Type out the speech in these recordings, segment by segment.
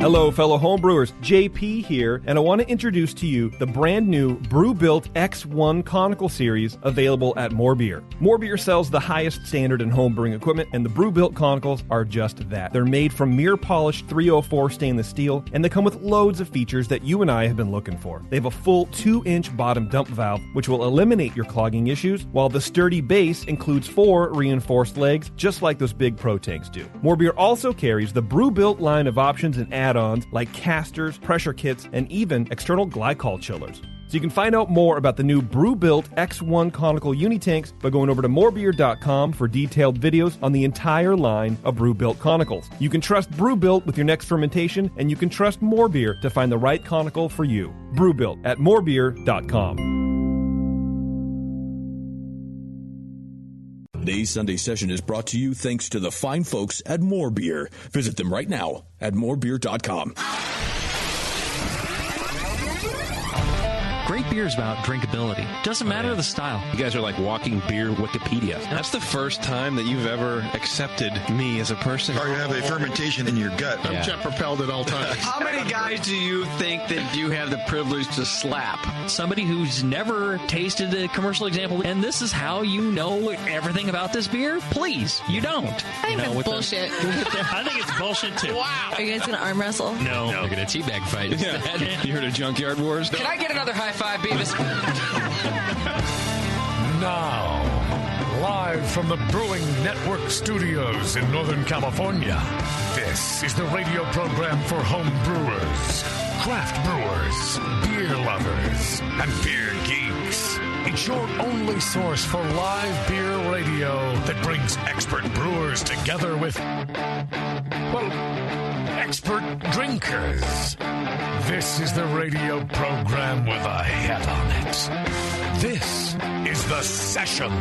Hello, fellow homebrewers. JP here, and I want to introduce to you the brand new Brewbuilt X1 Conical Series available at More Beer. More Beer sells the highest standard in homebrewing equipment, and the Brewbuilt Conicals are just that. They're made from mirror-polished 304 stainless steel, and they come with loads of features that you and I have been looking for. They have a full 2-inch bottom dump valve, which will eliminate your clogging issues, while the sturdy base includes 4 reinforced legs, just like those big Pro tanks do. More Beer also carries the Brewbuilt line of options and add-ons like casters, pressure kits, and even external glycol chillers. So you can find out more about the new Brewbuilt X1 Conical Unitanks by going over to morebeer.com for detailed videos on the entire line of Brewbuilt Conicals. You can trust Brewbuilt with your next fermentation, and you can trust More Beer to find the right conical for you. Brewbuilt at morebeer.com. Today's Sunday session is brought to you thanks to the fine folks at More Beer. Visit them right now at morebeer.com. Great beer is about drinkability. Doesn't matter the style. You guys are like walking beer Wikipedia. That's the first time that you've ever accepted me as a person. Or you have a fermentation in your gut. I'm jet propelled at all times. How many guys do you think that you have the privilege to slap? Somebody who's never tasted a commercial example, and this is how you know everything about this beer? Please, you don't. I think that's bullshit. I think it's bullshit too. Wow. Are you guys going to arm wrestle? No. They're going to teabag fight instead. Yeah. You heard of Junkyard Wars? Can I get another high five, Beavis? Now, live from the Brewing Network studios in Northern California, this is the radio program for home brewers, craft brewers, beer lovers, and beer geeks. It's your only source for live beer radio that brings expert brewers together with, well, expert drinkers. This is the radio program with a head on it. This is The Session.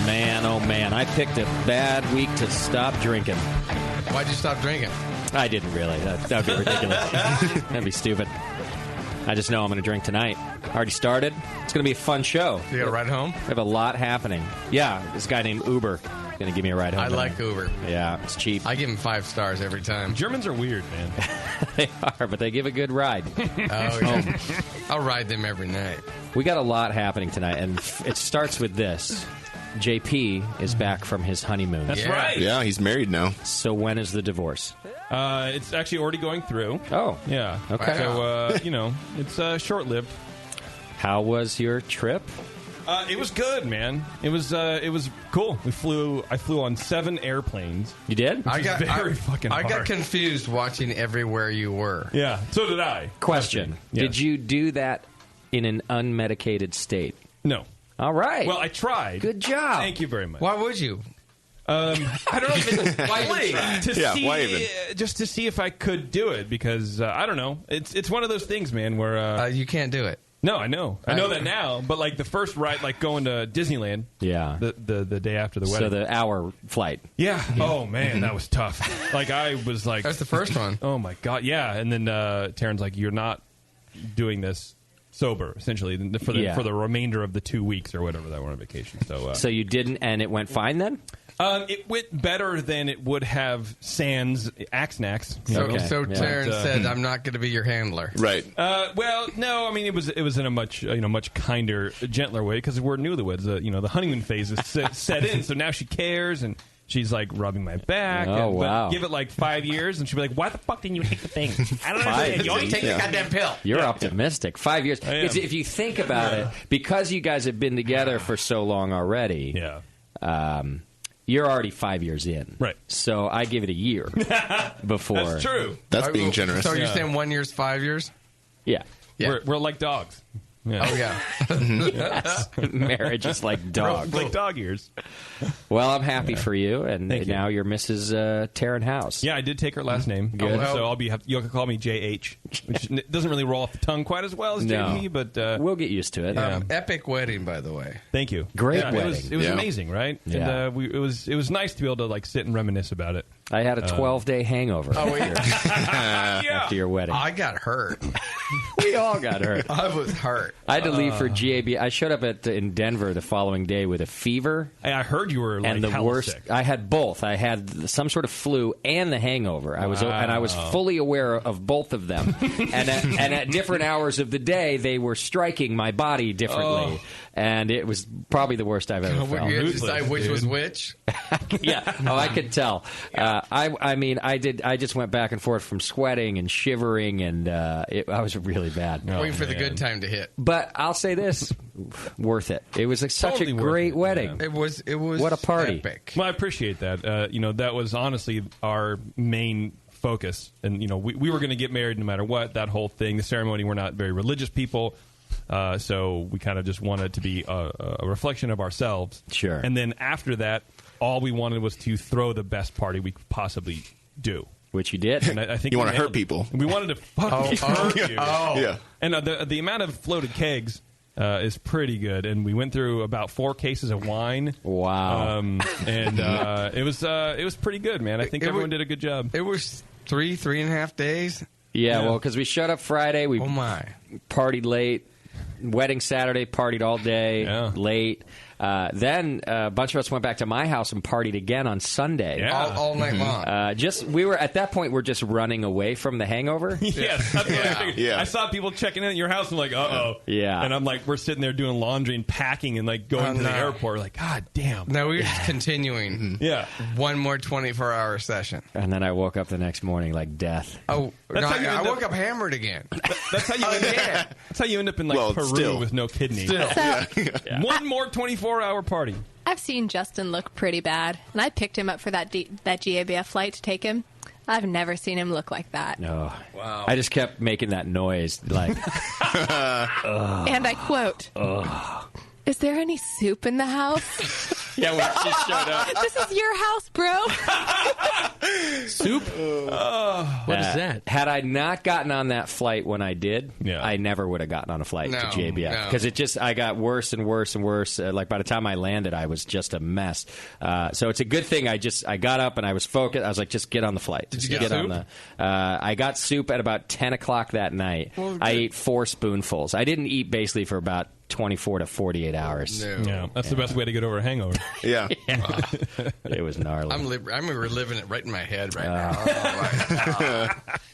Man, oh man, I picked a bad week to stop drinking. Why'd you stop drinking? I didn't really. That would be ridiculous. That'd be stupid. I just know I'm going to drink tonight. Already started. It's going to be a fun show. You got a ride home? We have a lot happening. Yeah, this guy named Uber is going to give me a ride home. I like Uber. Yeah, it's cheap. I give him 5 stars every time. Germans are weird, man. They are, but they give a good ride. Oh, yeah. I'll ride them every night. We got a lot happening tonight, and it starts with this. JP is back from his honeymoon. That's right. Yeah, he's married now. So when is the divorce? It's actually already going through. Oh. Yeah. Okay. So, it's short-lived. How was your trip? It was good, man. It was cool. I flew on 7 airplanes. You did? I got fucking hard. I got confused watching everywhere you were. Yeah, so did I. Question. Yes. Did you do that in an unmedicated state? No. All right. Well, I tried. Good job. Thank you very much. Why would you? I don't know if why even? Just to see if I could do it, because I don't know. It's one of those things, man, where you can't do it. No, I know. I know that now. But like the first ride, like going to Disneyland. Yeah. The day after the wedding. So the hour flight. Yeah. Oh man, that was tough. Like I was like, that's the first one. Oh my god. Yeah. And then Taryn's like, you're not doing this sober, essentially, for the remainder of the 2 weeks or whatever that we're on vacation. So you didn't, and it went fine then? It went better than it would have sans Axnax. So Taryn said, "I'm not going to be your handler." Right. Well, no. I mean, it was in a much kinder, gentler way, because we're newlyweds. The honeymoon phase is set in. So now she cares, and she's like rubbing my back. Oh, wow. But give it like 5 years, and she'll be like, "Why the fuck didn't you take the thing? I don't understand. You always take the goddamn pill." You're optimistic. 5 years. If you think about it, because you guys have been together for so long already. Yeah. You're already 5 years in. Right. So I give it a year before. That's true. That's being generous. So you're saying 1 year's 5 years? Yeah. We're like dogs. Yeah. Oh, yeah. Yes. Marriage is like dogs. Like dog ears. Well, I'm happy for you, and now you're Mrs. Taryn House. Yeah, I did take her last name. Good. So you'll call me JH, which doesn't really roll off the tongue quite as well as JP, but we'll get used to it. Epic wedding, by the way. Thank you. Great wedding. It was amazing, right? Yeah. And it was nice to be able to like sit and reminisce about it. I had a 12-day hangover after your wedding. I got hurt. We all got hurt. I was hurt. I had to leave for GAB. I showed up in Denver the following day with a fever. I heard you were and the worst. Sick. I had both. I had some sort of flu and the hangover. I was fully aware of both of them. and at different hours of the day, they were striking my body differently. And it was probably the worst I've ever felt. You had to decide which was which? Yeah. Oh, I could tell. I just went back and forth from sweating and shivering, and I was really bad. Waiting for the good time to hit. But I'll say this, worth it. It was such a great wedding. Yeah. It was. What a party. Epic. Well, I appreciate that. That was honestly our main focus. And, we were going to get married no matter what, that whole thing. The ceremony, we're not very religious people. So we kind of just wanted it to be a reflection of ourselves. Sure. And then after that, all we wanted was to throw the best party we could possibly do. Which you did. And I think you want to hurt people. We wanted to fucking hurt you. Yeah. And the amount of floated kegs is pretty good. And we went through about 4 cases of wine. Wow. It was pretty good, man. I think everyone did a good job. It was 3.5 days. Yeah, well, because we showed up Friday. We partied late. Wedding Saturday, partied all day, late. Then a bunch of us went back to my house and partied again on Sunday. Yeah. All night long. We were at that point. We're just running away from the hangover. Yes, that's what I figured. Yeah. I saw people checking in at your house and like, uh-oh. Yeah. And I'm like, we're sitting there doing laundry and packing and like going to the airport. Like, God damn. No, we were just continuing. Yeah. One more 24-hour session. And then I woke up the next morning like death. Oh, That's how you I end woke up- up hammered again. That's how you end up. That's how you end up in like Peru still. with no kidney. Still. One more 24-hour party. I've seen Justin look pretty bad, and I picked him up for that GABF flight to take him. I've never seen him look like that. No. Wow. I just kept making that noise, like... And I quote, "Is there any soup in the house?" Yeah, when she showed up. This is your house, bro. Soup? What is that? Had I not gotten on that flight when I did, Yeah. I never would have gotten on a flight to JBF. No. Because I got worse and worse and worse. Like, by the time I landed, I was just a mess. So it's a good thing I got up and I was focused. I was like, just get on the flight. Did you get soup? I got soup at about 10 o'clock that night. Well, I ate 4 spoonfuls. I didn't eat basically for about 24 to 48 hours. No. Yeah, that's the best way to get over a hangover. Yeah. It was gnarly. I'm reliving it right in my head right now.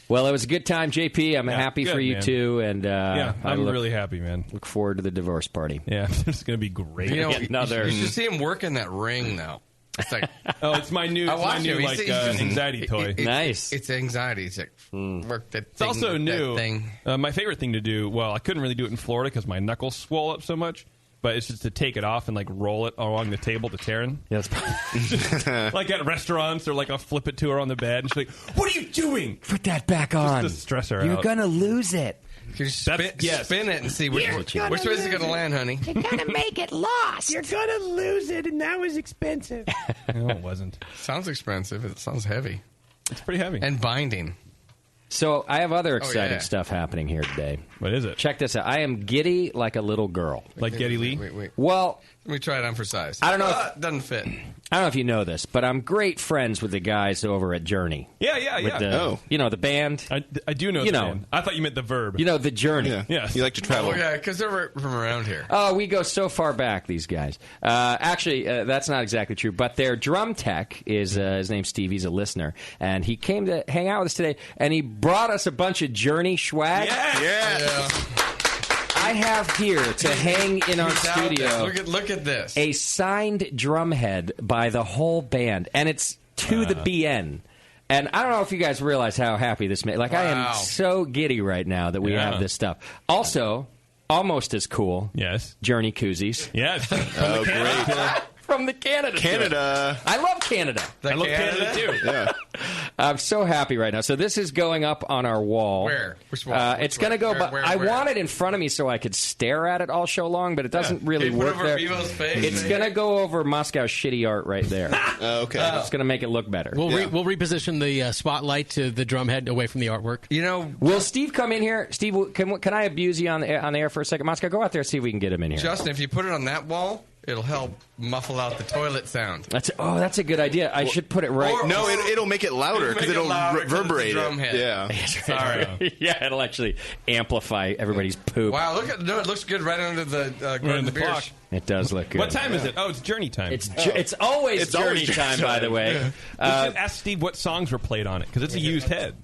Well, it was a good time, JP. I'm happy good, for you, man. too. And I'm really happy, man. Look forward to the divorce party. Yeah, it's going to be great. You know, Another. you should see him work in that ring, though. It's like, it's my new, anxiety toy. Nice. It's anxiety. It's like, work that thing. It's also new. That thing. My favorite thing to do, well, I couldn't really do it in Florida because my knuckles swell up so much, but it's just to take it off and like roll it along the table to Taryn. Yeah, that's like at restaurants, or like I'll flip it to her on the bed and she's like, "What are you doing?" Put that back on. Just to stress her You're out. gonna lose it. You spin it and see which way is it going to land, honey. You're gonna make it lost. You're gonna lose it, and that was expensive. No, it wasn't. Sounds expensive. It sounds heavy. It's pretty heavy. And binding. So I have other exciting stuff happening here today. What is it? Check this out. I am giddy like a little girl. Like Geddy Lee? Wait. Well, Let me try it on for size. I don't know if- Doesn't fit. I don't know if you know this, but I'm great friends with the guys over at Journey. Yeah. With the band. I do know the band. I thought you meant the verb. You know, the Journey. Yeah. Yes. You like to travel. Oh, yeah, because they're from around here. Oh, we go so far back, these guys. Actually, that's not exactly true, but their drum tech is, his name's Steve, he's a listener, and he came to hang out with us today, and he brought us a bunch of Journey swag. Yeah. I have here to hang in our studio Look at this. a signed drum head by the whole band, and it's to the BN. And I don't know if you guys realize how happy this made. Like, I am so giddy right now that we have this stuff. Also, almost as cool. Yes. Journey koozies. Yes. Oh, great. From the Canada. I love Canada. I love Canada too. Yeah. I'm so happy right now. So this is going up on our wall. Where? Which wall? It's going to go. Where? I want it in front of me so I could stare at it all show long, but it doesn't really Can you work put it over there. Bevo's face? It's going to go over Moscow's shitty art right there. Okay. It's going to make it look better. We'll reposition the spotlight to the drum head away from the artwork. You know, will Steve come in here? Steve, can I abuse you on the air for a second? Moscow, go out there and see if we can get him in here. Justin, if you put it on that wall, It'll help muffle out the toilet sound. That's a good idea. I should put it right. No, it'll make it louder because it'll reverberate drum it. hit. Yeah. Sorry. Yeah, it'll actually amplify everybody's poop. Wow, look at it looks good right under the clock. It does look good. What time is it? Oh, it's journey time. It's always journey time, by the way. We should ask Steve what songs were played on it because it's a used head.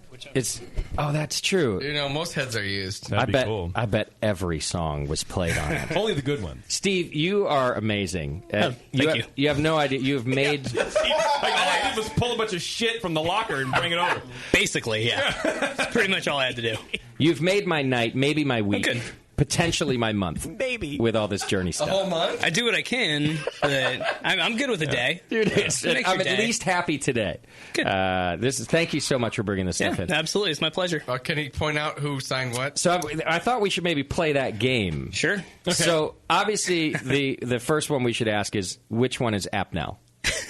That's true. You know, most heads are used. That'd be cool. I bet every song was played on it. Only the good ones. Steve, you are amazing. Thank you. You have no idea. You have made. Steve, all I did was pull a bunch of shit from the locker and bring it over. Basically, yeah. That's pretty much all I had to do. You've made my night, maybe my week. Okay. Potentially my month. Maybe. With all this journey stuff. A whole month? I do what I can, but I'm good with a day. Dude, I'm day. at least happy today. Good. Thank you so much for bringing this stuff in. Absolutely. It's my pleasure. Can he point out who signed what? So I thought we should maybe play that game. Sure. Okay. So obviously the first one we should ask is which one is Apnell?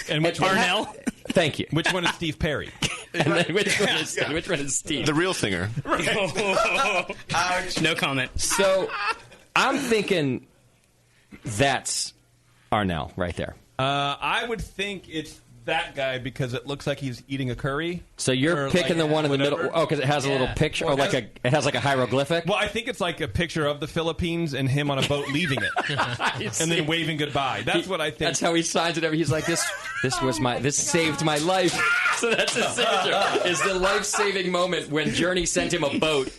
And which Arnell? Thank you. Which one is Steve Perry? And then which one is Steve? The real singer. Ouch. No comment. So I'm thinking that's Arnell right there. I would think it's that guy because it looks like he's eating a curry. So you're picking the one in the middle? Oh, because it has a little picture, or it has like a hieroglyphic. Well, I think it's like a picture of the Philippines and him on a boat leaving it, and then waving goodbye. That's what I think. That's how he signs it. He's like, this saved my life. So that's his signature. Is the life-saving moment when Journey sent him a boat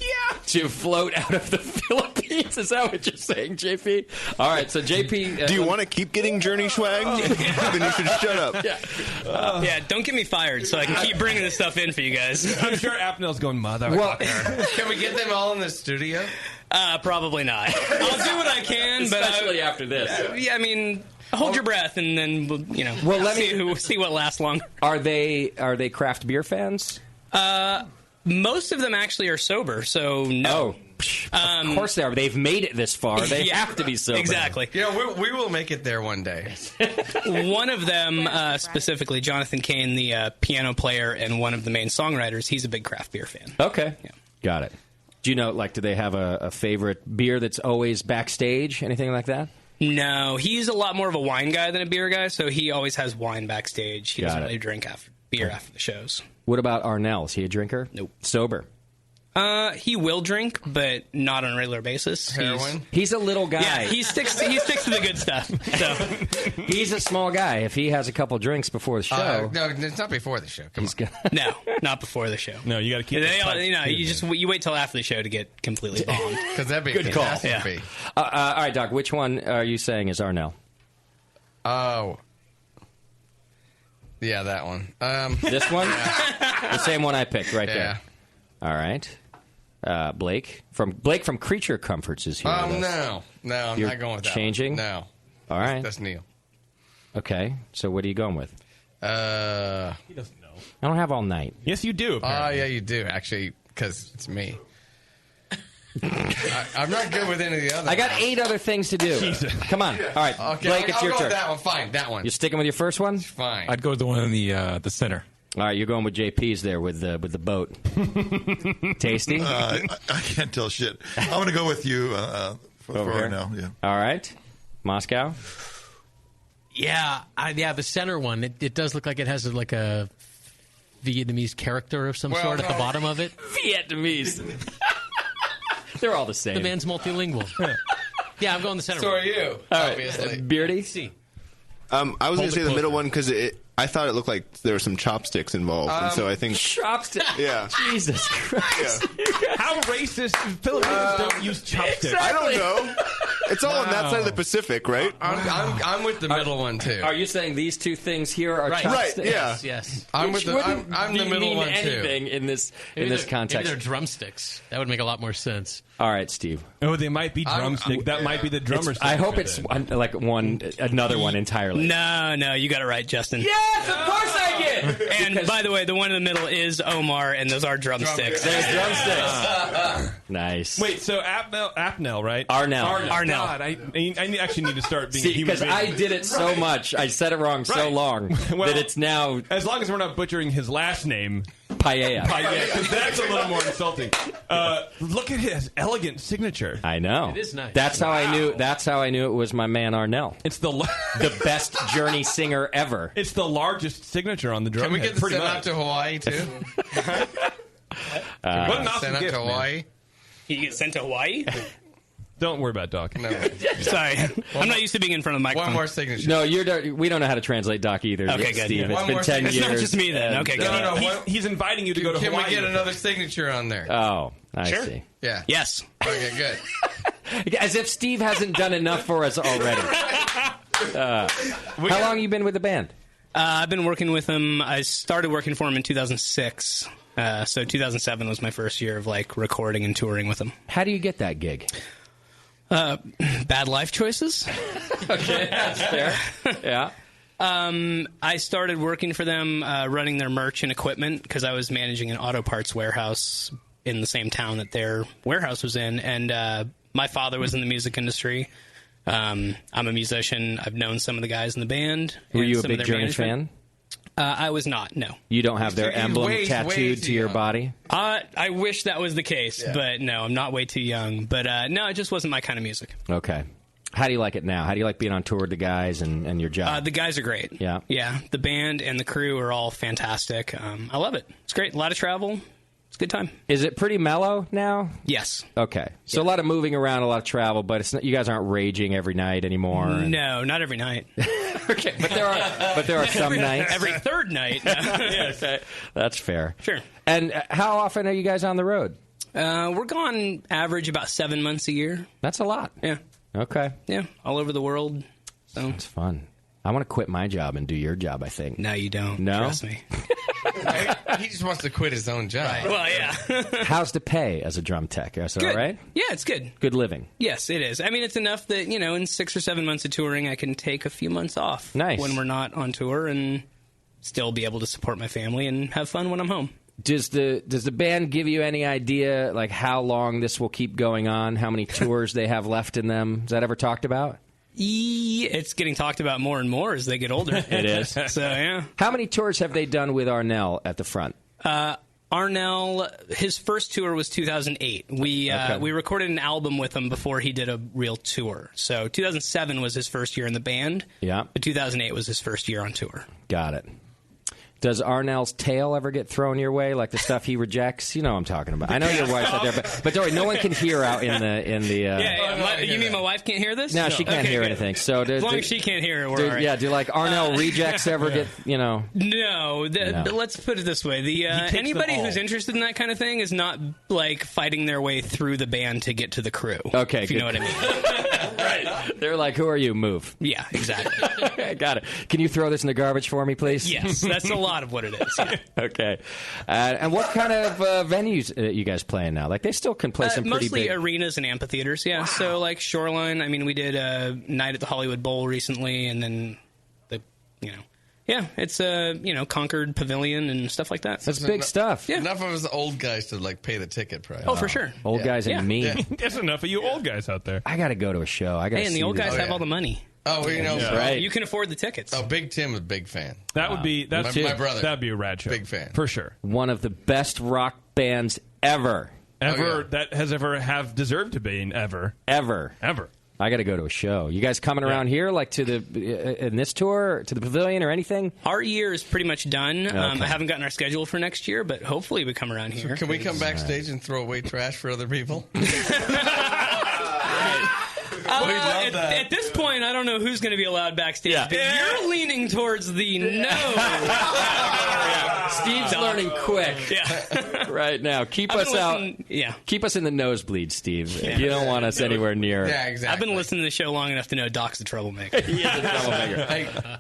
to float out of the Philippines? Is that what you're saying, JP? All right, so JP, do you want to keep getting Journey swag? Then you should shut up. Yeah, don't get me fired so I can keep bringing this stuff in for you guys. I'm sure Apnell's going, motherfucker. Can we get them all in the studio? Probably not. I'll do what I can, especially after this. Yeah, I mean, hold your breath, and then we'll see what lasts long. Are they craft beer fans? Most of them actually are sober, so no. Of course they are. They've made it this far. They have to be sober. Exactly. Yeah, we will make it there one day. One of them, specifically, Jonathan Cain, the piano player and one of the main songwriters, he's a big craft beer fan. Okay. Yeah. Got it. Do you know, do they have a favorite beer that's always backstage? Anything like that? No. He's a lot more of a wine guy than a beer guy, so he always has wine backstage. He doesn't really drink beer after the shows. What about Arnell? Is he a drinker? Nope. Sober? He will drink, but not on a regular basis. Heroin? He's a little guy. Yeah, he sticks to the good stuff. So he's a small guy. If he has a couple drinks before the show, no, it's not before the show. No, not before the show. No, you got to keep. You wait till after the show to get completely bombed because that'd be good a call. catastrophe. All right, Doc. Which one are you saying is Arnell? Oh. Yeah, that one. This one? The same one I picked right there. All right. Blake from Creature Comforts is here. No, I'm not going with that. Changing? One. No. All right. That's Neil. Okay. So what are you going with? He doesn't know. I don't have all night. Yes, you do. Yeah, you do actually, because it's me. I'm not good with any of the others. I got 8 other things to do. Jesus. Come on. All right, Okay, Blake, it's your I'll go turn. with that one. Fine, that one. You sticking with your first one? Fine. I'd go with the one in the center. All right, you're going with JP's there with the boat. Tasty? I can't tell shit. I'm going to go with you for now. Yeah. All right, Moscow. Yeah, the center one. It does look like it has like a Vietnamese character of some sort at the bottom of it. Vietnamese. They're all the same. The man's multilingual. Yeah, I'm going the center. So one. are you? All obviously. Right. Beardy. See. I was going to say the middle one because I thought it looked like there were some chopsticks involved, and so I think chopsticks. Yeah. Jesus Christ. Yeah. How racist? Filipinos don't use chopsticks. I don't know. It's all on that side of the Pacific, right? I'm with the middle one too. Are you saying these two things here are chopsticks? Right. Yeah. Yes. I'm the middle one too. Anything in this context? Maybe they're drumsticks. That would make a lot more sense. All right, Steve. Oh, they might be drumstick. That might be the drummer's. I hope it's another one entirely. No, you got it right, Justin. Yes, of course I did. And by the way, the one in the middle is Omar, and those are drumsticks. There's drumsticks. Nice. Wait, so Apnell, right? Arnell. God, I actually need to start being because I did it so much. I said it wrong so long that it's now. As long as we're not butchering his last name. Paella. Because that's a little more insulting. Look at his elegant signature. I know. It is nice. That's how I knew. That's how I knew it was my man Arnell. It's the best Journey singer ever. It's the largest signature on the drum. Can we get this sent out to Hawaii too? What an awesome sent out gift, to man. Hawaii. You get sent to Hawaii? Don't worry about Doc. No. Sorry. I'm not used to being in front of the microphone. One more signature. No, we don't know how to translate Doc either. Okay, good. Steve. Yeah. It's been 10 years. It's not just me then. Okay, good. No. He's inviting you to go to Can Hawaii. we get another signature on there? Oh, I Sure. see. Yeah. Yes. Okay, good. As if Steve hasn't done enough for us already. How long have you been with the band? I've been working with him. I started working for him in 2006. So 2007 was my first year of recording and touring with him. How do you get that gig? Bad life choices. Okay, that's fair. Yeah. I started working for them, running their merch and equipment because I was managing an auto parts warehouse in the same town that their warehouse was in. And my father was in the music industry. I'm a musician. I've known some of the guys in the band. Were and you a some of big their Journey management. fan? I was not, no. You don't have their emblem tattooed to your body? I wish that was the case, but no, I'm not way too young. But no, it just wasn't my kind of music. Okay. How do you like it now? How do you like being on tour with the guys and your job? The guys are great. Yeah. Yeah, the band and the crew are all fantastic. I love it. It's great. A lot of travel. It's a good time. Is it pretty mellow now? Yes. Okay. So a lot of moving around, a lot of travel, but it's not, you guys aren't raging every night anymore. No, not every night. Okay, but there are some nights. Every third night. Yes. Okay. That's fair. Sure. And how often are you guys on the road? We're gone average about 7 months a year. That's a lot. Yeah. Okay. Yeah, all over the world. So it's fun. I want to quit my job and do your job, I think. No, you don't. No? Trust me. He just wants to quit his own job. Right. Well, yeah. How's the pay as a drum tech? Is it all Good. right? Yeah, it's good. Good living. Yes, it is. I mean, it's enough that, in 6 or 7 months of touring, I can take a few months off. Nice. When we're not on tour and still be able to support my family and have fun when I'm home. Does the band give you any idea, how long this will keep going on? How many tours they have left in them? Is that ever talked about? It's getting talked about more and more as they get older. It is. So, yeah. How many tours have they done with Arnell at the front? Arnell, his first tour was 2008. We recorded an album with him before he did a real tour. So 2007 was his first year in the band. Yeah. But 2008 was his first year on tour. Got it. Does Arnell's tail ever get thrown your way, like the stuff he rejects? You know what I'm talking about. I know your wife's out there, but don't worry, no one can hear out in the. You mean my wife can't hear this? No, she can't hear anything. So as long as she can't hear it, we're all right. Yeah, do Arnell rejects ever get, No. Let's put it this way. Anybody who's interested in that kind of thing is not, fighting their way through the band to get to the crew. Okay, if you know what I mean. Right. They're like, who are you? Move. Yeah, exactly. Got it. Can you throw this in the garbage for me, please? Yes, that's a lot of what it is. Yeah. Okay. And what kind of venues you guys playing now? They still can play some pretty mostly big... arenas and amphitheaters, yeah. Wow. So, Shoreline, we did a night at the Hollywood Bowl recently, and then it's Concord Pavilion and stuff like that. That's big stuff. Yeah. Enough of us old guys to pay the ticket price. Oh, for sure. Old guys and me. Yeah. That's enough of you old guys out there. I got to go to a show. I got. Hey, and the old guys have all the money. Oh, right. You can afford the tickets. Oh, Big Tim is a big fan. That would be my brother. That'd be a rad show. Big fan for sure. One of the best rock bands ever. That has ever have deserved to be ever. I got to go to a show. You guys coming around here, to the in this tour, to the pavilion or anything? Our year is pretty much done. Okay. I haven't gotten our schedule for next year, but hopefully we come around here. So can we come backstage and throw away trash for other people? At this point, I don't know who's going to be allowed backstage. Yeah. You're leaning towards the no. Steve's learning quick. Yeah. Right now. Keep us out. Yeah. Keep us in the nosebleed, Steve. Yeah. You don't want us anywhere near. Yeah, exactly. I've been listening to the show long enough to know Doc's a troublemaker. He is a troublemaker.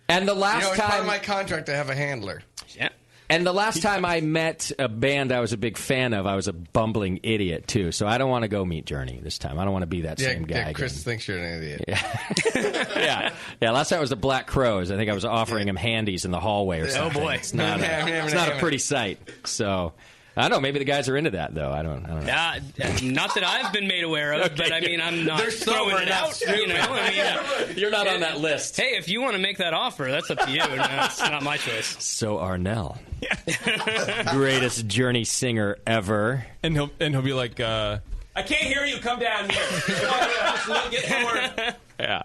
And the last it's time... part of my contract to have a handler. Yeah. And the last time I met a band I was a big fan of, I was a bumbling idiot, too. So I don't want to go meet Journey this time. I don't want to be that same guy again. Chris thinks you're an idiot. Yeah, last time it was the Black Crows. I think I was offering him handies in the hallway or something. Oh, boy. It's not a pretty sight. So I don't know. Maybe the guys are into that, though. I don't know. Not that I've been made aware of, but I mean, I'm not throwing it out. You're not on that list. Hey, if you want to make that offer, that's up to you. It's not my choice. So Arnell, greatest Journey singer ever, and he'll be like, "I can't hear you. Come down here. Just get somewhere." Yeah.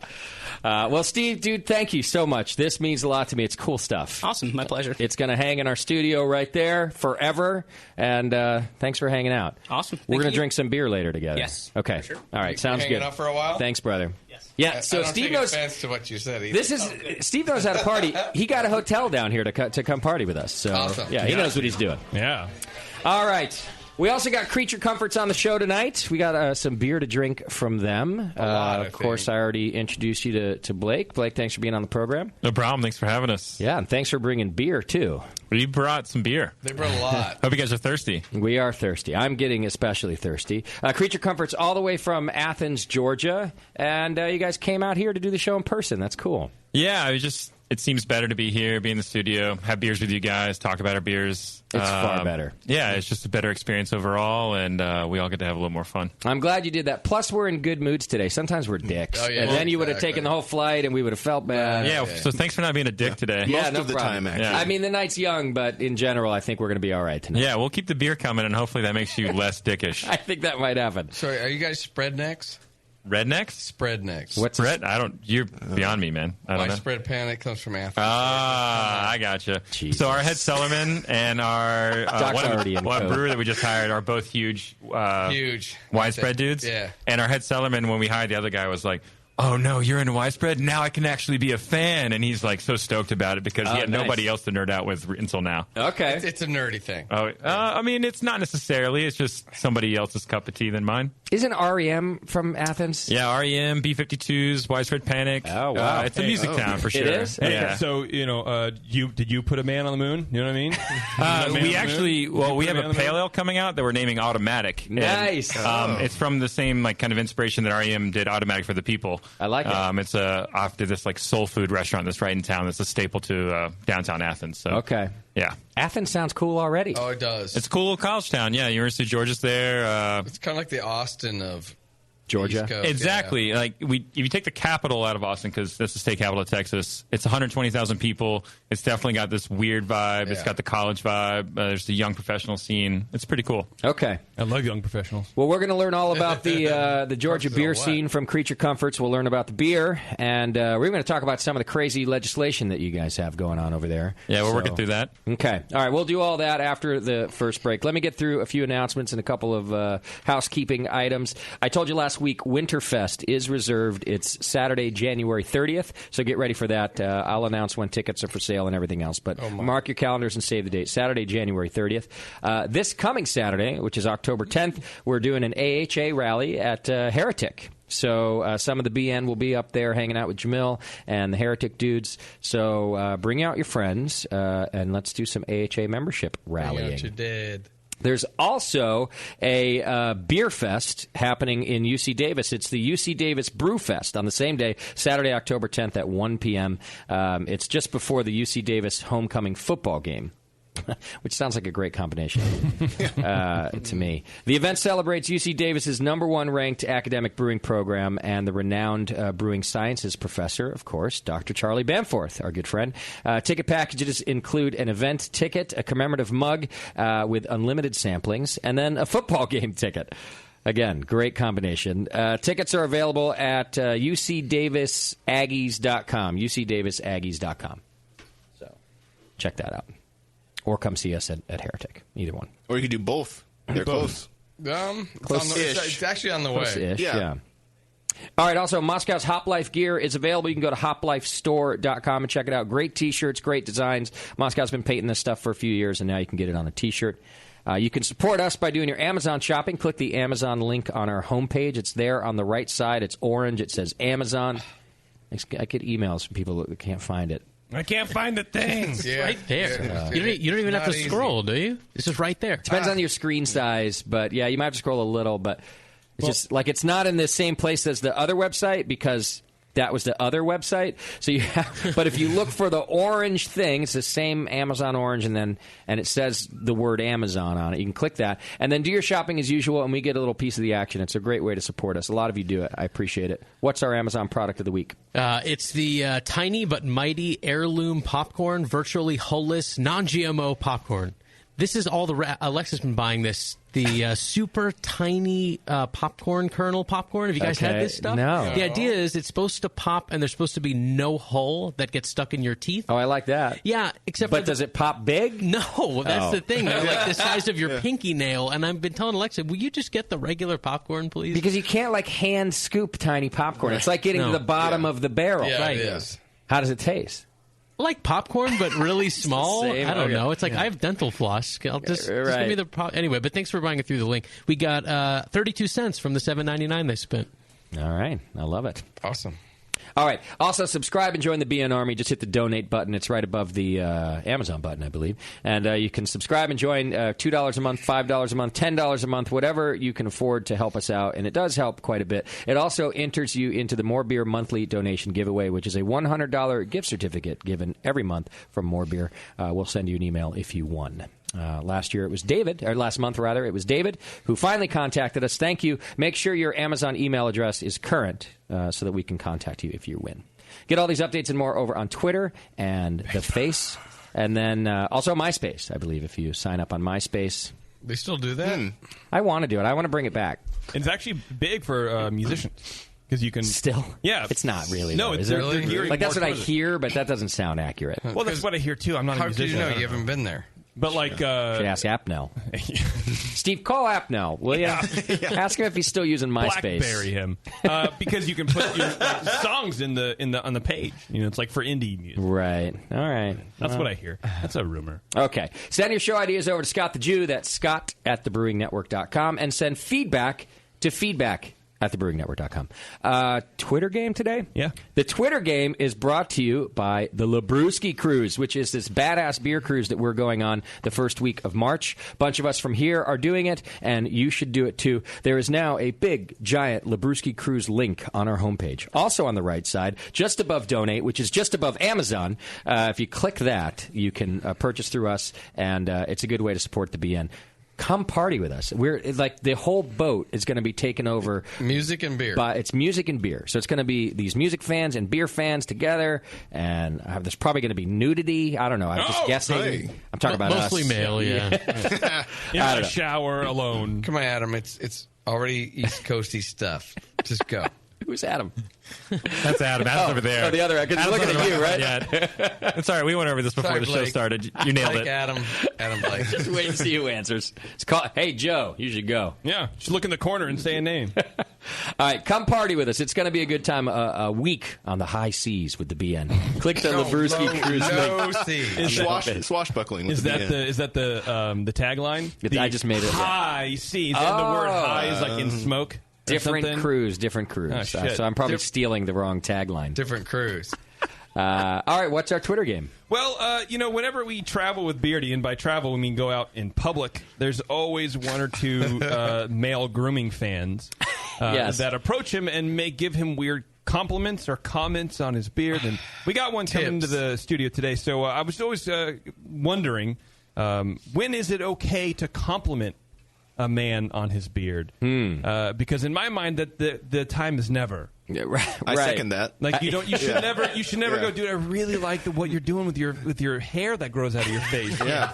Well, Steve, dude, thank you so much. This means a lot to me. It's cool stuff. Awesome. My pleasure. It's going to hang in our studio right there forever. And thanks for hanging out. Awesome. We're going to drink some beer later together. Yes. Okay. For sure. All right. Sounds hanging good. out for a while? Thanks, brother. Yes. Yeah. So I don't Steve take knows. offense to what you said either. Steve knows how to party. He got a hotel down here to come party with us. So awesome. Yeah, he knows what he's doing. Yeah. All right. We also got Creature Comforts on the show tonight. We got some beer to drink from them. Of course, I already introduced you to Blake. Blake, thanks for being on the program. No problem. Thanks for having us. Yeah, and thanks for bringing beer, too. We brought some beer. They brought a lot. Hope you guys are thirsty. We are thirsty. I'm getting especially thirsty. Creature Comforts all the way from Athens, Georgia. And you guys came out here to do the show in person. That's cool. Yeah, it seems better to be here, be in the studio, have beers with you guys, talk about our beers. It's far better. Yeah, it's just a better experience overall, and we all get to have a little more fun. I'm glad you did that. Plus, we're in good moods today. Sometimes we're dicks. Oh, yeah, and then you would have taken the whole flight, and we would have felt bad. Yeah, so thanks for not being a dick today. Yeah, Most of the problem. time, actually. Yeah. I mean, the night's young, but in general, I think we're going to be all right tonight. Yeah, we'll keep the beer coming, and hopefully that makes you less dickish. I think that might happen. Sorry, are you guys spread necks? Rednecks? Spread necks. What's Spread? You're beyond me, man. I don't know. Spread panic comes from Athens. I gotcha. Jesus. So our head cellarman and our one brewer that we just hired are both huge widespread dudes. Yeah. And our head cellarman, when we hired the other guy, was like, "Oh no, you're into widespread? Now I can actually be a fan." And he's like so stoked about it because he had nobody else to nerd out with until now. Okay. It's a nerdy thing. Oh, I mean, it's not necessarily. It's just somebody else's cup of tea than mine. Isn't REM from Athens? Yeah, REM, B-52s, Widespread Panic. Oh, wow. It's a music town for sure. It is? Yeah. So, did you put a man on the moon? You know what I mean? We actually, we have a pale ale coming out that we're naming Automatic. Nice. And, it's from the same kind of inspiration that REM did Automatic for the People. I like it. It's after this soul food restaurant that's right in town. That's a staple to downtown Athens. So. Okay. Yeah. Athens sounds cool already. Oh, it does. It's a cool little college town. Yeah, University of Georgia's there. It's kind of like the Austin of Georgia. East Coast. Exactly. Yeah. If you take the capital out of Austin, because that's the state capital of Texas, it's 120,000 people. It's definitely got this weird vibe. Yeah. It's got the college vibe. There's the young professional scene. It's pretty cool. Okay. I love young professionals. Well, we're going to learn all about the Georgia beer scene from Creature Comforts. We'll learn about the beer, and we're going to talk about some of the crazy legislation that you guys have going on over there. Yeah, we're working through that. Okay. All right, we'll do all that after the first break. Let me get through a few announcements and a couple of housekeeping items. I told you last week, Winterfest is reserved. It's Saturday, January 30th, so get ready for that. I'll announce when tickets are for sale and everything else, but mark your calendars and save the date. Saturday, January 30th. This coming Saturday, which is October 10th, we're doing an AHA rally at Heretic. So some of the BN will be up there hanging out with Jamil and the Heretic dudes. So bring out your friends, and let's do some AHA membership rallying. Bring out your dad. There's also a beer fest happening in UC Davis. It's the UC Davis Brew Fest on the same day, Saturday, October 10th at 1 p.m. It's just before the UC Davis homecoming football game. Which sounds like a great combination to me. The event celebrates UC Davis's #1 ranked academic brewing program and the renowned brewing sciences professor, of course, Dr. Charlie Bamforth, our good friend. Ticket packages include an event ticket, a commemorative mug with unlimited samplings, and then a football game ticket. Again, great combination. Tickets are available at UCDavisAggies.com, UCDavisAggies.com. So check that out. Or come see us at Heretic. Either one. Or you could do both. They're close. It's actually on the way. Close-ish, yeah. All right, also, Moscow's Hop Life gear is available. You can go to hoplifestore.com and check it out. Great T-shirts, great designs. Moscow's been painting this stuff for a few years, and now you can get it on a T-shirt. You can support us by doing your Amazon shopping. Click the Amazon link on our homepage. It's there on the right side. It's orange. It says Amazon. I get emails from people that can't find it. I can't find the thing. It's right there. You don't even have to scroll, do you? It's just right there. Depends on your screen size, but yeah, you might have to scroll a little, but it's just like it's not in the same place as the other website because That was the other website. So but if you look for the orange thing, it's the same Amazon orange, and it says the word Amazon on it. You can click that, and then do your shopping as usual, and we get a little piece of the action. It's a great way to support us. A lot of you do it. I appreciate it. What's our Amazon product of the week? It's the tiny but mighty heirloom popcorn, virtually hulless, non-GMO popcorn. This is all Alexa's been buying this. The super tiny popcorn kernel popcorn. Have you guys had this stuff? No. The idea is it's supposed to pop, and there's supposed to be no hole that gets stuck in your teeth. Oh, I like that. Yeah, except but does it pop big? No, that's the thing. They're like the size of your pinky nail. And I've been telling Alexa, will you just get the regular popcorn, please? Because you can't hand scoop tiny popcorn. It's like getting to the bottom of the barrel. Yeah, right. it is. How does it taste? Like popcorn, but really small. same. I don't Okay. know. It's like I have dental floss. I'll just give me the anyway. But thanks for buying it through the link. We got 32 cents from the $7.99 they spent. All right, I love it. Awesome. All right. Also, subscribe and join the BN Army. Just hit the donate button. It's right above the Amazon button, I believe. And you can subscribe and join $2 a month, $5 a month, $10 a month, whatever you can afford to help us out. And it does help quite a bit. It also enters you into the More Beer monthly donation giveaway, which is a $100 gift certificate given every month from More Beer. We'll send you an email if you won. Last month it was David who finally contacted us. Thank you. Make sure your Amazon email address is current so that we can contact you if you win. Get all these updates and more over on Twitter and the Face, and then also MySpace, I believe, if you sign up on MySpace. They still do that? I want to do it. I want to bring it back. It's actually big for musicians. Because you can still, yeah, it's not really. No, though, it's is it? really Like that's what I hear, but that doesn't sound accurate. Well, that's what I hear too. I'm not a musician. How do you know you haven't been there? But like, should ask Apnell. Steve, call Apnell, will you? Ask him if he's still using MySpace. Blackberry him because you can put your songs on the page. You know, it's like for indie music. Right. All right. That's what I hear. That's a rumor. Okay. Send your show ideas over to Scott the Jew. That's Scott@thebrewingnetwork.com, and send feedback to feedback@thebrewingnetwork.com. Twitter game today? Yeah. The Twitter game is brought to you by the Labruski Cruise, which is this badass beer cruise that we're going on the first week of March. A bunch of us from here are doing it, and you should do it too. There is now a big, giant Labruski Cruise link on our homepage. Also on the right side, just above Donate, which is just above Amazon. If you click that, you can purchase through us, and it's a good way to support the BN. Come party with us. We're like the whole boat is going to be taken over. Music and beer. It's music and beer. So it's going to be these music fans and beer fans together, and there's probably going to be nudity. I don't know. I'm just guessing. Hey. I'm talking about mostly us. male. Yeah. In a shower alone. Come on, Adam. It's already East Coasty stuff. Just go. Who's Adam? That's Adam. Adam's over there. Oh, the other. Because he's looking at you, right? It's all right. We went over this before Sorry, the show Blake. started. You nailed Blake it. Adam Blake. Just wait and see who answers. It's called, hey, Joe, you should go. Yeah, just look in the corner and say a name. All right, come party with us. It's going to be a good time. A week on the high seas with the BN. Click the Labruski Cruise link. Swashbuckling. Is that the tagline? I just made it. High seas. And the word high is like in smoke. Different cruise. Oh, shit. So I'm probably stealing the wrong tagline. Different cruise. All right, what's our Twitter game? Well, whenever we travel with Beardy, and by travel we mean go out in public, there's always one or two male grooming fans that approach him and may give him weird compliments or comments on his beard. And we got one coming to the studio today. So I was always wondering, when is it okay to compliment a man on his beard? Because in my mind, that the time is never. Yeah, right. I second that. Like you should never. You should never go, dude. I really like what you're doing with your hair that grows out of your face. Yeah.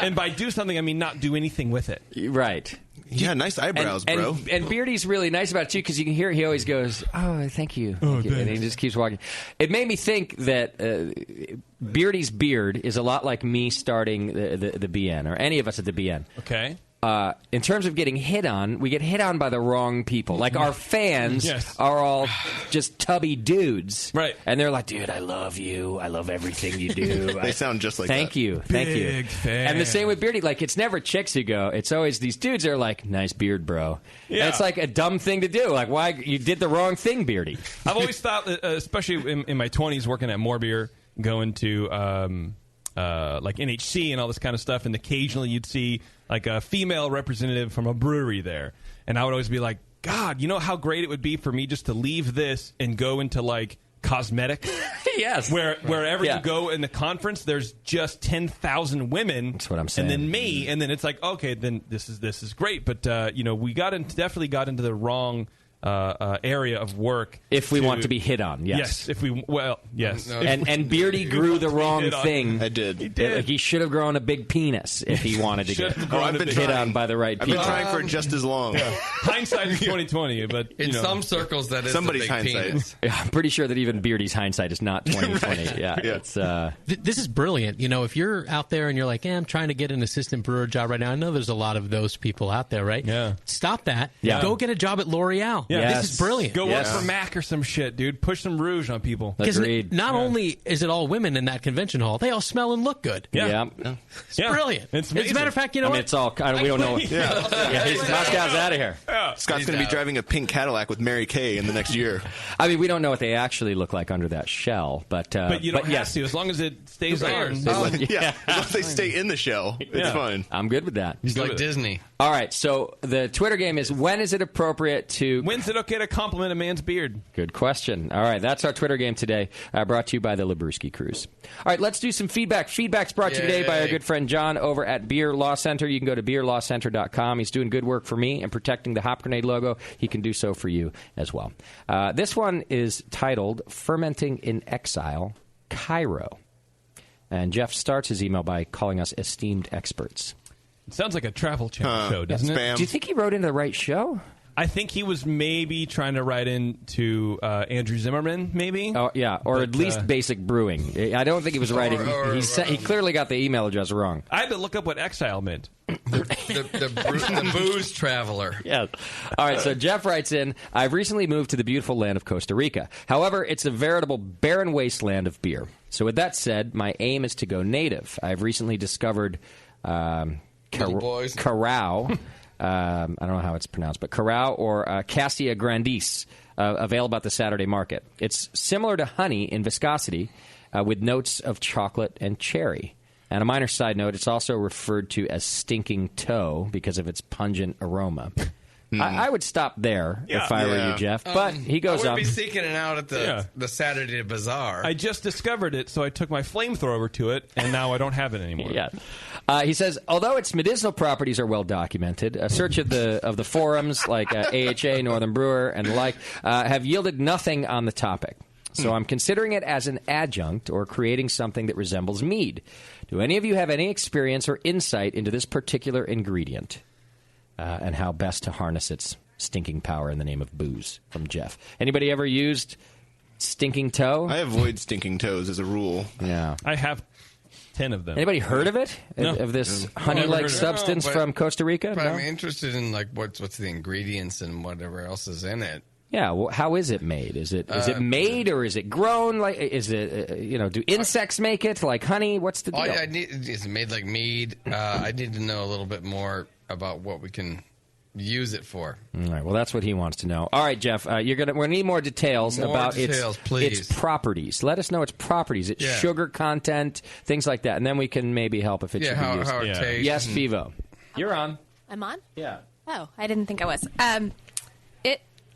And by do something, I mean not do anything with it. Right. Yeah, nice eyebrows, bro. And Beardy's really nice about it, too, because you can hear he always goes, oh, thank you. Thank you. And he just keeps walking. It made me think that Beardy's beard is a lot like me starting the BN, or any of us at the BN. Okay. In terms of getting hit on, we get hit on by the wrong people. Like, our fans are all just tubby dudes. Right. And they're like, dude, I love you. I love everything you do. They sound just like Thank that. you. Thank you. Big fan. And the same with Beardy. Like, it's never chicks who go. It's always these dudes that are like, nice beard, bro. Yeah. And it's like a dumb thing to do. Like, why? You did the wrong thing, Beardy. I've always thought, that, especially in my 20s, working at More Beer, going to like NHC and all this kind of stuff, and occasionally you'd see like a female representative from a brewery there, and I would always be like, God, you know how great it would be for me just to leave this and go into like cosmetic. Yes. Wherever you go in the conference, there's just 10,000 women. That's what I'm saying. And then me, and then it's like, okay, then this is great. But we definitely got into the wrong area of work. If we want to be hit on, yes. Yes. No. And Beardy grew the wrong thing. I did. He did. He should have grown a big penis if he wanted to get hit on by the right people. I've been trying for just as long. Yeah. Hindsight is 2020. But in some circles, that is somebody's hindsight. Penis. Yeah, I'm pretty sure that even Beardy's hindsight is not 2020. Right. Yeah. It's this is brilliant. If you're out there and you're like, I'm trying to get an assistant brewer job right now. I know there's a lot of those people out there, right? Yeah. Stop that. Yeah. Go get a job at L'Oreal. Yeah. Yes. This is brilliant. Go work for Mac or some shit, dude. Push some rouge on people. Because Agreed. not only is it all women in that convention hall, they all smell and look good. Yeah. It's brilliant. It's As a matter of fact, I mean, it's all. We don't know. Moscow's out of here. Scott's going to be driving a pink Cadillac with Mary Kay in the next year. I mean, we don't know what they actually look like under that shell, but you don't have to, as long as it stays on. As long as they stay in the shell, it's fine. I'm good with that. It's like Disney. All right, so the Twitter game is, when is it appropriate to... When's it okay to compliment a man's beard? Good question. All right, that's our Twitter game today, brought to you by the Labruski Cruise. All right, let's do some feedback. Feedback's brought to you today by our good friend John over at Beer Law Center. You can go to beerlawcenter.com. He's doing good work for me and protecting the Hop Grenade logo. He can do so for you as well. This one is titled Fermenting in Exile, Cairo. And Jeff starts his email by calling us esteemed experts. It sounds like a Travel Channel show, doesn't it? Do you think he wrote into the right show? I think he was maybe trying to write into Andrew Zimmerman, maybe. Oh, yeah, or at least Basic Brewing. I don't think he was writing. He clearly got the email address wrong. I had to look up what exile meant. The booze traveler. Yeah. All right, so Jeff writes in, I've recently moved to the beautiful land of Costa Rica. However, it's a veritable barren wasteland of beer. So with that said, my aim is to go native. I've recently discovered Carao. I don't know how it's pronounced, but Carao or Cassia Grandis, available at the Saturday market. It's similar to honey in viscosity, with notes of chocolate and cherry. And a minor side note, it's also referred to as stinking toe because of its pungent aroma. I would stop there if I were you, Jeff. But he goes on. I would be seeking it out at the Saturday Bazaar. I just discovered it, so I took my flamethrower to it, and now I don't have it anymore. He says, although its medicinal properties are well documented, a search of the forums like AHA, Northern Brewer, and the like have yielded nothing on the topic. So I'm considering it as an adjunct or creating something that resembles mead. Do any of you have any experience or insight into this particular ingredient and how best to harness its stinking power in the name of booze? From Jeff. Anybody ever used stinking toe? I avoid stinking toes as a rule. Yeah. I have 10 of them. Anybody heard of it? No. Of this honey-like substance from Costa Rica? But No? I'm interested in what's the ingredients and whatever else is in it. Yeah, well, how is it made? Is it made or is it grown? Like, is it do insects make it like honey? What's the deal? Is it made like mead? I need to know a little bit more about what we can use it for. All right, well, that's what he wants to know. All right, Jeff, we're gonna need more details about its properties. Let us know its properties, its sugar content, things like that, and then we can maybe help if it should be used. How it tastes. Yes, Vivo, you're on. I'm on? Yeah. Oh, I didn't think I was.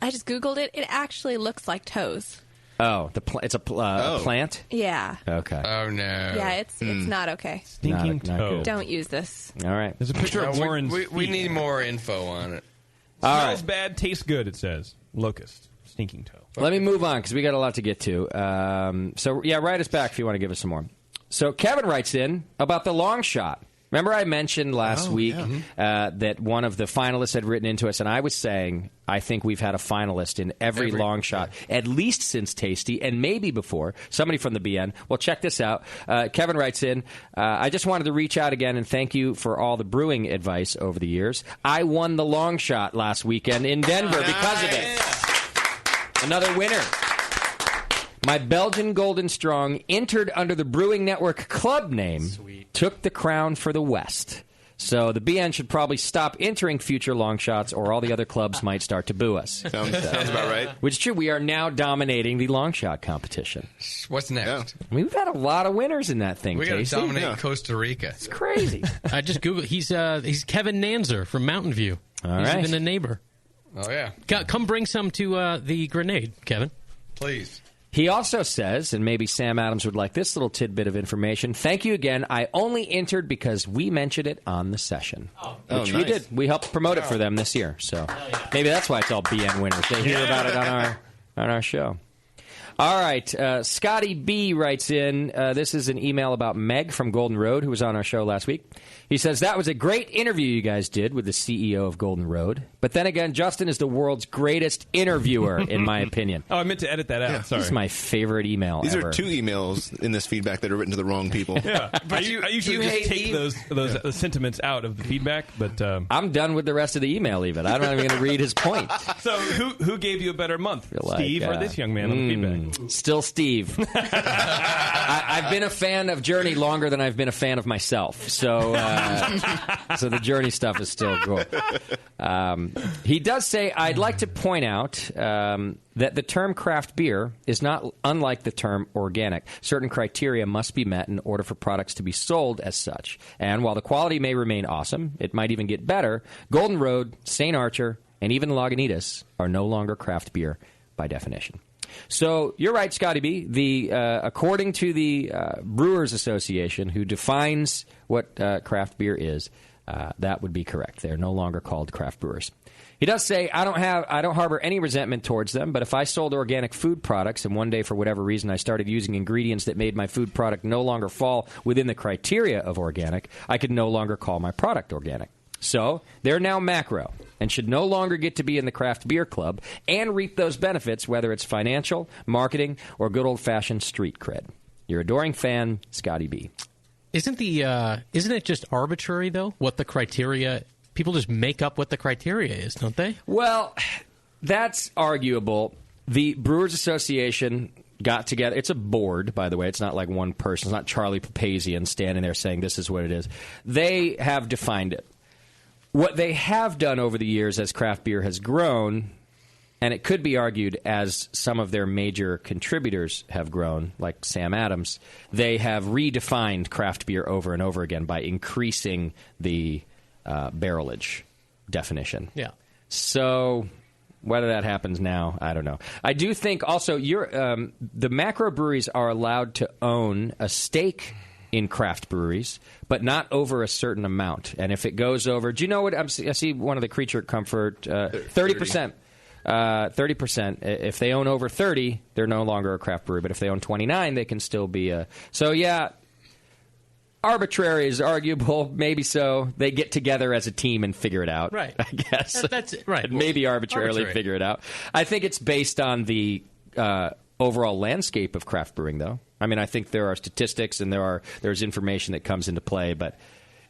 I just Googled it. It actually looks like toes. Oh, it's a plant? Yeah. Okay. Oh, no. Yeah, it's not okay. Stinking Not toe. good. Don't use this. All right. There's a picture of Warren's We feet. need more info on it. Smells bad, tastes good, it says. Locust. Stinking toe. Let me move on because we got a lot to get to. Write us back if you want to give us some more. So Kevin writes in about the long shot. Remember I mentioned last week that one of the finalists had written into us, and I was saying I think we've had a finalist in every long shot, at least since Tasty, and maybe before. Somebody from the BN. Well, check this out. Kevin writes in, I just wanted to reach out again and thank you for all the brewing advice over the years. I won the long shot last weekend in Denver because of it. Another winner. My Belgian Golden Strong, entered under the Brewing Network club name, took the crown for the West. So the BN should probably stop entering future long shots, or all the other clubs might start to boo us. Sounds about right. Which is true. We are now dominating the long shot competition. What's next? We've had a lot of winners in that thing. We got to Casey. dominate Costa Rica. It's crazy. I just Googled. He's Kevin Nanzer from Mountain View. All He's right. even a neighbor. Oh, yeah. Come bring some to the grenade, Kevin. Please. He also says, and maybe Sam Adams would like this little tidbit of information, thank you again. I only entered because we mentioned it on the session. Which we did. We helped promote it for them this year. So maybe that's why it's all BN winners. They hear about it on our show. All right. Scotty B writes in, this is an email about Meg from Golden Road, who was on our show last week. He says, that was a great interview you guys did with the CEO of Golden Road. But then again, Justin is the world's greatest interviewer, in my opinion. Oh, I meant to edit that out. Sorry. This is my favorite email These ever. are 2 emails in this feedback that are written to the wrong people. Yeah, I usually just take those sentiments out of the feedback, but I'm done with the rest of the email. Even I'm not even going to read his point. So, who gave you a better month, Steve or this young man on the feedback? Still Steve. I've been a fan of Journey longer than I've been a fan of myself. So, so the Journey stuff is still cool. He does say, I'd like to point out that the term craft beer is not unlike the term organic. Certain criteria must be met in order for products to be sold as such. And while the quality may remain awesome, it might even get better, Golden Road, St. Archer, and even Lagunitas are no longer craft beer by definition. So you're right, Scotty B. According to the Brewers Association, who defines what craft beer is, that would be correct. They're no longer called craft brewers. He does say, I don't harbor any resentment towards them, but if I sold organic food products and one day, for whatever reason, I started using ingredients that made my food product no longer fall within the criteria of organic, I could no longer call my product organic. So they're now macro and should no longer get to be in the craft beer club and reap those benefits, whether it's financial, marketing, or good old-fashioned street cred. Your adoring fan, Scotty B. Isn't it just arbitrary, though, what the criteria... People just make up what the criteria is, don't they? Well, that's arguable. The Brewers Association got together. It's a board, by the way. It's not like one person. It's not Charlie Papazian standing there saying this is what it is. They have defined it. What they have done over the years as craft beer has grown, and it could be argued as some of their major contributors have grown, like Sam Adams, they have redefined craft beer over and over again by increasing the barrelage definition. Yeah. So whether that happens now, I don't know. I do think also the macro breweries are allowed to own a stake in craft breweries, but not over a certain amount. And if it goes over, do you know what? I see one of the Creature Comfort, 30%. 30%. If they own over 30, they're no longer a craft brewery. But if they own 29, they can still be a... So, yeah, arbitrary is arguable. Maybe so. They get together as a team and figure it out. Right. I guess. That's it. Right. And maybe arbitrarily figure it out. I think it's based on the overall landscape of craft brewing, though. I mean, I think there are statistics and there's information that comes into play, but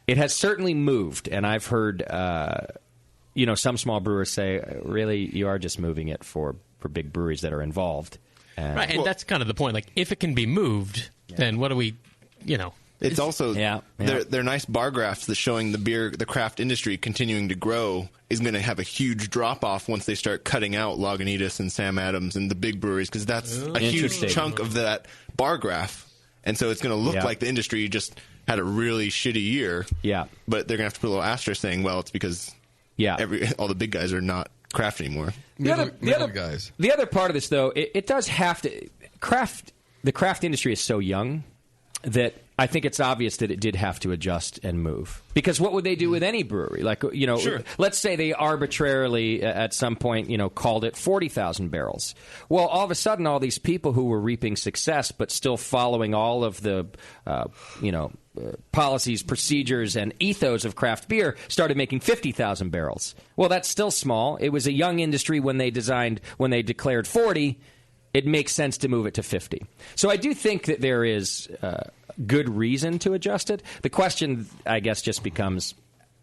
it has certainly moved. And I've heard, some small brewers say, really, you are just moving it for big breweries that are involved. Right, and that's kind of the point. Like, if it can be moved, then what do we, It's also they're nice bar graphs that showing the craft industry continuing to grow is going to have a huge drop off once they start cutting out Lagunitas and Sam Adams and the big breweries, because that's a huge chunk of that bar graph, and so it's going to look like the industry just had a really shitty year. Yeah, but they're going to have to put a little asterisk saying, well, it's because all the big guys are not craft anymore. The other part of this, though, it does have to craft. The craft industry is so young that I think it's obvious that it did have to adjust and move. Because what would they do with any brewery? Like, let's say they arbitrarily at some point, called it 40,000 barrels. Well, all of a sudden, all these people who were reaping success but still following all of the, policies, procedures, and ethos of craft beer started making 50,000 barrels. Well, that's still small. It was a young industry when they declared 40. It makes sense to move it to 50. So I do think that there is good reason to adjust it. The question, I guess, just becomes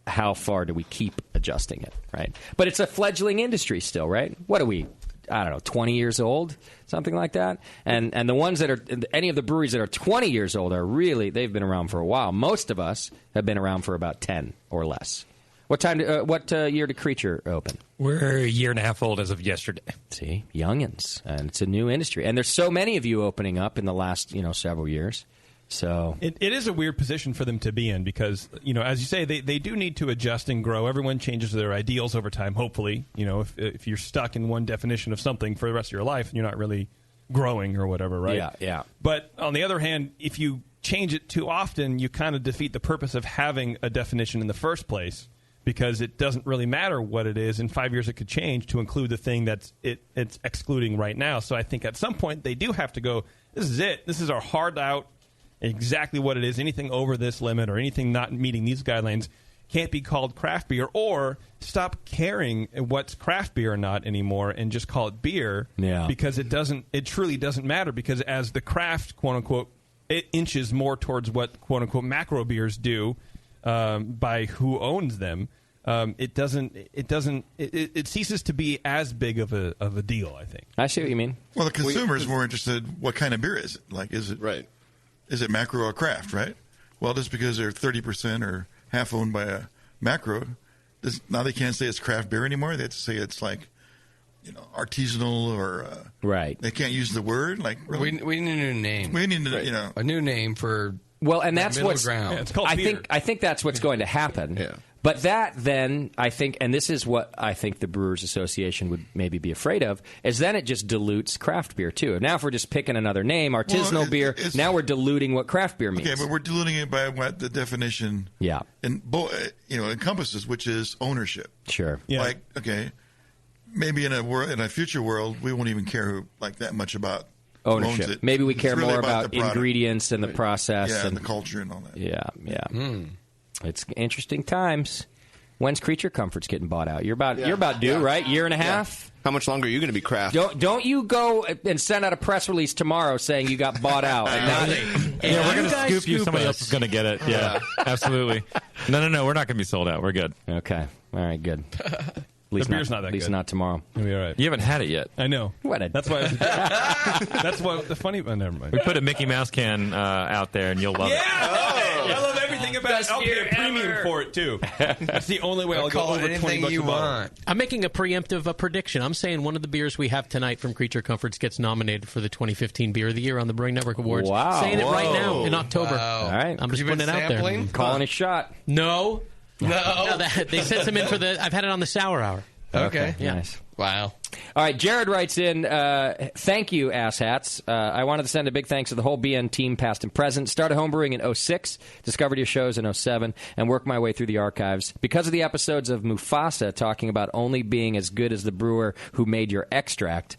how far do we keep adjusting it, right? But it's a fledgling industry still, right? What are we, 20 years old? Something like that? And the ones that are, any of the breweries that are 20 years old are really, they've been around for a while. Most of us have been around for about 10 or less. What year did Creature open? We're a year and a half old as of yesterday. See, youngins, and it's a new industry, and there's so many of you opening up in the last several years. So it is a weird position for them to be in because as you say, they do need to adjust and grow. Everyone changes their ideals over time. Hopefully, if you're stuck in one definition of something for the rest of your life, you're not really growing or whatever, right? Yeah, yeah. But on the other hand, if you change it too often, you kind of defeat the purpose of having a definition in the first place, because it doesn't really matter what it is. In 5 years, it could change to include the thing that's it's excluding right now. So I think at some point they do have to go, this is it. This is our hard out, exactly what it is. Anything over this limit or anything not meeting these guidelines can't be called craft beer, or stop caring what's craft beer or not anymore and just call it beer. Yeah. Because it truly doesn't matter, because as the craft, quote unquote, it inches more towards what quote unquote macro beers do by who owns them. It ceases to be as big of a deal, I think. I see what you mean. Well, the consumer is more interested, what kind of beer is it? Like, is it macro or craft, right? Well, just because they're 30% or half owned by a macro, now they can't say it's craft beer anymore. They have to say it's like, artisanal or right. They can't use the word. Like, really? we need a new name. We need a new name for and that's middle what's ground. Yeah, it's called beer. I think that's what's going to happen. Yeah. But that then, I think, and this is what I think the Brewers Association would maybe be afraid of, is then it just dilutes craft beer, too. Now if we're just picking another name, artisanal beer, now we're diluting what craft beer means. Okay, but we're diluting it by what the definition encompasses, which is ownership. Sure. Yeah. Like, okay, maybe in a future world, we won't even care that much about ownership. Owns it. Maybe we It's care really more about the product. ingredients and the process. Yeah, and the culture and all that. Yeah. It's interesting times. When's Creature Comforts getting bought out? You're about due, right? Year and a half? How much longer are you going to be craft? Don't you go and send out a press release tomorrow saying you got bought out. We're going to scoop you. Somebody else is going to get it. Yeah, absolutely. No. We're not going to be sold out. We're good. Okay. All right, good. The beer's not that good. At least not tomorrow. You'll be all right. You haven't had it yet. I know. That's why. That's what the funny. Never mind. We put a Mickey Mouse can out there, and you'll love it. I love everything about it. I'll pay a premium for it too. That's the only way I'll go over $20 you a bottle. want. I'm making a preemptive prediction. I'm saying one of the beers we have tonight from Creature Comforts gets nominated for the 2015 Beer of the Year on the Brewing Network Awards. Wow. Saying it right now in October. Wow. All right. I'm just putting it out there. Calling a shot. No. They sent some in for I've had it on the Sour Hour. Okay. Yeah. Nice. Wow. All right, Jared writes in, thank you, asshats. I wanted to send a big thanks to the whole BN team, past and present. Started homebrewing in 06, discovered your shows in 07, and worked my way through the archives. Because of the episodes of Mufasa talking about only being as good as the brewer who made your extract,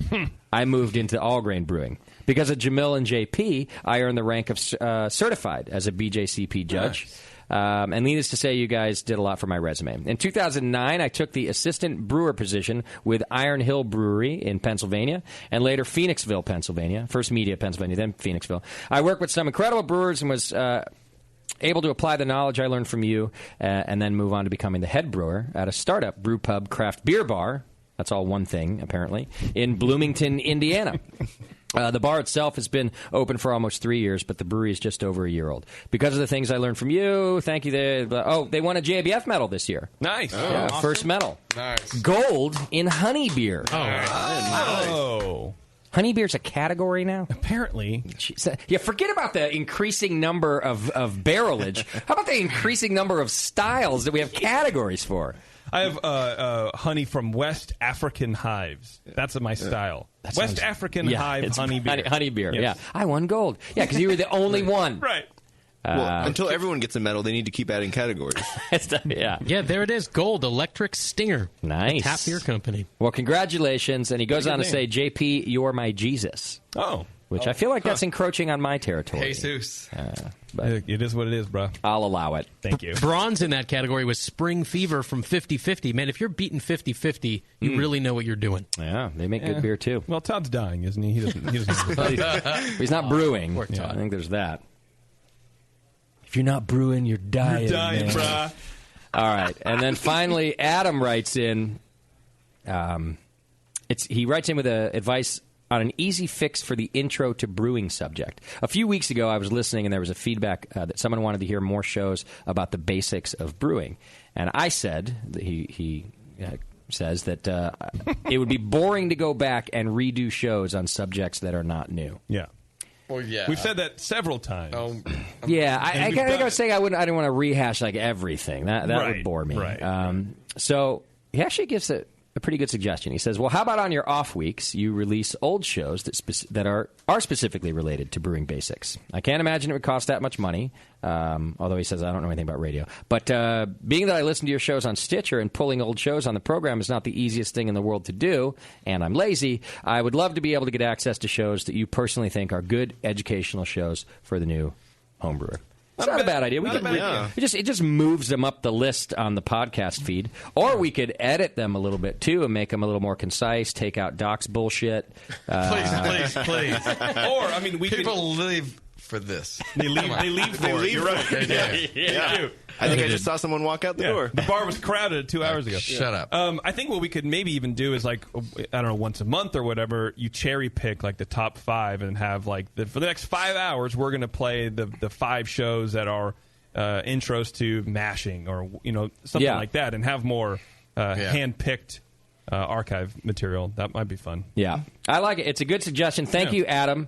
I moved into all-grain brewing. Because of Jamil and JP, I earned the rank of certified as a BJCP judge. Nice. And needless to say, you guys did a lot for my resume. In 2009, I took the assistant brewer position with Iron Hill Brewery in Pennsylvania, and later Phoenixville, Pennsylvania. First Media, Pennsylvania, then Phoenixville. I worked with some incredible brewers and was able to apply the knowledge I learned from you and then move on to becoming the head brewer at a startup brew pub craft beer bar. That's all one thing, apparently, in Bloomington, Indiana. The bar itself has been open for almost 3 years, but the brewery is just over a year old. Because of the things I learned from you, thank you. They won a JBF medal this year. Nice. Awesome. First medal. Nice. Gold in honey beer. Oh. Honey beer's a category now? Apparently. Yeah, forget about the increasing number of barrelage. How about the increasing number of styles that we have categories for? I have honey from West African hives. That's my style. West African hive honey beer. Honey beer, yes. yeah. I won gold. Yeah, because you were the only one. Right. Until everyone gets a medal, they need to keep adding categories. Yeah, there it is. Gold, Electric Stinger. Nice. Tap Beer Company. Well, congratulations. And he goes on to say, JP, you're my Jesus. Oh. Which I feel like that's encroaching on my territory. Jesus. But it is what it is, bro. I'll allow it. Thank you. Bronze in that category was Spring Fever from 50/50. Man, if you're beating 50/50, you really know what you're doing. Yeah, they make good beer, too. Well, Todd's dying, isn't he? He doesn't He's not brewing. Yeah, I think there's that. If you're not brewing, you're dying. You're dying, man. brah. All right. And then finally, Adam writes in. He writes in with advice on an easy fix for the intro to brewing subject. A few weeks ago, I was listening, and there was a feedback that someone wanted to hear more shows about the basics of brewing. And I said, he says that it would be boring to go back and redo shows on subjects that are not new. Yeah. Well, yeah. We've said that several times. Yeah, I think I was saying I didn't want to rehash like everything. That would bore me. Right. So he actually gives a a pretty good suggestion. He says, well, how about on your off weeks, you release old shows that are specifically related to brewing basics? I can't imagine it would cost that much money, although he says I don't know anything about radio. But being that I listen to your shows on Stitcher and pulling old shows on the program is not the easiest thing in the world to do, and I'm lazy, I would love to be able to get access to shows that you personally think are good educational shows for the new homebrewer. It's not a bad idea. It just moves them up the list on the podcast feed. Or we could edit them a little bit, too, and make them a little more concise, take out Doc's bullshit. Please. Or, I mean, people live for this. They leave for it. You're right. They do. Yeah. I think I just saw someone walk out the door. The bar was crowded 2 hours ago. Shut up. I think what we could maybe even do is, like, I don't know, once a month or whatever, you cherry pick, like, the top 5 and have, like, for the next 5 hours, we're going to play the 5 shows that are intros to mashing or, something like that, and have more hand-picked archive material. That might be fun. Yeah. I like it. It's a good suggestion. Thank you, Adam.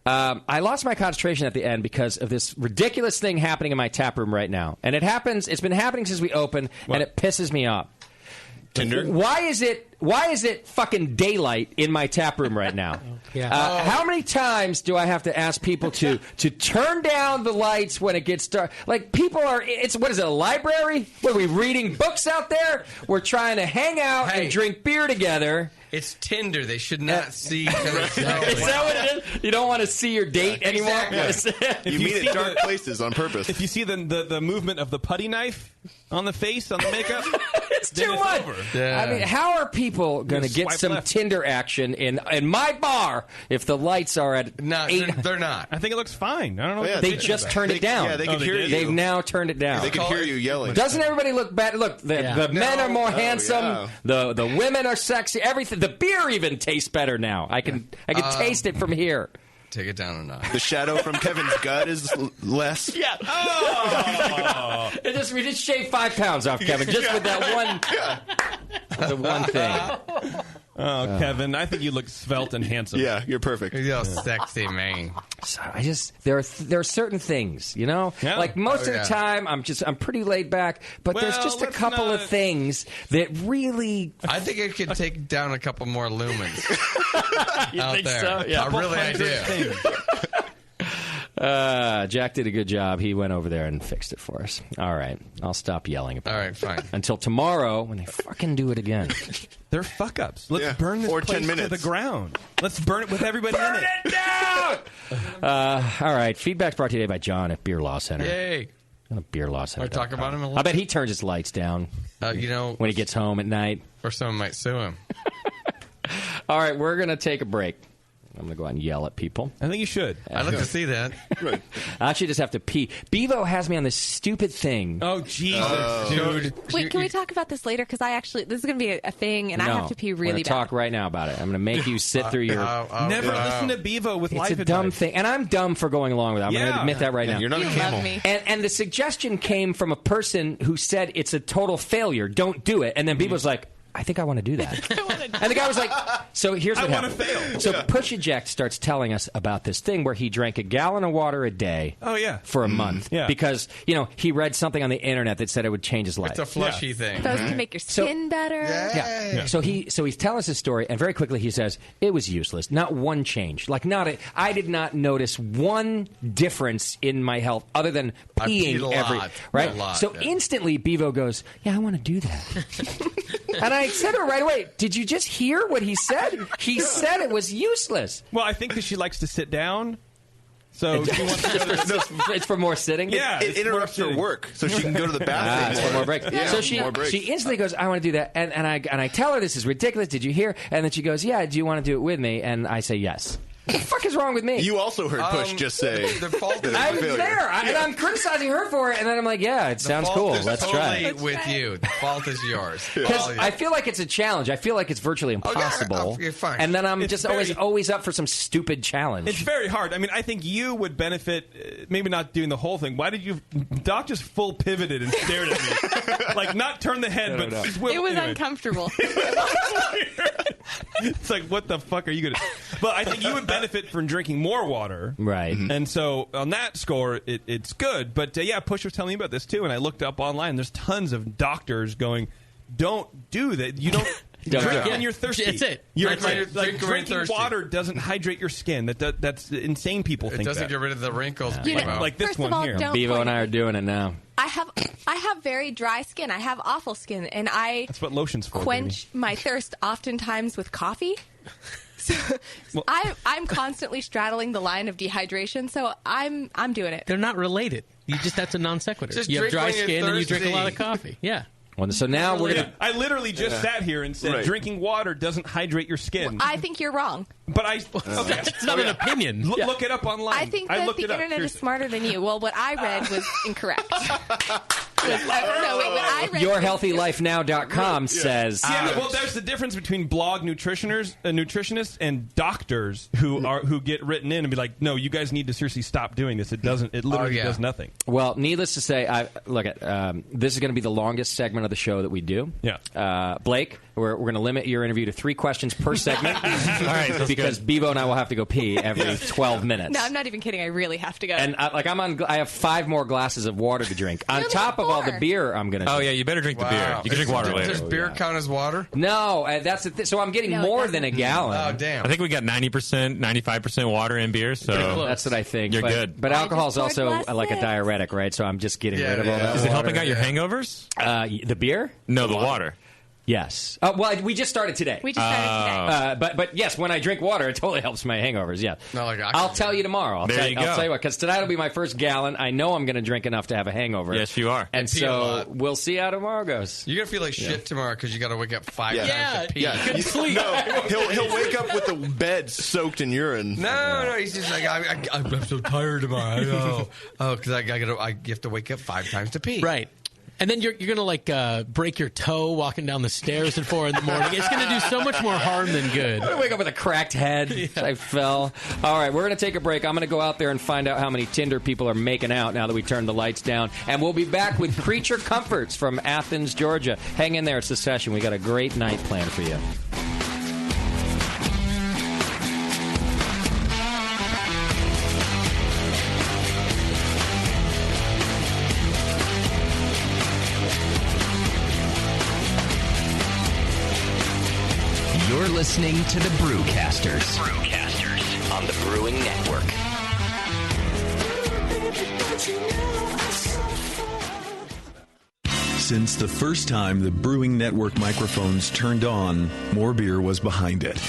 I lost my concentration at the end because of this ridiculous thing happening in my tap room right now. And it's been happening since we opened, and it pisses me off. Tinder? Why is it fucking daylight in my tap room right now? How many times do I have to ask people to turn down the lights when it gets dark? Like, people what is it, a library? What, are we reading books out there? We're trying to hang out and drink beer together. It's Tinder. They should not see. Is that what it is? You don't want to see your date anymore? You meet at dark places on purpose. If you see the movement of the putty knife on the face, on the makeup, it's too much. I mean, how are people going to get some Tinder action in my bar if the lights are at 8? They're not. I think it looks fine. I don't know. They just turned it down. Yeah, they can hear you. They've now turned it down. They can hear you yelling. Doesn't everybody look better? Look, the men are more handsome. The women are sexy. Everything. The beer even tastes better now. I can taste it from here. Take it down a notch. The shadow from Kevin's gut is less. Yeah. Oh. We just shaved 5 pounds off Kevin just with that one thing. Oh, Kevin, I think you look svelte and handsome. Yeah, you're perfect. You're a sexy man. So there are certain things, like most of the time I'm pretty laid back, but there's just a couple of things that really. I think it could take down a couple more lumens. You out think there. so? Yeah. I do. Jack did a good job. He went over there and fixed it for us. All right. I'll stop yelling about it. All right, fine. Until tomorrow when they fucking do it again. They're fuck-ups. Let's burn this or place 10 minutes. to the ground. Let's burn it with everybody in it. Burn it down! All right. Feedback's brought to you today by John at Beer Law Center. Yay. A Beer Law Center. Or talk about him a little I bet he turns his lights down when he gets home at night. Or someone might sue him. All right. We're going to take a break. I'm going to go out and yell at people. I think you should. I'd like to see that. I actually just have to pee. Bevo has me on this stupid thing. Oh, Jesus, dude. Wait, can we talk about this later? Because this is going to be a thing, and I have to pee really bad. Talk right now about it. I'm going to make you sit through your... Never listen to Bevo with life advice. It's a dumb thing, and I'm dumb for going along with it. I'm going to admit that right now. You're not a camel. Love me. And the suggestion came from a person who said it's a total failure. Don't do it. And then Bevo's like, I think I want to do that. And the guy was like, so here's what happened. I want to fail. So Push Eject starts telling us about this thing where he drank a gallon of water a day for a month. Yeah. Because, he read something on the internet that said it would change his life. It's a fleshy thing. Supposed to make your skin better. Yeah. So he's telling us his story, and very quickly he says, it was useless. Not one change. I did not notice one difference in my health other than peeing every... Right? So instantly Bevo goes, yeah, I want to do that. And I said to her right away, did you just hear what he said? He said it was useless. Well, I think because she likes to sit down. So she wants to go to it's for more sitting? Yeah. It interrupts her work, so she can go to the bathroom. It's for more breaks. Yeah, so she instantly goes, I want to do that. And I tell her this is ridiculous. Did you hear? And then she goes, yeah, do you want to do it with me? And I say yes. What the fuck is wrong with me? You also heard Push just say the fault is I was there, and I'm criticizing her for it, and then I'm like, yeah, it sounds cool. Let's try it. With you. The fault is yours. Because I feel like it's a challenge. I feel like it's virtually impossible. Okay, fine. And then I'm just always up for some stupid challenge. It's very hard. I mean, I think you would benefit, maybe not doing the whole thing. Why did you... Doc just full pivoted and stared at me. Like, not turn the head, but... It was uncomfortable. It's like, what the fuck are you going to... But I think you would benefit from drinking more water. Right. Mm-hmm. And so on that score, it's good. But Push was telling me about this too, and I looked up online. There's tons of doctors going, don't do that. You don't... Drink when you're thirsty. It's it. Drinking water doesn't hydrate your skin. That's insane. People think it doesn't that. get rid of the wrinkles. Like this First one of all, here. don't Bevo point and I are doing it now. I have very dry skin. I have awful skin, and I That's what lotion's for. quench my thirst oftentimes with coffee. So I'm constantly straddling the line of dehydration. So I'm doing it. They're not related. That's a non sequitur. Just You have drink dry when you're skin and you drink a lot of thirsty. coffee. Yeah. Well, so now we're going to... I literally just sat here and said Right. drinking water doesn't hydrate your skin. I think you're wrong. But It's not an opinion. Look it up online. I think that the internet is smarter than you. Well, what I read was incorrect. YourHealthyLifeNow.com says... well, there's the difference between blog nutritionists and doctors who get written in and be like, no, you guys need to seriously stop doing this. It literally does nothing. Well, needless to say, this is going to be the longest segment of the show that we do. Yeah. Blake, we're going to limit your interview to 3 questions per segment. All right, because Bevo and I will have to go pee every 12 minutes. No, I'm not even kidding. I really have to go. And I have 5 more glasses of water to drink on top of all the beer I'm going to drink. Oh, yeah, you better drink the beer. You can drink water later. Does beer count as water? No, that's the so I'm getting more than a gallon. Oh, damn. I think we got 90%, 95% water in beer, so that's what I think. You're good. But alcohol is also like a diuretic, right? So I'm just getting rid of all that. Is it helping out your hangovers? The beer? No, the water. Yes. Well, we just started today. We just started today. But yes, when I drink water, it totally helps my hangovers. Yeah. Not like I'll tell you tomorrow. I'll tell you what, because tonight will be my first gallon. I know I'm going to drink enough to have a hangover. Yes, you are. And so we'll see how tomorrow goes. You're going to feel like shit tomorrow because you got to wake up 5 times to pee. Yeah. He'll wake up with the bed soaked in urine. No, he's just like, I'm so tired tomorrow. Because I have to wake up 5 times to pee. Right. And then you're going to break your toe walking down the stairs at 4 in the morning. It's going to do so much more harm than good. I'm going to wake up with a cracked head. I fell. All right, we're going to take a break. I'm going to go out there and find out how many Tinder people are making out now that we turned the lights down. And we'll be back with Creature Comforts from Athens, Georgia. Hang in there. It's the session. We got a great night planned for you. You're listening to the Brewcasters. On the Brewing Network. Since the first time the Brewing Network microphones turned on, More Beer was behind it.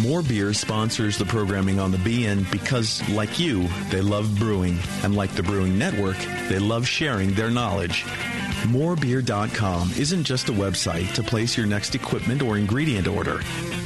More Beer sponsors the programming on the BN because, like you, they love brewing. And like the Brewing Network, they love sharing their knowledge. Morebeer.com isn't just a website to place your next equipment or ingredient order.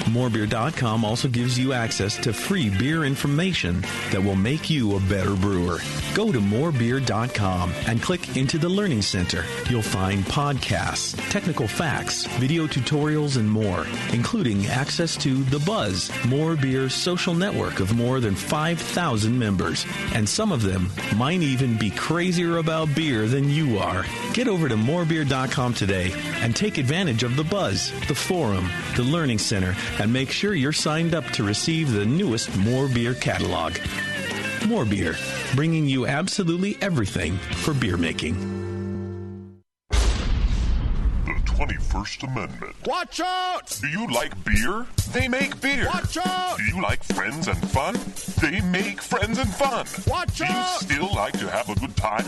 Morebeer.com also gives you access to free beer information that will make you a better brewer. Go to morebeer.com and click into the Learning Center. You'll find podcasts, technical facts, video tutorials, and more, including access to The Buzz, More Beer's social network of more than 5,000 members. And some of them might even be crazier about beer than you are. Get over to morebeer.com today and take advantage of The Buzz, the forum, the Learning Center, and make sure you're signed up to receive the newest More Beer catalog. More Beer, bringing you absolutely everything for beer making. The 21st Amendment. Watch out! Do you like beer? They make beer. Watch out! Do you like friends and fun? They make friends and fun. Watch out! Do you still like to have a good time?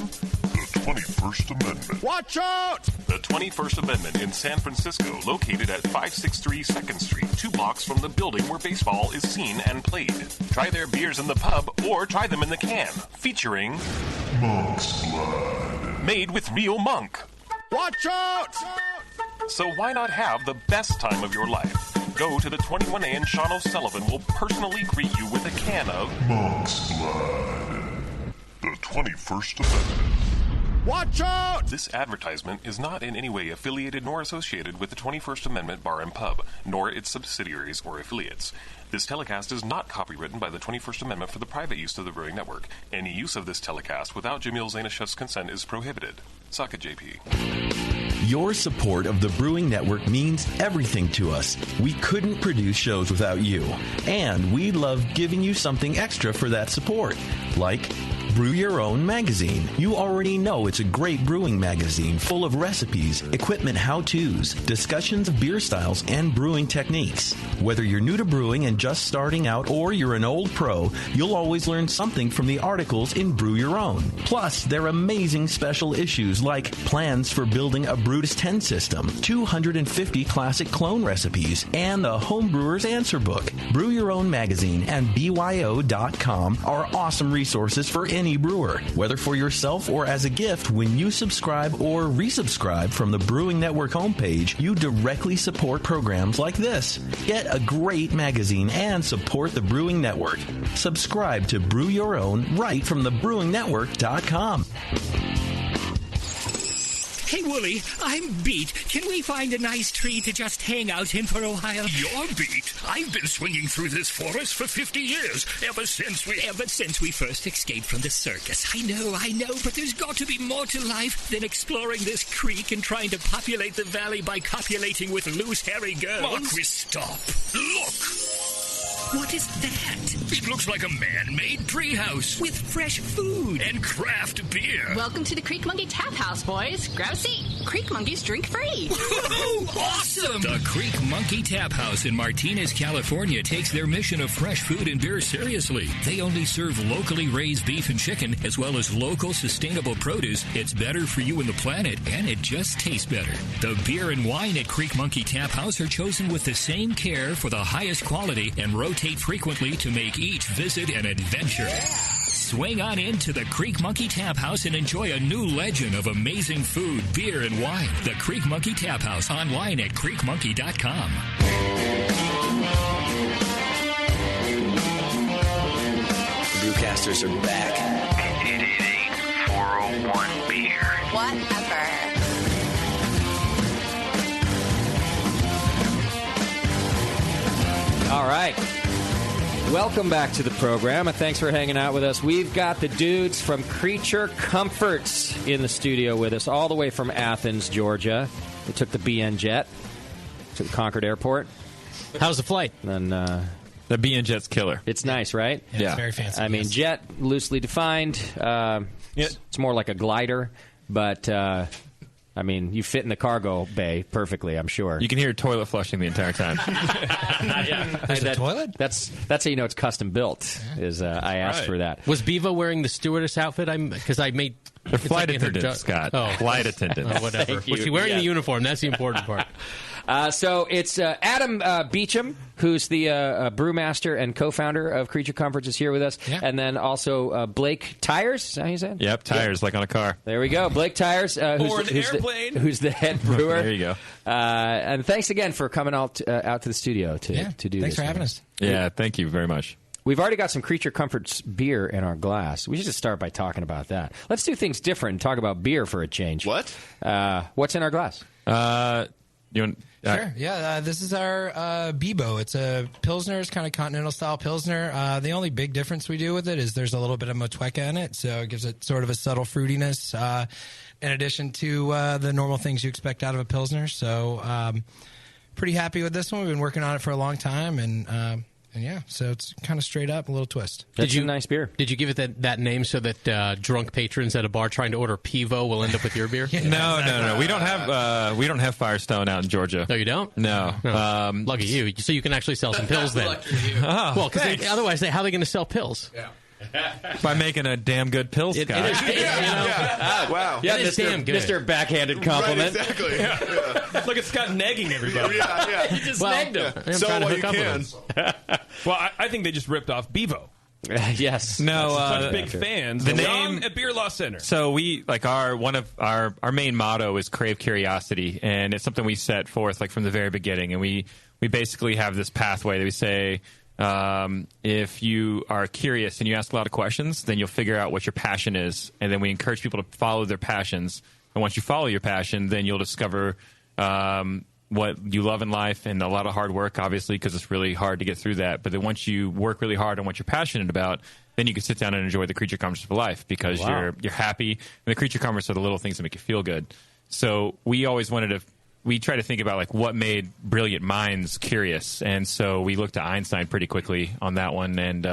The 21st Amendment. Watch out! The 21st Amendment in San Francisco, located at 563 2nd Street, 2 blocks from the building where baseball is seen and played. Try their beers in the pub or try them in the can, featuring Monk's Blood. Made with real monk. Watch out! So why not have the best time of your life? Go to the 21A and Sean O'Sullivan will personally greet you with a can of Monk's Blood. The 21st Amendment. Watch out! This advertisement is not in any way affiliated nor associated with the 21st Amendment Bar and Pub, nor its subsidiaries or affiliates. This telecast is not copywritten by the 21st Amendment for the private use of the Brewing Network. Any use of this telecast without Jamil Zainashev's consent is prohibited. Suck it, JP. Your support of the Brewing Network means everything to us. We couldn't produce shows without you. And we love giving you something extra for that support, like Brew Your Own magazine. You already know it's a great brewing magazine full of recipes, equipment how-tos, discussions of beer styles, and brewing techniques. Whether you're new to brewing and just starting out or you're an old pro, you'll always learn something from the articles in Brew Your Own. Plus, there are amazing special issues like plans for building a Brutus 10 system, 250 classic clone recipes, and the Homebrewer's Answer Book. Brew Your Own magazine and BYO.com are awesome resources for any brewer. Whether for yourself or as a gift, when you subscribe or resubscribe from the Brewing Network homepage, you directly support programs like this. Get a great magazine and support the Brewing Network. Subscribe to Brew Your Own right from thebrewingnetwork.com. Hey, Wooly, I'm beat. Can we find a nice tree to just hang out in for a while? You're beat. I've been swinging through this forest for 50 years, ever since we first escaped from the circus. I know, but there's got to be more to life than exploring this creek and trying to populate the valley by copulating with loose, hairy girls. Marquis, stop. Look. What is that? It looks like a man-made treehouse. With fresh food. And craft beer. Welcome to the Creek Monkey Tap House, boys. Grab a seat. Creek Monkeys drink free. Awesome! The Creek Monkey Tap House in Martinez, California takes their mission of fresh food and beer seriously. They only serve locally raised beef and chicken, as well as local sustainable produce. It's better for you and the planet, and it just tastes better. The beer and wine at Creek Monkey Tap House are chosen with the same care for the highest quality and rotate frequently to make each visit an adventure. Swing on into the Creek Monkey Tap House and enjoy a new legend of amazing food, beer, and wine. The Creek Monkey Tap House, online at creekmonkey.com. The Brewcasters are back. It ain't 401 beer. Whatever. All right. Welcome back to the program, and thanks for hanging out with us. We've got the dudes from Creature Comforts in the studio with us, all the way from Athens, Georgia. They took the BN jet to the Concord Airport. How's the flight? And the BN jet's killer. It's nice, right? Yeah. It's very fancy. I mean, jet, loosely defined. It's more like a glider, but... I mean, you fit in the cargo bay perfectly, I'm sure. You can hear toilet flushing the entire time. There's a toilet? That's how you know it's custom built. I asked for that. Was Bevo wearing the stewardess outfit? Because I made... The flight attendant, Scott. Flight attendant. Whatever. Was she wearing the uniform? That's the important part. So it's Adam Beecham, who's the brewmaster and co-founder of Creature Comforts, is here with us. Yeah. And then also Blake Tyers, is that how you said? Yep, tires, like on a car. There we go. Blake Tyers, who's the head brewer. There you go. And thanks again for coming out to the studio to do this. Thanks for having us. Yeah, thank you very much. We've already got some Creature Comforts beer in our glass. We should just start by talking about that. Let's do things different and talk about beer for a change. What? What's in our glass? Sure. Yeah, this is our Bibo. It's a Pilsner. It's kind of continental-style Pilsner. The only big difference we do with it is there's a little bit of Motueka in it, so it gives it sort of a subtle fruitiness in addition to the normal things you expect out of a Pilsner. So pretty happy with this one. We've been working on it for a long time, and yeah, so it's kind of straight up, a little twist. That's a nice beer. Did you give it that name so that drunk patrons at a bar trying to order Pivo will end up with your beer? No. We don't have Firestone out in Georgia. No, you don't? No. Lucky you. So you can actually sell some pills then. Well, because otherwise, how are they going to sell pills? Yeah. By making a damn good pill, Scott. Wow. Yeah, it is damn good. Mr. Backhanded compliment. Right, exactly. Yeah. Look at Scott negging everybody. Yeah. He just negged him. Sell what you can. Well, I think they just ripped off Bevo. Yes. No. Such big fans. The Young name at Beer Law Center. So we one of our main motto is crave curiosity, and it's something we set forth from the very beginning, and we basically have this pathway that we say. If you are curious and you ask a lot of questions, then you'll figure out what your passion is, and then we encourage people to follow their passions. And once you follow your passion, then you'll discover what you love in life, and a lot of hard work, obviously, because it's really hard to get through that. But then once you work really hard on what you're passionate about, then you can sit down and enjoy the creature comforts of life because you're happy. And the creature comforts are the little things that make you feel good. So we always we try to think about what made brilliant minds curious, and so we looked to Einstein pretty quickly on that one, and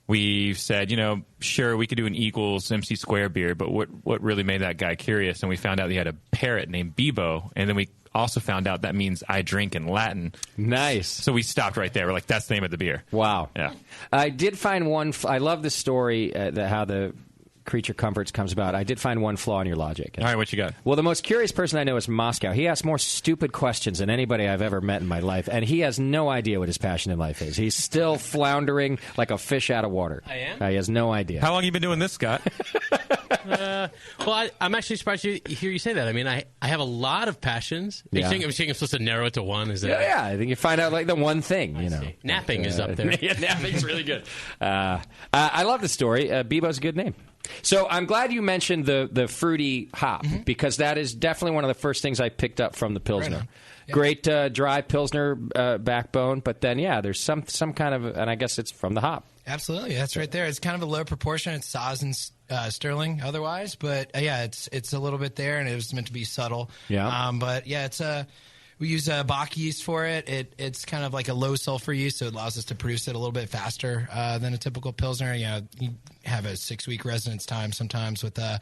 we said, sure, we could do an equals MC square beer, but what really made that guy curious? And we found out he had a parrot named Bebo, and then we also found out that means I drink in Latin. Nice. So we stopped right there. We're like, that's the name of the beer. Wow. Yeah. I did find one. I love the story how the Creature Comforts comes about. I did find one flaw in your logic. All right, what you got? Well, the most curious person I know is Moscow. He asks more stupid questions than anybody I've ever met in my life, and he has no idea what his passion in life is. He's still floundering like a fish out of water. I am? He has no idea. How long have you been doing this, Scott? I'm actually surprised to hear you say that. I mean, I have a lot of passions. Yeah. I'm supposed to narrow it to one. Is it? Yeah, I think you find out like the one thing. Napping is up there. Yeah, napping's really good. I love the story. Bebo's a good name. So I'm glad you mentioned the fruity hop because that is definitely one of the first things I picked up from the Pilsner. Right. Yeah. Great dry Pilsner backbone, but then there's some kind of, and I guess it's from the hop. Absolutely, that's right there. It's kind of a low proportion. It's Saaz and Sterling otherwise, but it's a little bit there, and it was meant to be subtle. Yeah. But it's we use Bach yeast for it. It's kind of like a low sulfur yeast, so it allows us to produce it a little bit faster than a typical Pilsner. You have a 6-week residence time sometimes with a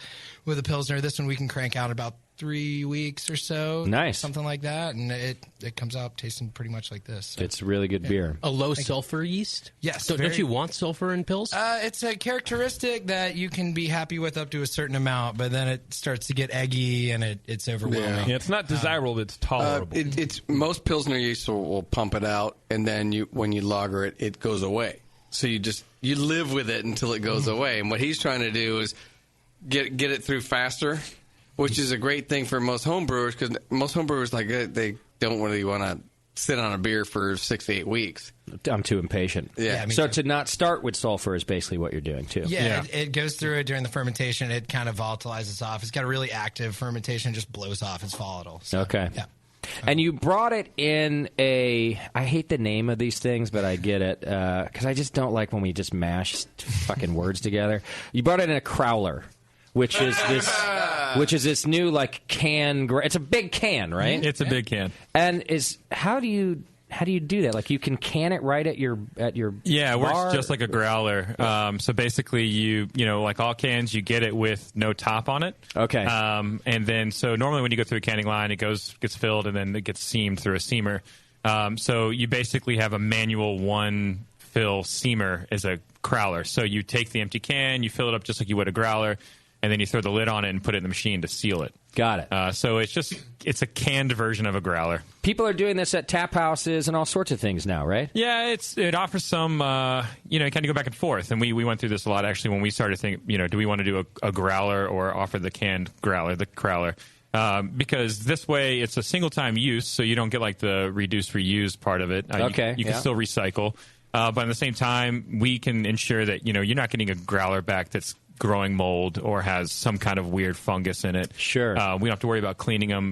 Pilsner. This one we can crank out about 3 weeks or so. Nice. Something like that, and it comes out tasting pretty much like this. So. It's really good beer. A low sulfur yeast? Yes. So don't you want sulfur in pills? It's a characteristic that you can be happy with up to a certain amount, but then it starts to get eggy and it's overwhelming. Yeah, it's not desirable, but it's tolerable. It's most Pilsner yeast will pump it out, and then when you lager it, it goes away. So you live with it until it goes away. And what he's trying to do is get it through faster, which is a great thing for most home brewers because most home brewers they don't really want to sit on a beer for 6 to 8 weeks. I'm too impatient. Yeah, so to not start with sulfur is basically what you're doing too. Yeah. It goes through it during the fermentation. It kind of volatilizes off. It's got a really active fermentation. It just blows off. It's volatile. So, okay. Yeah. And you brought it in I hate the name of these things, but I get it, because I just don't like when we just mash fucking words together. You brought it in a crowler, which is this new like can. It's a big can, right? It's a big can. And how do you do that? Like you can can it right at your yeah, it bar? works just like a growler. So basically, you like all cans, you get it with no top on it. Okay. And then so normally when you go through a canning line, it gets filled and then it gets seamed through a seamer. So you basically have a manual one fill seamer as a crowler. So you take the empty can, you fill it up just like you would a growler, and then you throw the lid on it and put it in the machine to seal it. Got it. So it's a canned version of a growler. People are doing this at tap houses and all sorts of things now, right? Yeah, it offers some, kind of go back and forth. And we went through this a lot, actually, when we started thinking, do we want to do a growler or offer the canned growler, the crowler? Because this way it's a single-time use, so you don't get like the reduce, reuse part of it. Okay. You can still recycle. But at the same time, we can ensure that, you're not getting a growler back that's growing mold or has some kind of weird fungus in it. Sure. We don't have to worry about cleaning them.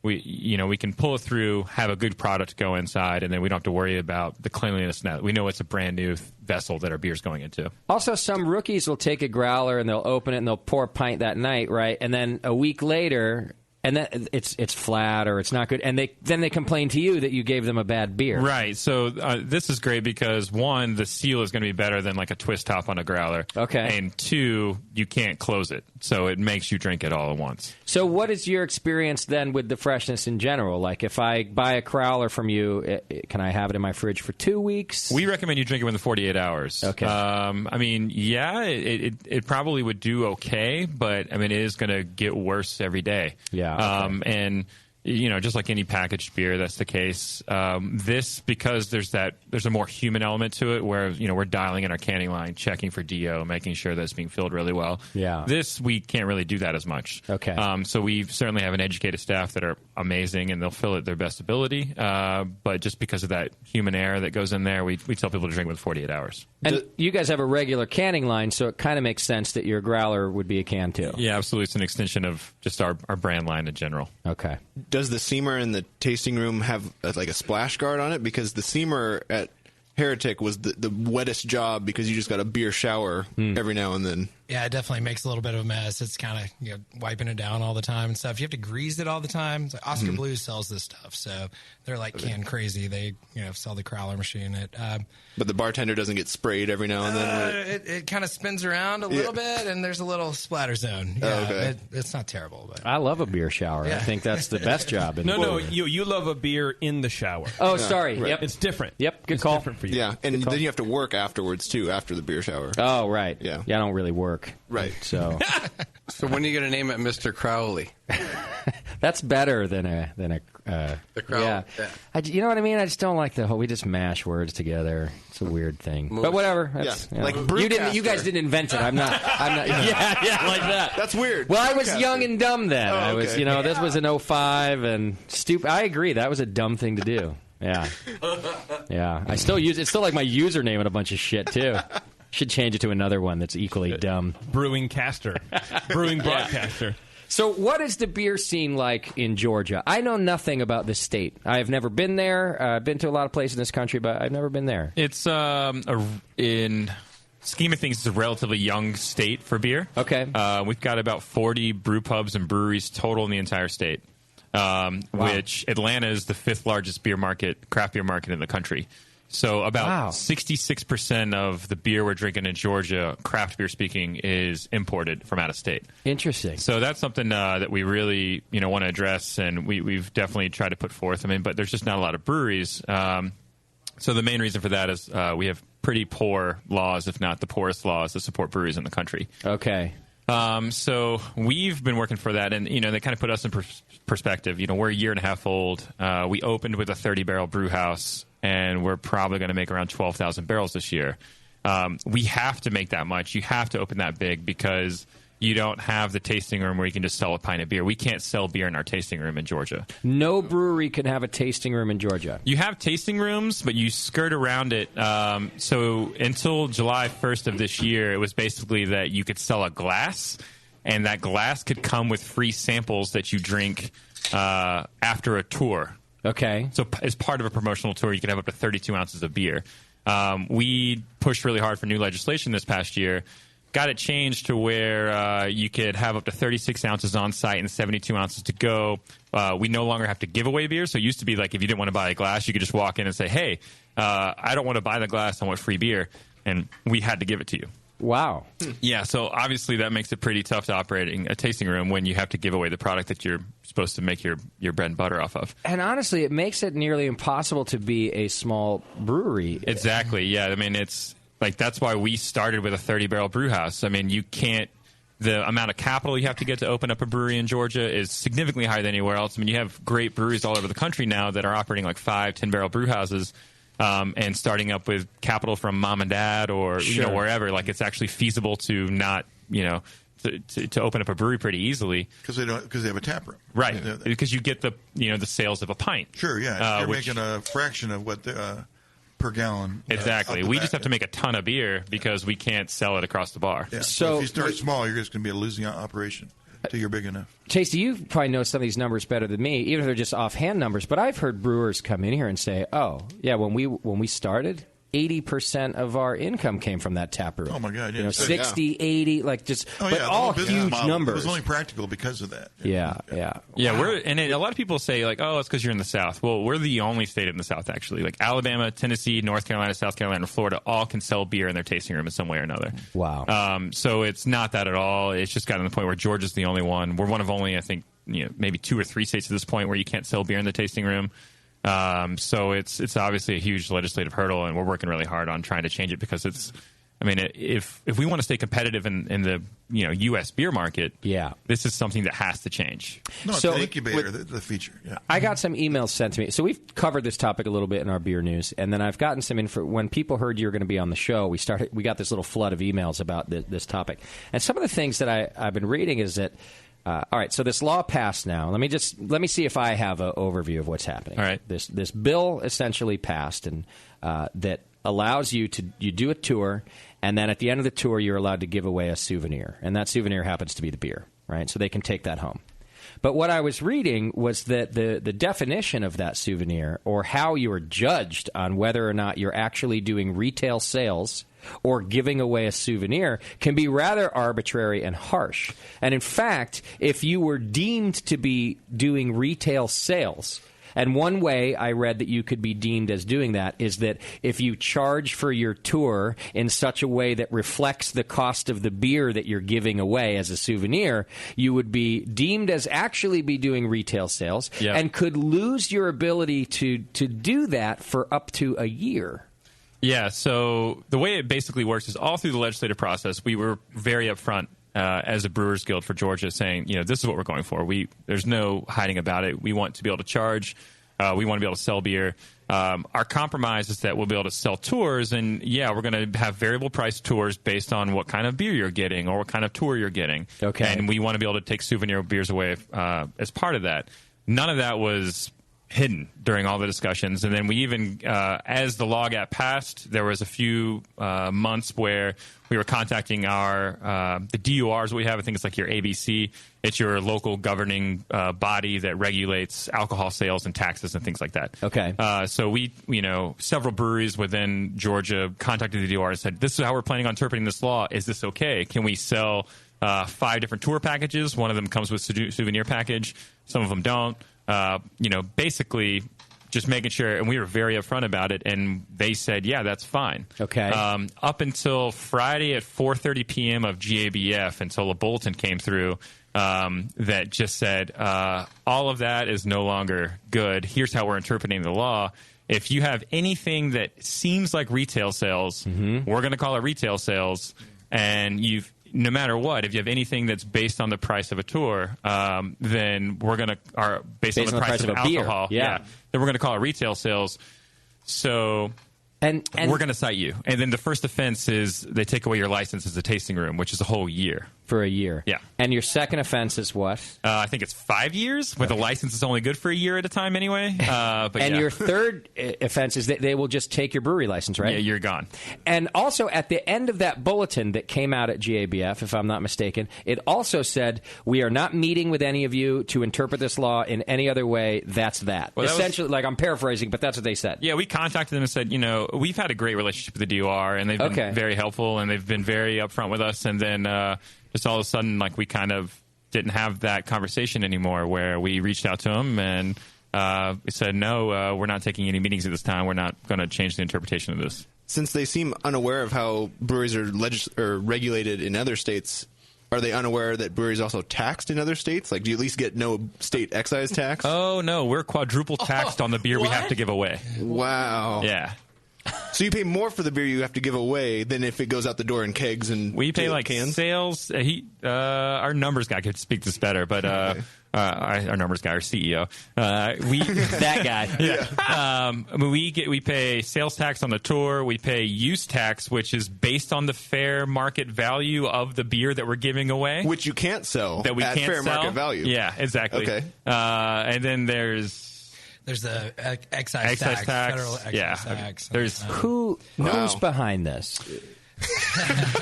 We can pull it through, have a good product go inside, and then we don't have to worry about the cleanliness now. We know it's a brand new vessel that our beer's going into. Also, some rookies will take a growler and they'll open it and they'll pour a pint that night, right? And then a week later, and then it's flat or it's not good, and then they complain to you that you gave them a bad beer. Right. So this is great because, one, the seal is going to be better than like a twist top on a growler. Okay. And two, you can't close it, so it makes you drink it all at once. So what is your experience then with the freshness in general? Like if I buy a crowler from you, can I have it in my fridge for 2 weeks? We recommend you drink it within 48 hours. Okay. It probably would do okay, but it is going to get worse every day. Yeah. Okay. And just like any packaged beer, that's the case. This, because there's a more human element to it, where we're dialing in our canning line, checking for DO, making sure that it's being filled really well. Yeah. This, we can't really do that as much. Okay. So we certainly have an educated staff that are amazing, and they'll fill it their best ability. But just because of that human error that goes in there, we tell people to drink within 48 hours. And you guys have a regular canning line, so it kind of makes sense that your growler would be a can too. Yeah, absolutely. It's an extension of just our brand line in general. Okay. Does the seamer in the tasting room have like a splash guard on it? Because the seamer at Heretic was the wettest job because you just got a beer shower every now and then. Yeah, it definitely makes a little bit of a mess. It's kind of wiping it down all the time and stuff. You have to grease it all the time. It's like Oscar Blues sells this stuff, so they're like can crazy. They sell the crowler machine. But the bartender doesn't get sprayed every now and then. It kind of spins around a little bit, and there's a little splatter zone. Yeah, okay. It's not terrible. But I love a beer shower. I think that's the best job. No, you love a beer in the shower. Oh, sorry. Right. Yep, it's different. Yep, good it's call. Different for you. Yeah, and then you have to work afterwards too, after the beer shower. Oh, right. Yeah, I don't really work. Right. So, so when are you going to name it Mr. Crowley? that's better than a. The Crowley. Yeah. You know what I mean? I just don't like the whole. We just mash words together. It's a weird thing. But whatever. That's, like you guys didn't invent it. I'm not. Yeah, like that. That's weird. Well, I was young and dumb then. Oh, okay. I was, this was in 05 and stupid. I agree. That was a dumb thing to do. Yeah. Yeah. I still use it's still like my username and a bunch of shit too. Should change it to another one that's equally dumb. Brewing caster. Brewing broadcaster. So what is the beer scene like in Georgia? I know nothing about this state. I have never been there. I've been to a lot of places in this country, but I've never been there. It's in scheme of things, it's a relatively young state for beer. Okay. We've got about 40 brew pubs and breweries total in the entire state, which Atlanta is the 5th largest craft beer market in the country. So about 66% of the beer we're drinking in Georgia, craft beer speaking, is imported from out of state. Interesting. So that's something that we really want to address, and we've definitely tried to put forth. But there's just not a lot of breweries. So the main reason for that is we have pretty poor laws, if not the poorest laws, to support breweries in the country. Okay. So we've been working for that, and they kind of put us in perspective. We're a year and a half old. We opened with a 30-barrel brew house, and we're probably going to make around 12,000 barrels this year. We have to make that much. You have to open that big because you don't have the tasting room where you can just sell a pint of beer. We can't sell beer in our tasting room in Georgia. No brewery can have a tasting room in Georgia. You have tasting rooms, but you skirt around it. So until July 1st of this year, it was basically that you could sell a glass, and that glass could come with free samples that you drink after a tour. Okay. So as part of a promotional tour, you can have up to 32 ounces of beer. We pushed really hard for new legislation this past year. Got it changed to where you could have up to 36 ounces on site and 72 ounces to go. We no longer have to give away beer. So it used to be like if you didn't want to buy a glass, you could just walk in and say, hey, I don't want to buy the glass. I want free beer. And we had to give it to you. Wow. Yeah, so obviously that makes it pretty tough to operate a tasting room when you have to give away the product that you're supposed to make your bread and butter off of. And honestly, it makes it nearly impossible to be a small brewery. Exactly, yeah. It's like that's why we started with a 30-barrel brew house. You can't – the amount of capital you have to get to open up a brewery in Georgia is significantly higher than anywhere else. You have great breweries all over the country now that are operating like 5, 10-barrel brew houses. And starting up with capital from mom and dad or wherever, like it's actually feasible to not to open up a brewery pretty easily because they have a tap room, right? Because you get the the sales of a pint. Sure, yeah, you're making a fraction of what per gallon. Exactly. We just have to make a ton of beer because we can't sell it across the bar. Yeah. So if you start small, you're just going to be a losing operation till you're big enough. Chase, you probably know some of these numbers better than me, even if they're just offhand numbers. But I've heard brewers come in here and say, "Oh, yeah, when we started, 80% of our income came from that tap room." Oh my God! Yeah. 60, 80, like just, but all huge numbers. It was only practical because of that. Yeah. A lot of people say like, "Oh, it's because you're in the South." Well, we're the only state in the South actually. Like Alabama, Tennessee, North Carolina, South Carolina, and Florida all can sell beer in their tasting room in some way or another. Wow. So it's not that at all. It's just gotten to the point where Georgia's the only one. We're one of only, I think, maybe 2 or 3 states at this point where you can't sell beer in the tasting room. So it's obviously a huge legislative hurdle, and we're working really hard on trying to change it because it's. If we want to stay competitive in the U.S. beer market, this is something that has to change. No, it's the incubator, the feature. Yeah. I got some emails sent to me. So we've covered this topic a little bit in our beer news, and then I've gotten some info. When people heard you were going to be on the show, we got this little flood of emails about this topic. And some of the things that I've been reading is that. All right, so this law passed now. Let me see if I have an overview of what's happening. All right, this bill essentially passed, and that allows you do a tour, and then at the end of the tour, you're allowed to give away a souvenir, and that souvenir happens to be the beer, right? So they can take that home. But what I was reading was that the definition of that souvenir, or how you are judged on whether or not you're actually doing retail sales or giving away a souvenir, can be rather arbitrary and harsh. And in fact, if you were deemed to be doing retail sales, and one way I read that you could be deemed as doing that is that if you charge for your tour in such a way that reflects the cost of the beer that you're giving away as a souvenir, you would be deemed as actually be doing retail sales and could lose your ability to do that for up to a year. Yeah, so the way it basically works is all through the legislative process, we were very upfront as a Brewers Guild for Georgia, saying, this is what we're going for. There's no hiding about it. We want to be able to charge. We want to be able to sell beer. Our compromise is that we'll be able to sell tours, and we're going to have variable price tours based on what kind of beer you're getting or what kind of tour you're getting. Okay. And we want to be able to take souvenir beers away as part of that. None of that was hidden during all the discussions. And then we even, as the law got passed, there was a few months where we were contacting the DURs we have. I think it's like your ABC. It's your local governing body that regulates alcohol sales and taxes and things like that. Okay. So we, several breweries within Georgia contacted the DUR and said, this is how we're planning on interpreting this law. Is this okay? Can we sell 5 different tour packages? One of them comes with souvenir package. Some of them don't. Basically just making sure, and we were very upfront about it, and they said, yeah, that's fine. Okay. Up until Friday at 4:30 p.m. of GABF, until a bulletin came through that just said, all of that is no longer good. Here's how we're interpreting the law. If you have anything that seems like retail sales, we're going to call it retail sales, and no matter what, if you have anything that's based on the price of a tour, then we're going to, based on the price of alcohol, then we're going to call it retail sales. So and we're going to cite you. And then the first offense is they take away your license as a tasting room, which is a whole year. For a year. Yeah. And your second offense is what? I think it's 5 years, but the license is only good for a year at a time anyway. And your third offense is that they will just take your brewery license, right? Yeah, you're gone. And also, at the end of that bulletin that came out at GABF, if I'm not mistaken, it also said, we are not meeting with any of you to interpret this law in any other way. That's that. Well, essentially, I'm paraphrasing, but that's what they said. Yeah, we contacted them and said, we've had a great relationship with the DOR, and they've been very helpful, and they've been very upfront with us. And then just all of a sudden, we kind of didn't have that conversation anymore, where we reached out to them and we said, no, we're not taking any meetings at this time. We're not going to change the interpretation of this. Since they seem unaware of how breweries are regulated in other states, are they unaware that breweries also taxed in other states? Do you at least get no state excise tax? Oh, no. We're quadruple taxed on the beer we have to give away. Wow. Yeah. So you pay more for the beer you have to give away than if it goes out the door in kegs and we pay cans? Sales. Our numbers guy could speak this better, but our numbers guy, our CEO, that guy. Yeah. We pay sales tax on the tour. We pay use tax, which is based on the fair market value of the beer that we're giving away, which you can't sell that we at can't fair sell. Market value. Yeah, exactly. Okay. And then there's the excise tax, federal excise tax. Who's behind this?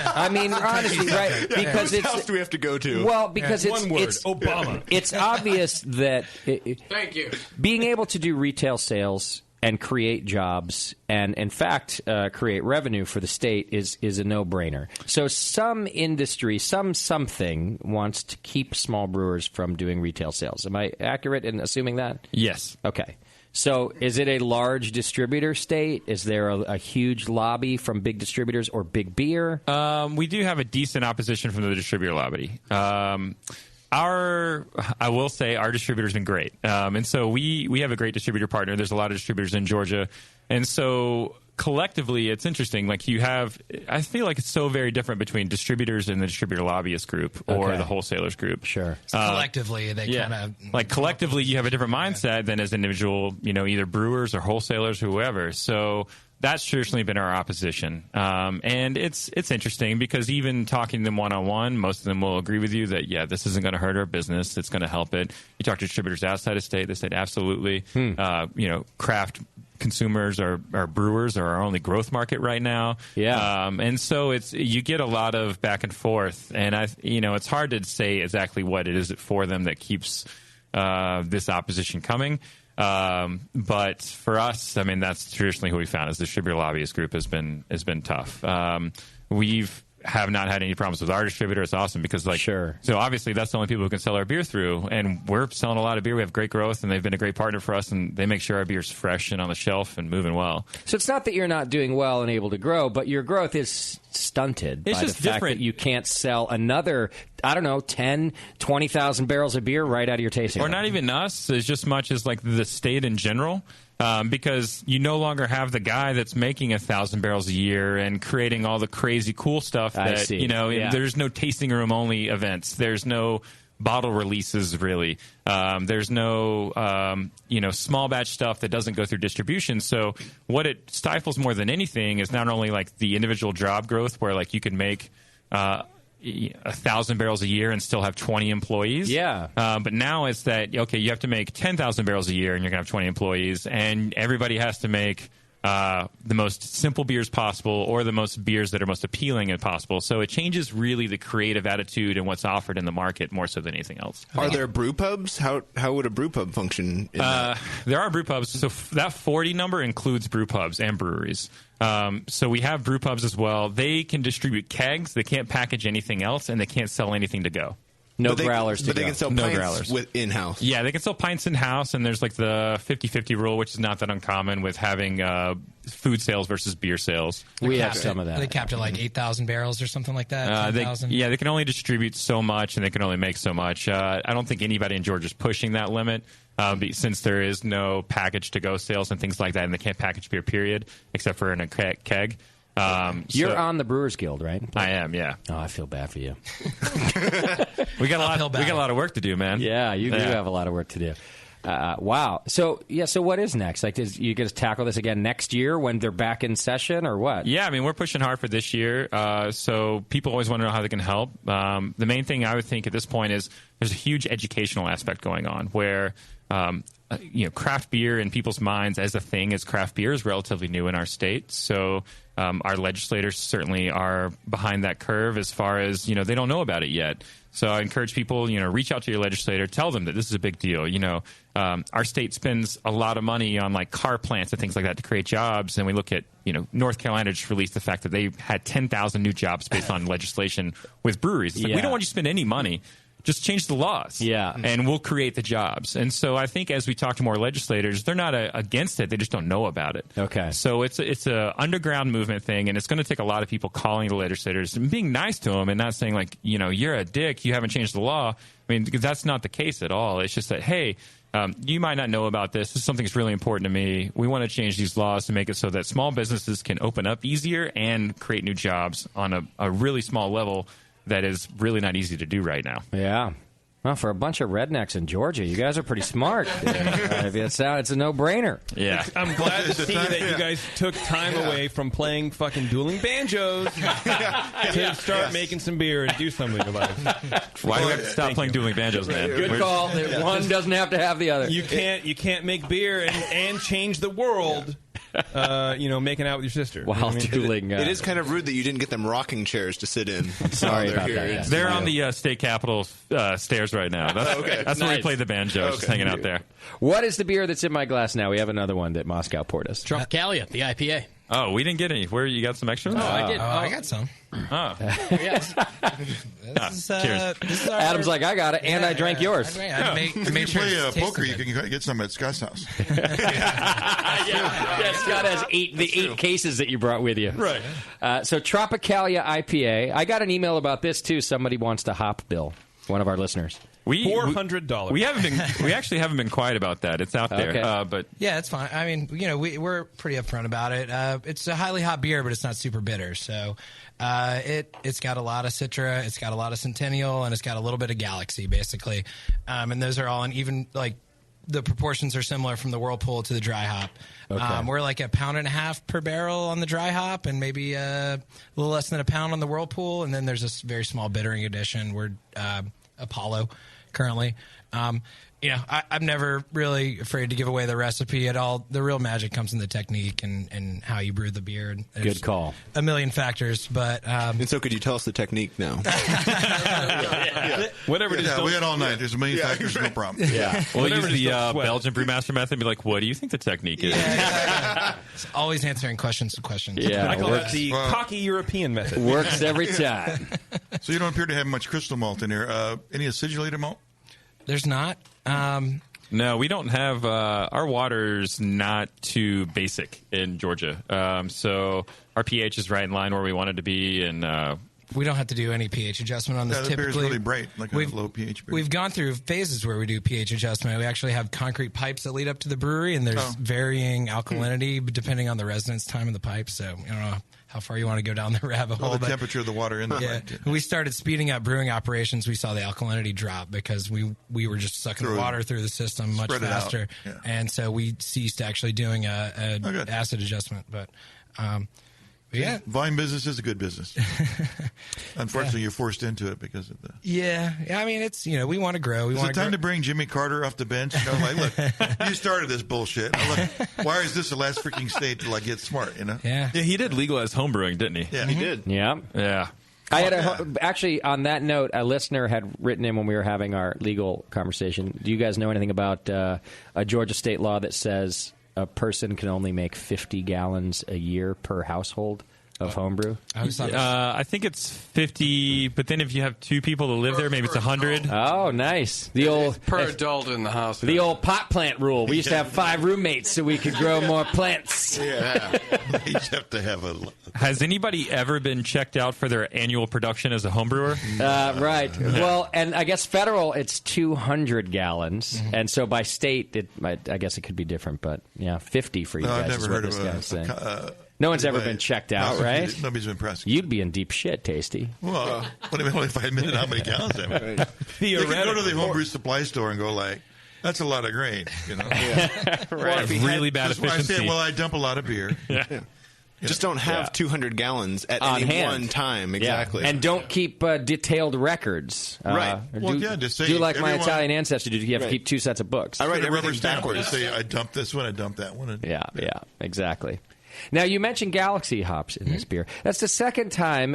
I mean, honestly, right? Because whose house do we have to go to? Well, because one word, it's Obama. It's obvious that Thank you. Being able to do retail sales and create jobs and, in fact, create revenue for the state is a no-brainer. So some industry, something wants to keep small brewers from doing retail sales. Am I accurate in assuming that? Yes. Okay. So is it a large distributor state? Is there a huge lobby from big distributors or big beer? We do have a decent opposition from the distributor lobby. I will say our distributor's been great. And so we have a great distributor partner. There's a lot of distributors in Georgia. And so collectively, it's interesting. I feel like it's so very different between distributors and the distributor lobbyist group or the wholesalers group. Sure. Collectively, they kind of... collectively, you have a different mindset than as individual, either brewers or wholesalers or whoever. So that's traditionally been our opposition. And it's interesting because even talking to them one-on-one, most of them will agree with you that, this isn't going to hurt our business. It's going to help it. You talk to distributors outside of state, they said absolutely. Craft consumers are brewers are our only growth market right now. Yeah. And so you get a lot of back and forth, and it's hard to say exactly what it is for them that keeps this opposition coming. But for us, I mean, that's traditionally who we found as the distributor lobbyist group has been tough. We've have not had any problems with our distributor. It's awesome because, so obviously that's the only people who can sell our beer through, and we're selling a lot of beer. We have great growth, and they've been a great partner for us, and they make sure our beer's fresh and on the shelf and moving well. So it's not that you're not doing well and able to grow, but your growth is stunted it's by just the fact different. that you can't sell another, 10, 20,000 barrels of beer right out of your tasting room. Or not even us, as just much as the state in general. Because you no longer have the guy that's making 1,000 barrels a year and creating all the crazy cool stuff that, there's no tasting room only events. There's no bottle releases, really. There's no, small batch stuff that doesn't go through distribution. So what it stifles more than anything is not only the individual job growth where you can make 1,000 barrels a year and still have 20 employees. Yeah. But now it's that, you have to make 10,000 barrels a year and you're going to have 20 employees, and everybody has to make the most simple beers possible or the most beers that are most appealing as possible. So it changes really the creative attitude and what's offered in the market more so than anything else. Are there brew pubs? How would a brew pub function in that? There are brew pubs. So that 40 number includes brew pubs and breweries. So we have brew pubs as well. They can distribute kegs. They can't package anything else, and they can't sell anything to go. No growlers to go. But they can sell pints in-house. Yeah, they can sell pints in-house, and there's the 50-50 rule, which is not that uncommon with having food sales versus beer sales. We have some of that. They capped at 8,000 barrels or something like that. 10,000. They can only distribute so much, and they can only make so much. I don't think anybody in Georgia is pushing that limit. Since there is no package-to-go sales and things like that, and they can't package beer, period, except for in a keg. You're on the Brewers Guild, right? I am, yeah. Oh, I feel bad for you. We got a lot of work to do, man. Yeah, you do have a lot of work to do. Wow. So what is next? You going to tackle this again next year when they're back in session, or what? Yeah, I mean, we're pushing hard for this year. So people always want to know how they can help. The main thing I would think at this point is there's a huge educational aspect going on where craft beer in people's minds as a thing as craft beer is relatively new in our state. So our legislators certainly are behind that curve as far as, they don't know about it yet. So I encourage people, reach out to your legislator, tell them that this is a big deal. Our state spends a lot of money on car plants and things like that to create jobs. And we look at, North Carolina just released the fact that they had 10,000 new jobs based on legislation with breweries. It's we don't want you to spend any money. Just change the laws, and we'll create the jobs. And so I think as we talk to more legislators, they're not against it; they just don't know about it. Okay. So it's a underground movement thing, and it's going to take a lot of people calling the legislators and being nice to them, and not saying you're a dick, you haven't changed the law. I mean, because that's not the case at all. It's just that hey. You might not know about this. This is something that's really important to me. We want to change these laws to make it so that small businesses can open up easier and create new jobs on a really small level that is really not easy to do right now. Yeah. Well, for a bunch of rednecks in Georgia, you guys are pretty smart. It's a no-brainer. Yeah. I'm glad to see that you guys took time away from playing fucking dueling banjos to start making some beer and do something with your life. Why do we have to stop playing dueling banjos, man? Good call. One doesn't have to have the other. You can't make beer and change the world. Making out with your sister. While dueling. It is kind of rude that you didn't get them rocking chairs to sit in. Sorry about that. They're on the state capitol stairs right now. That's where we play the banjo, just hanging out there. What is the beer that's in my glass now? We have another one that Moscow poured us. Tropicalia, the IPA. Oh, we didn't get any. Where you got some extra? Oh, I did. I got some. Oh. Yes. Cheers. Adam's like, I got it, and I drank yours. I If you play poker, you can get some at Scott's house. Yeah, Scott has eight cases that you brought with you. Right. So Tropicalia IPA. I got an email about this, too. Somebody wants to hop bill. One of our listeners. $400. We actually haven't been quiet about that. It's out there. Okay. But yeah, it's fine. I mean, we're pretty upfront about it. It's a highly hot beer, but it's not super bitter. So it's got a lot of Citra, it's got a lot of Centennial, and it's got a little bit of Galaxy, basically. And those are all in even the proportions are similar from the Whirlpool to the dry hop. Okay. We're like 1.5 pounds per barrel on the dry hop, and maybe a little less than a pound on the Whirlpool. And then there's this very small bittering addition. We're Apollo currently. I'm never really afraid to give away the recipe at all. The real magic comes in the technique and how you brew the beer. There's Good call. A million factors, but and so could you tell us the technique now? Whatever it is. Yeah, we had all night. There's a million factors, no problem. Yeah. We'll use the Belgian brewmaster method and be like, what do you think the technique is? It's always answering questions to questions. I call that the cocky European method. Works every time. So you don't appear to have much crystal malt in here. Any acidulated malt? There's not. No, we don't have our water's not too basic in Georgia. So our pH is right in line where we want it to be, and we don't have to do any pH adjustment on this. The beer's really bright, like a low pH beer. We've gone through phases where we do pH adjustment. We actually have concrete pipes that lead up to the brewery, and there's varying alkalinity depending on the residence time of the pipe. So I don't know how far you want to go down the rabbit hole. The temperature of the water in the pipe. When we started speeding up brewing operations, we saw the alkalinity drop because we were just sucking the water through the system much faster. Yeah. And so we ceased actually doing a acid adjustment. But yeah. Wine business is a good business. Unfortunately, you're forced into it because of the... Yeah. I mean, it's, we want to grow. Is it time to bring Jimmy Carter off the bench? Look, you started this bullshit. Now look, why is this the last freaking state till I get smart, Yeah. He did legalize homebrewing, didn't he? Yeah. He did. Yeah. Yeah. I had actually, on that note, a listener had written in when we were having our legal conversation. Do you guys know anything about a Georgia state law that says a person can only make 50 gallons a year per household of homebrew? I think it's 50, but then if you have two people to live there, maybe it's 100. Oh, nice. The old per adult in the house. The old pot plant rule. We used to have 5 roommates so we could grow more plants. Yeah. You each have to have a... Has anybody ever been checked out for their annual production as a homebrewer? Right. Well, and I guess federal, it's 200 gallons. Mm-hmm. And so by state, I guess it could be different. But, 50 for you guys. I've never is heard what of this guy's saying. No one's ever been checked out, right? Nobody's been prosecuted. You'd be in deep shit, Tasty. Well, what do you mean if I admitted how many gallons I made? You can go to the homebrew supply store and go like, that's a lot of grain, Right. Well, really bad efficiency. I say, I dump a lot of beer. Yeah. Just don't have 200 gallons at any one time. Exactly. Yeah. And don't keep detailed records. Right. Just say... Do like my Italian ancestors do. You have to keep 2 sets of books. I write everything backwards. backwards. Say, I dumped this one, I dumped that one. Yeah, exactly. Now, you mentioned Galaxy hops in this beer. That's the second time.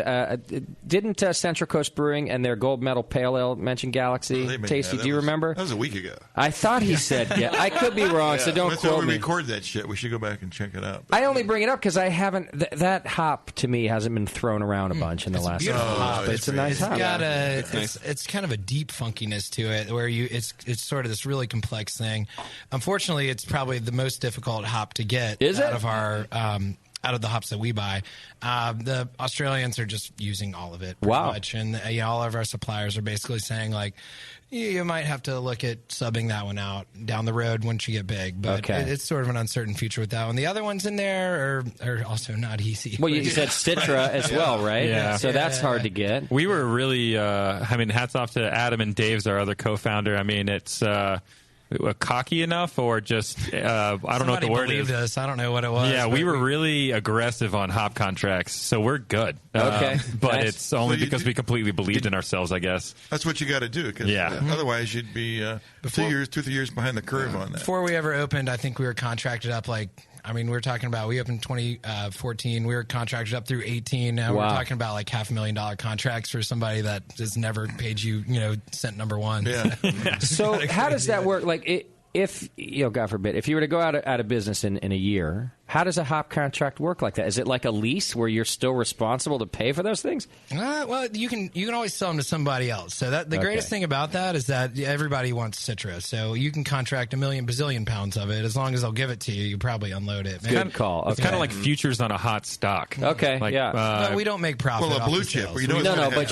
Didn't Central Coast Brewing and their gold medal pale ale mention Galaxy? Tasty, do you remember? That was a week ago. I thought he said, I could be wrong, so don't quote me. We record that shit. We should go back and check it out. I only bring it up because I haven't. That hop to me hasn't been thrown around a bunch in the last. Hop. It's a nice hop. It's kind of a deep funkiness to it, where it's sort of this really complex thing. Unfortunately, it's probably the most difficult hop to get of our. Out of the hops that we buy. The Australians are just using all of it pretty much. And all of our suppliers are basically saying, like, you might have to look at subbing that one out down the road once you get big. But it's sort of an uncertain future with that one. The other ones in there are also not easy. Well, you said Citra as well, right? Yeah. So that's hard to get. We were really, hats off to Adam and Dave's, our other co-founder. I mean, it's... cocky enough, or just I don't know what the word is. Us. I don't know what it was. Yeah, we were really aggressive on hop contracts, so we're good. Okay, but it's only because we completely believed in ourselves, I guess. That's what you got to do. Cause, otherwise, you'd be 2 3 years behind the curve on that. Before we ever opened, I think we were contracted up we were talking about, we opened 2014. We were contracted up through 18. Now we're talking about like $500,000 contracts for somebody that has never paid you, cent number one. Yeah. So how does that work? Like, if God forbid, if you were to go out of business in a year, how does a hop contract work like that? Is it like a lease where you're still responsible to pay for those things? Well, you can always sell them to somebody else. So the greatest thing about that is that everybody wants Citra. So you can contract a million bazillion pounds of it. As long as they'll give it to you, you probably unload it. Good call. It's kind of like futures on a hot stock. Okay, but we don't make profit. Well, a blue chip. But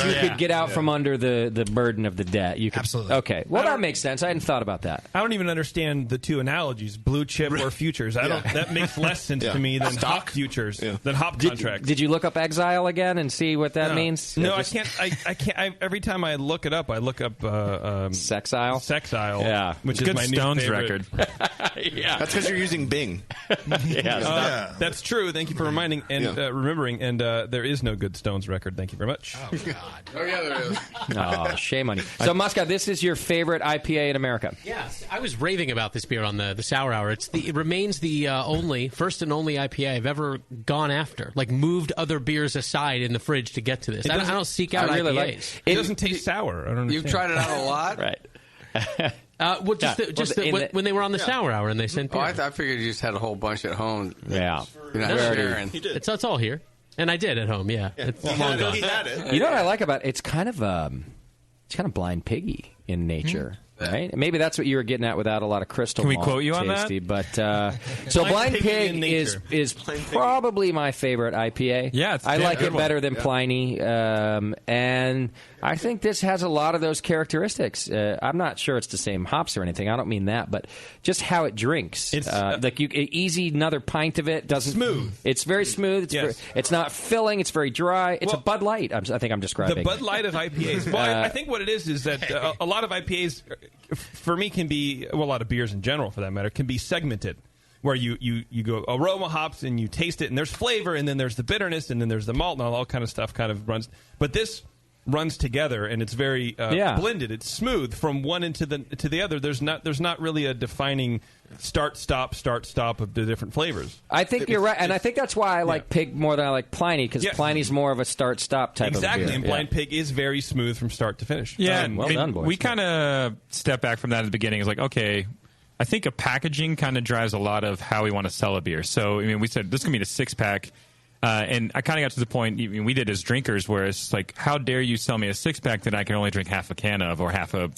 you could get out from under the burden of the debt. You could, absolutely. Okay. Well, that makes sense. I hadn't thought about that. I don't even understand the two analogies, blue chip or futures. That makes less sense sense to me than hop futures, than hop contracts. Did you look up Exile again and see what that means? No, I can't. I can't. Every time I look it up, Sexile. Sexile, which is good my Stones new favorite. record. Yeah, that's because you're using Bing. That's true. Thank you for reminding and remembering. And there is no good Stones record. Thank you very much. Oh God. Oh yeah, there is. Oh, shame on you. So, Muscat, this is your favorite IPA in America. Yes, I was raving about this beer on the Sour Hour. It remains the first and only IPA I've ever gone after. Like moved other beers aside in the fridge to get to this. I don't seek out IPAs. It doesn't taste sour. I don't You've tried it out a lot, right? When they were on the Sour Hour and they sent beer. I figured you just had a whole bunch at home. Yeah, you're not sharing. It's all here, and I did at home. Yeah, it's long gone. You know what I like about it? It's kind of Blind Piggy in nature. Right? Maybe that's what you were getting at without a lot of crystal. Can we malt quote you on tasty, that? But so Blind Pig is probably my favorite IPA. Yeah, I like it better than Pliny, and I think this has a lot of those characteristics. I'm not sure it's the same hops or anything. I don't mean that, but just how it drinks. It's like easy another pint of it doesn't smooth. It's very smooth. It's not filling. It's very dry. It's a Bud Light. I think I'm describing the Bud Light of IPAs. Well, I think what it is that a lot of IPAs, for me, can be a lot of beers in general, for that matter, can be segmented. Where you go aroma hops and you taste it, and there's flavor, and then there's the bitterness, and then there's the malt, and all kind of stuff kind of runs. But this runs together, and it's very blended. It's smooth from one into the other. There's not really a defining start stop of the different flavors. I think you're right, and I think that's why I like Pig more than I like Pliny, because Pliny's more of a start stop type of beer. Exactly, and Blind Pig is very smooth from start to finish. Yeah, well done, boys. We kind of step back from that at the beginning. It's like, okay, I think a packaging kind of drives a lot of how we want to sell a beer. So, I mean, we said this can be a 6-pack. And I kind of got to the point we did as drinkers where it's like, how dare you sell me a 6-pack that I can only drink half a can of or half a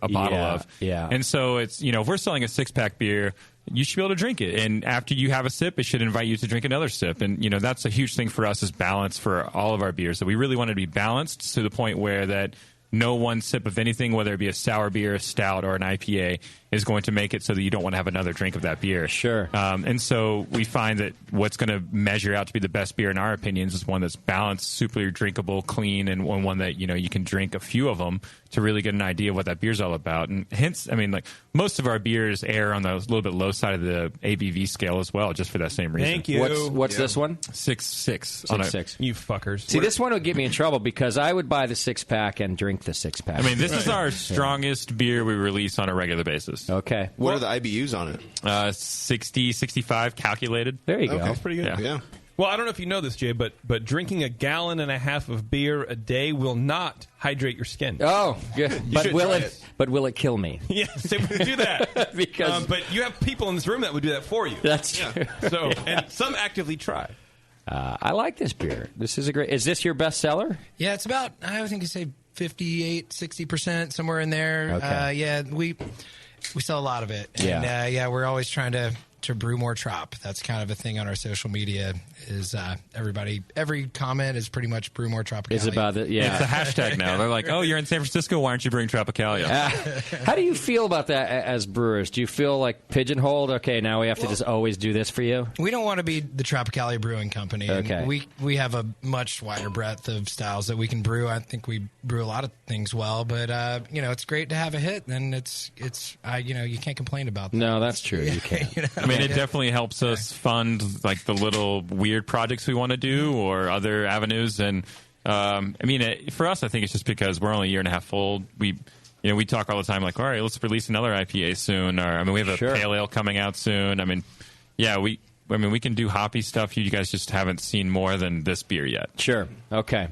bottle of? Yeah. And so it's, if we're selling a 6-pack beer, you should be able to drink it. And after you have a sip, it should invite you to drink another sip. And, that's a huge thing for us is balance for all of our beers. So we really want to be balanced to the point where that no one sip of anything, whether it be a sour beer, a stout, or an IPA, is going to make it so that you don't want to have another drink of that beer. Sure. And so we find that what's going to measure out to be the best beer in our opinions is one that's balanced, super drinkable, clean, and one that, you can drink a few of them to really get an idea of what that beer's all about. And hence, I mean, like most of our beers err on the little bit low side of the ABV scale as well, just for that same reason. Thank you. What's this one? 6.6. You fuckers. See, this one would get me in trouble because I would buy the 6-pack and drink the 6-pack. I mean, this is our strongest beer we release on a regular basis. Okay. What are the IBUs on it? 60, 65 calculated. There you go. That's pretty good. Yeah. Well, I don't know if you know this, Jay, but drinking 1.5 gallons of beer a day will not hydrate your skin. Oh, good. But will it kill me? Yes, it would do that. Because but you have people in this room that would do that for you. That's true. So, and some actively try. I like this beer. This is a great. Is this your bestseller? Yeah, it's about, I think you say 58, 60%, somewhere in there. Okay. We sell a lot of it. And we're always trying to brew more trop. That's kind of a thing on our social media is every comment is pretty much brew more Tropicalia. It's about it, yeah. It's the hashtag now. They're like, oh, you're in San Francisco, why aren't you brewing Tropicalia? How do you feel about that as brewers? Do you feel like pigeonholed? Okay, now we have to just always do this for you? We don't want to be the Tropicalia Brewing Company. Okay. We have a much wider breadth of styles that we can brew. I think we brew a lot of things well, but it's great to have a hit, and it's you can't complain about that. No, that's true. You can't. I mean, it definitely helps us fund like the little weird projects we want to do or other avenues. And for us, I think it's just because we're only a year and a half old. We talk all the time like, all right, let's release another IPA soon. Or we have a pale ale coming out soon. We can do hoppy stuff. You guys just haven't seen more than this beer yet. Sure. Okay.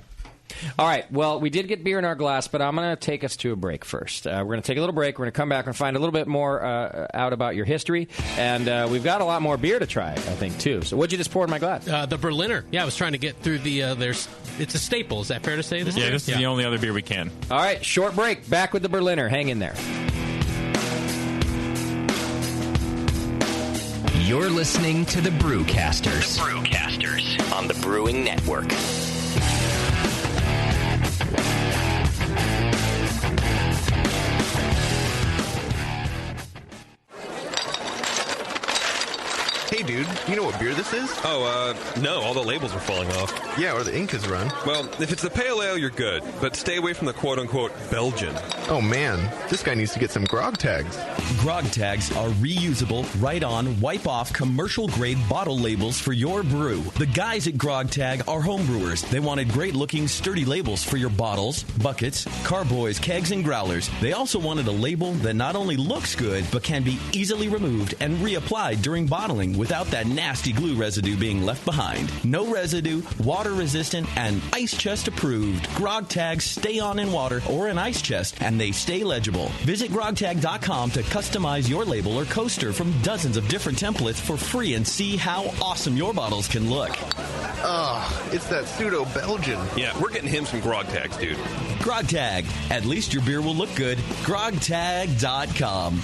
All right. Well, we did get beer in our glass, but I'm going to take us to a break first. We're going to take a little break. We're going to come back and find a little bit more out about your history. And we've got a lot more beer to try, I think, too. So what'd you just pour in my glass? The Berliner. Yeah, I was trying to get through it's a staple. Is that fair to say? This is the only other beer we can. All right. Short break. Back with the Berliner. Hang in there. You're listening to the Brewcasters. On the Brewing Network. Hey, dude, you know what beer this is? Oh, no, all the labels are falling off. Yeah, or the ink is run. Well, if it's the pale ale, you're good, but stay away from the quote-unquote Belgian. Oh, man, this guy needs to get some grog tags. Grog tags are reusable, write-on, wipe-off, commercial-grade bottle labels for your brew. The guys at Grog Tag are homebrewers. They wanted great-looking, sturdy labels for your bottles, buckets, carboys, kegs, and growlers. They also wanted a label that not only looks good, but can be easily removed and reapplied during bottling without that nasty glue residue being left behind. No residue, water-resistant, and ice chest approved. Grog tags stay on in water or an ice chest, and they stay legible. Visit grogtag.com to customize your label or coaster from dozens of different templates for free and see how awesome your bottles can look. Oh, it's that pseudo-Belgian. Yeah, we're getting him some grog tags, dude. Grog Tag. At least your beer will look good. grogtag.com.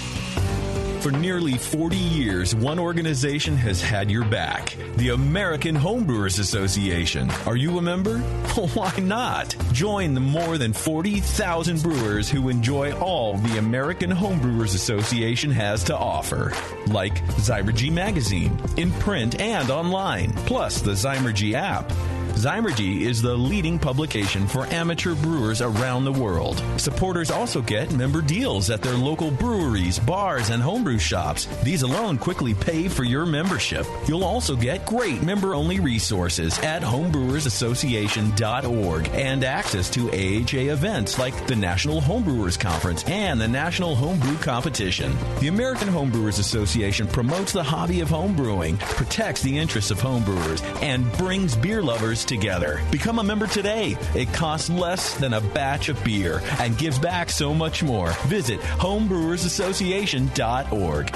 For nearly 40 years, one organization has had your back. The American Homebrewers Association. Are you a member? Why not? Join the more than 40,000 brewers who enjoy all the American Homebrewers Association has to offer. Like Zymergy Magazine, in print and online, plus the Zymergy app. Zymergy is the leading publication for amateur brewers around the world. Supporters also get member deals at their local breweries, bars, and homebrew shops. These alone quickly pay for your membership. You'll also get great member-only resources at homebrewersassociation.org and access to AHA events like the National Homebrewers Conference and the National Homebrew Competition. The American Homebrewers Association promotes the hobby of homebrewing, protects the interests of homebrewers, and brings beer lovers together. Become a member today. It costs less than a batch of beer and gives back so much more. Visit homebrewersassociation.org.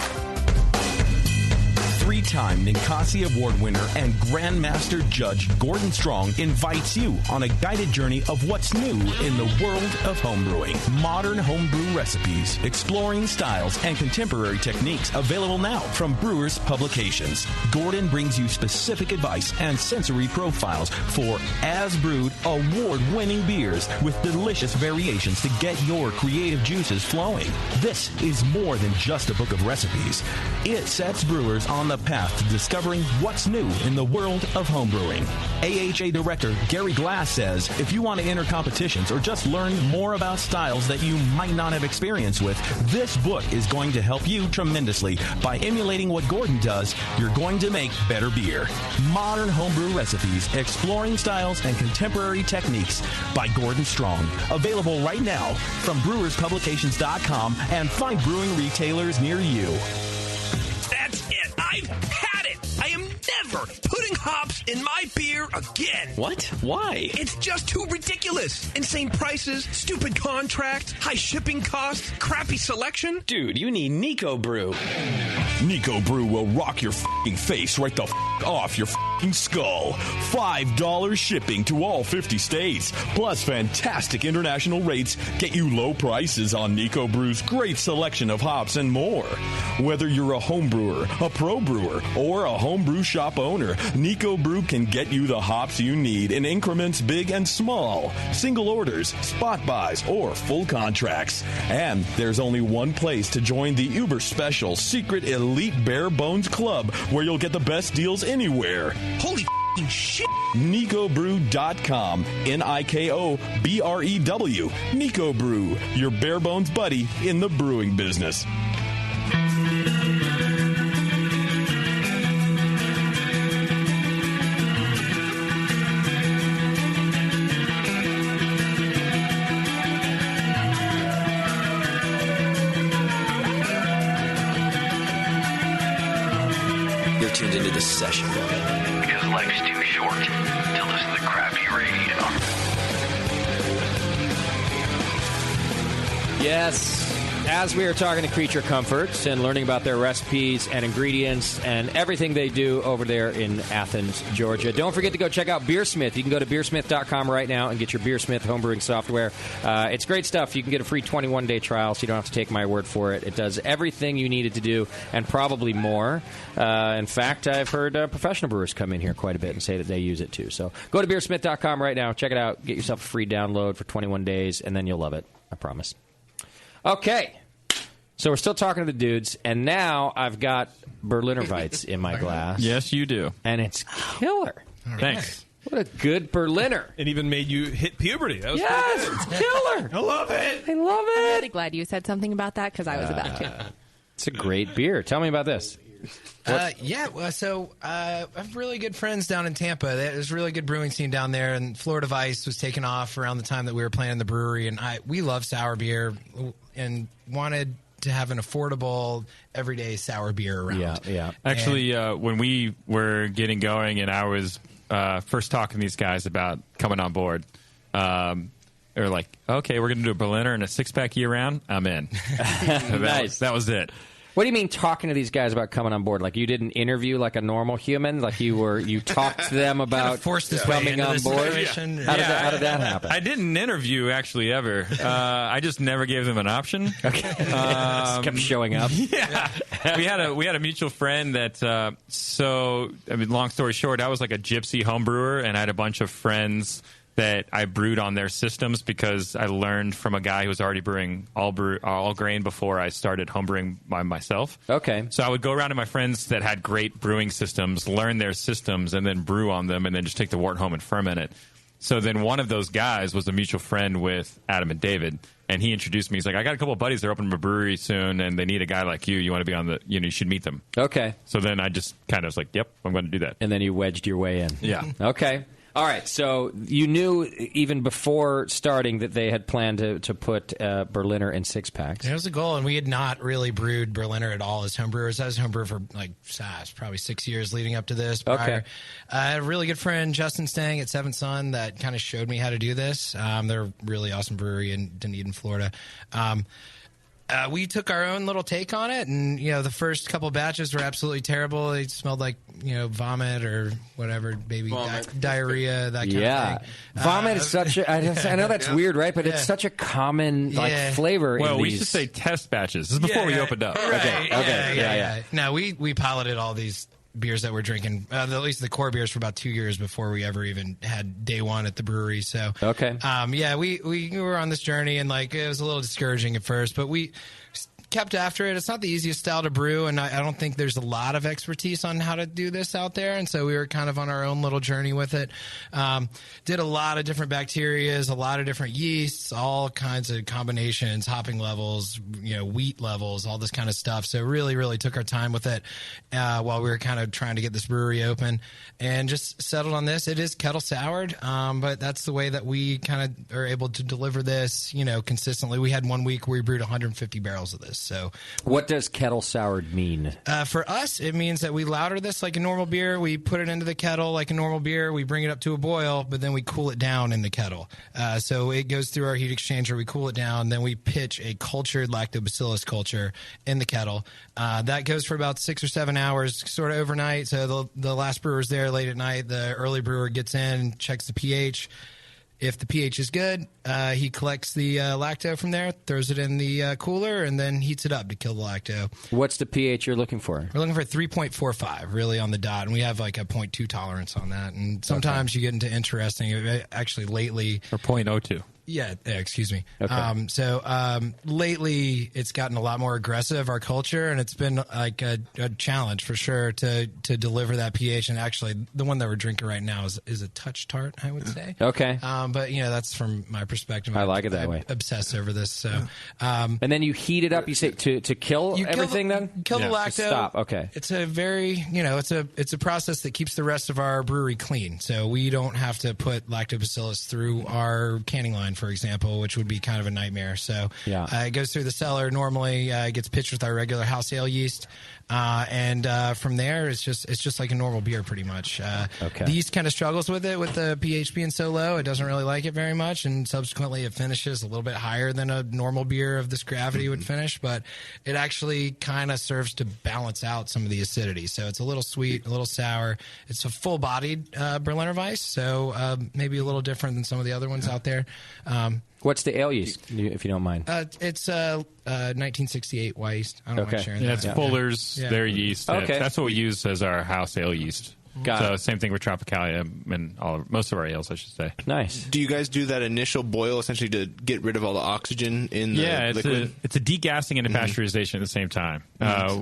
Three-time Ninkasi Award winner and Grandmaster Judge Gordon Strong invites you on a guided journey of what's new in the world of homebrewing. Modern homebrew recipes, exploring styles, and contemporary techniques available now from Brewers Publications. Gordon brings you specific advice and sensory profiles for as-brewed, award-winning beers with delicious variations to get your creative juices flowing. This is more than just a book of recipes. It sets brewers on the path to discovering what's new in the world of homebrewing. AHA Director Gary Glass says, if you want to enter competitions or just learn more about styles that you might not have experience with, this book is going to help you tremendously. By emulating what Gordon does, you're going to make better beer. Modern homebrew recipes, exploring styles, and contemporary techniques by Gordon Strong. Available right now from brewerspublications.com and find brewing retailers near you. That's it. I've had it. I am never putting hops in my beer again. What? Why? It's just too ridiculous. Insane prices, stupid contracts, high shipping costs, crappy selection. Dude, you need Nico Brew. Nico Brew will rock your f***ing face right the f*** off your f***ing skull. $5 shipping to all 50 states. Plus fantastic international rates get you low prices on Nico Brew's great selection of hops and more. Whether you're a home brewer, a pro brewer, or a homebrew shop owner, Nico Brew can get you the hops you need in increments big and small, single orders, spot buys, or full contracts. And there's only one place to join the uber special secret elite bare bones club where you'll get the best deals anywhere. Holy shit. NicoBrew.com. NIKOBREW. Nico Brew, your bare bones buddy in the brewing business. Tuned into this session. Because life's too short to listen to crappy radio. Yes. As we are talking to Creature Comforts and learning about their recipes and ingredients and everything they do over there in Athens, Georgia, don't forget to go check out Beersmith. You can go to beersmith.com right now and get your Beersmith homebrewing software. It's great stuff. You can get a free 21-day trial, so you don't have to take my word for it. It does everything you need it to do and probably more. In fact, I've heard professional brewers come in here quite a bit and say that they use it too. So go to beersmith.com right now. Check it out. Get yourself a free download for 21 days, and then you'll love it. I promise. Okay. So we're still talking to the dudes, and now I've got Berliner Weiss in my glass. Yes, you do. And it's killer. Thanks. What a good Berliner. It even made you hit puberty. That was yes, pretty good. It's killer. I love it. I love I'm it. really glad you said something about that because I was about to. It's a great beer. Tell me about this. So I have really good friends down in Tampa. There's a really good brewing scene down there, and Florida Vice was taking off around the time that we were planning the brewery, and we love sour beer and wanted to have an affordable, everyday sour beer around. Yeah. Actually, when we were getting going and I was first talking to these guys about coming on board, they were like, okay, we're going to do a Berliner and a six-pack year-round. I'm in. Nice. That was it. What do you mean talking to these guys about coming on board? Like you didn't interview like a normal human? Like you talked to them about forced his coming way into on this board? situation. How did that happen? I didn't interview actually ever. I just never gave them an option. Okay. Just kept showing up. Yeah. we had a mutual friend that. Long story short, I was like a gypsy home brewer, and I had a bunch of friends that I brewed on their systems because I learned from a guy who was already brewing all grain before I started homebrewing by myself. Okay. So I would go around to my friends that had great brewing systems, learn their systems, and then brew on them, and then just take the wort home and ferment it. So then one of those guys was a mutual friend with Adam and David, and he introduced me. He's like, I got a couple of buddies. They're opening a brewery soon, and they need a guy like you. You want to be on the, you should meet them. Okay. So then I just kind of was like, yep, I'm going to do that. And then you wedged your way in. Yeah. Okay. All right, so you knew even before starting that they had planned to put Berliner in six-packs. That was the goal, and we had not really brewed Berliner at all as homebrewers. I was homebrewer for probably 6 years leading up to this. Okay. I had a really good friend, Justin Stang at Seventh Son, that kind of showed me how to do this. They're a really awesome brewery in Dunedin, Florida. We took our own little take on it, and the first couple batches were absolutely terrible. They smelled like vomit or whatever, baby diarrhea, that kind of thing. Vomit is such a. I know that's weird, right? But it's such a common flavor. Well, in we these. should say test batches. This is before we opened up. Right. Okay. Yeah. No, we piloted all these beers that we're drinking, at least the core beers, for about 2 years before we ever even had day one at the brewery. So okay, we were on this journey, and it was a little discouraging at first, but we kept after it. It's not the easiest style to brew, and I don't think there's a lot of expertise on how to do this out there, and so we were kind of on our own little journey with it. Did a lot of different bacterias, a lot of different yeasts, all kinds of combinations, hopping levels, wheat levels, all this kind of stuff. So really, really took our time with it while we were kind of trying to get this brewery open, and just settled on this. It is kettle soured, but that's the way that we kind of are able to deliver this, consistently. We had 1 week where we brewed 150 barrels of this. So, what does kettle soured mean? For us, it means that we lauter this like a normal beer. We put it into the kettle like a normal beer. We bring it up to a boil, but then we cool it down in the kettle. So it goes through our heat exchanger. We cool it down. Then we pitch a cultured lactobacillus culture in the kettle. That goes for about 6 or 7 hours, sort of overnight. So the last brewer's there late at night. The early brewer gets in, checks the pH. If the pH is good, he collects the lacto from there, throws it in the cooler, and then heats it up to kill the lacto. What's the pH you're looking for? We're looking for 3.45, really, on the dot, and we have like a 0.2 tolerance on that. And sometimes you get into interesting, actually lately... Or 0.02. Yeah, excuse me. Okay. Lately, it's gotten a lot more aggressive, our culture, and it's been like a challenge for sure to deliver that pH. And actually, the one that we're drinking right now is a touch tart, I would say. Okay. But that's from my perspective. I like it that way. Obsess over this. So, and then you heat it up. You say to kill everything. Kill the lacto. Stop. Okay. It's a very it's a process that keeps the rest of our brewery clean. So we don't have to put lactobacillus through our canning line, for example, which would be kind of a nightmare. So it goes through the cellar normally. It gets pitched with our regular house ale yeast, and from there it's just like a normal beer pretty much. The yeast kind of struggles with it with the pH being so low. It doesn't really like it very much, and subsequently it finishes a little bit higher than a normal beer of this gravity would finish. But it actually kind of serves to balance out some of the acidity. So it's a little sweet, a little sour. It's a full-bodied Berliner Weiss, so maybe a little different than some of the other ones out there. What's the ale yeast, if you don't mind? It's 1968 yeast. I don't mind sharing that. It's Fuller's, their yeast. Okay. That's what we use as our house ale yeast. So same thing with Tropicalia and most of our ales, I should say. Nice. Do you guys do that initial boil essentially to get rid of all the oxygen in the liquid? It's a degassing and a pasteurization at the same time.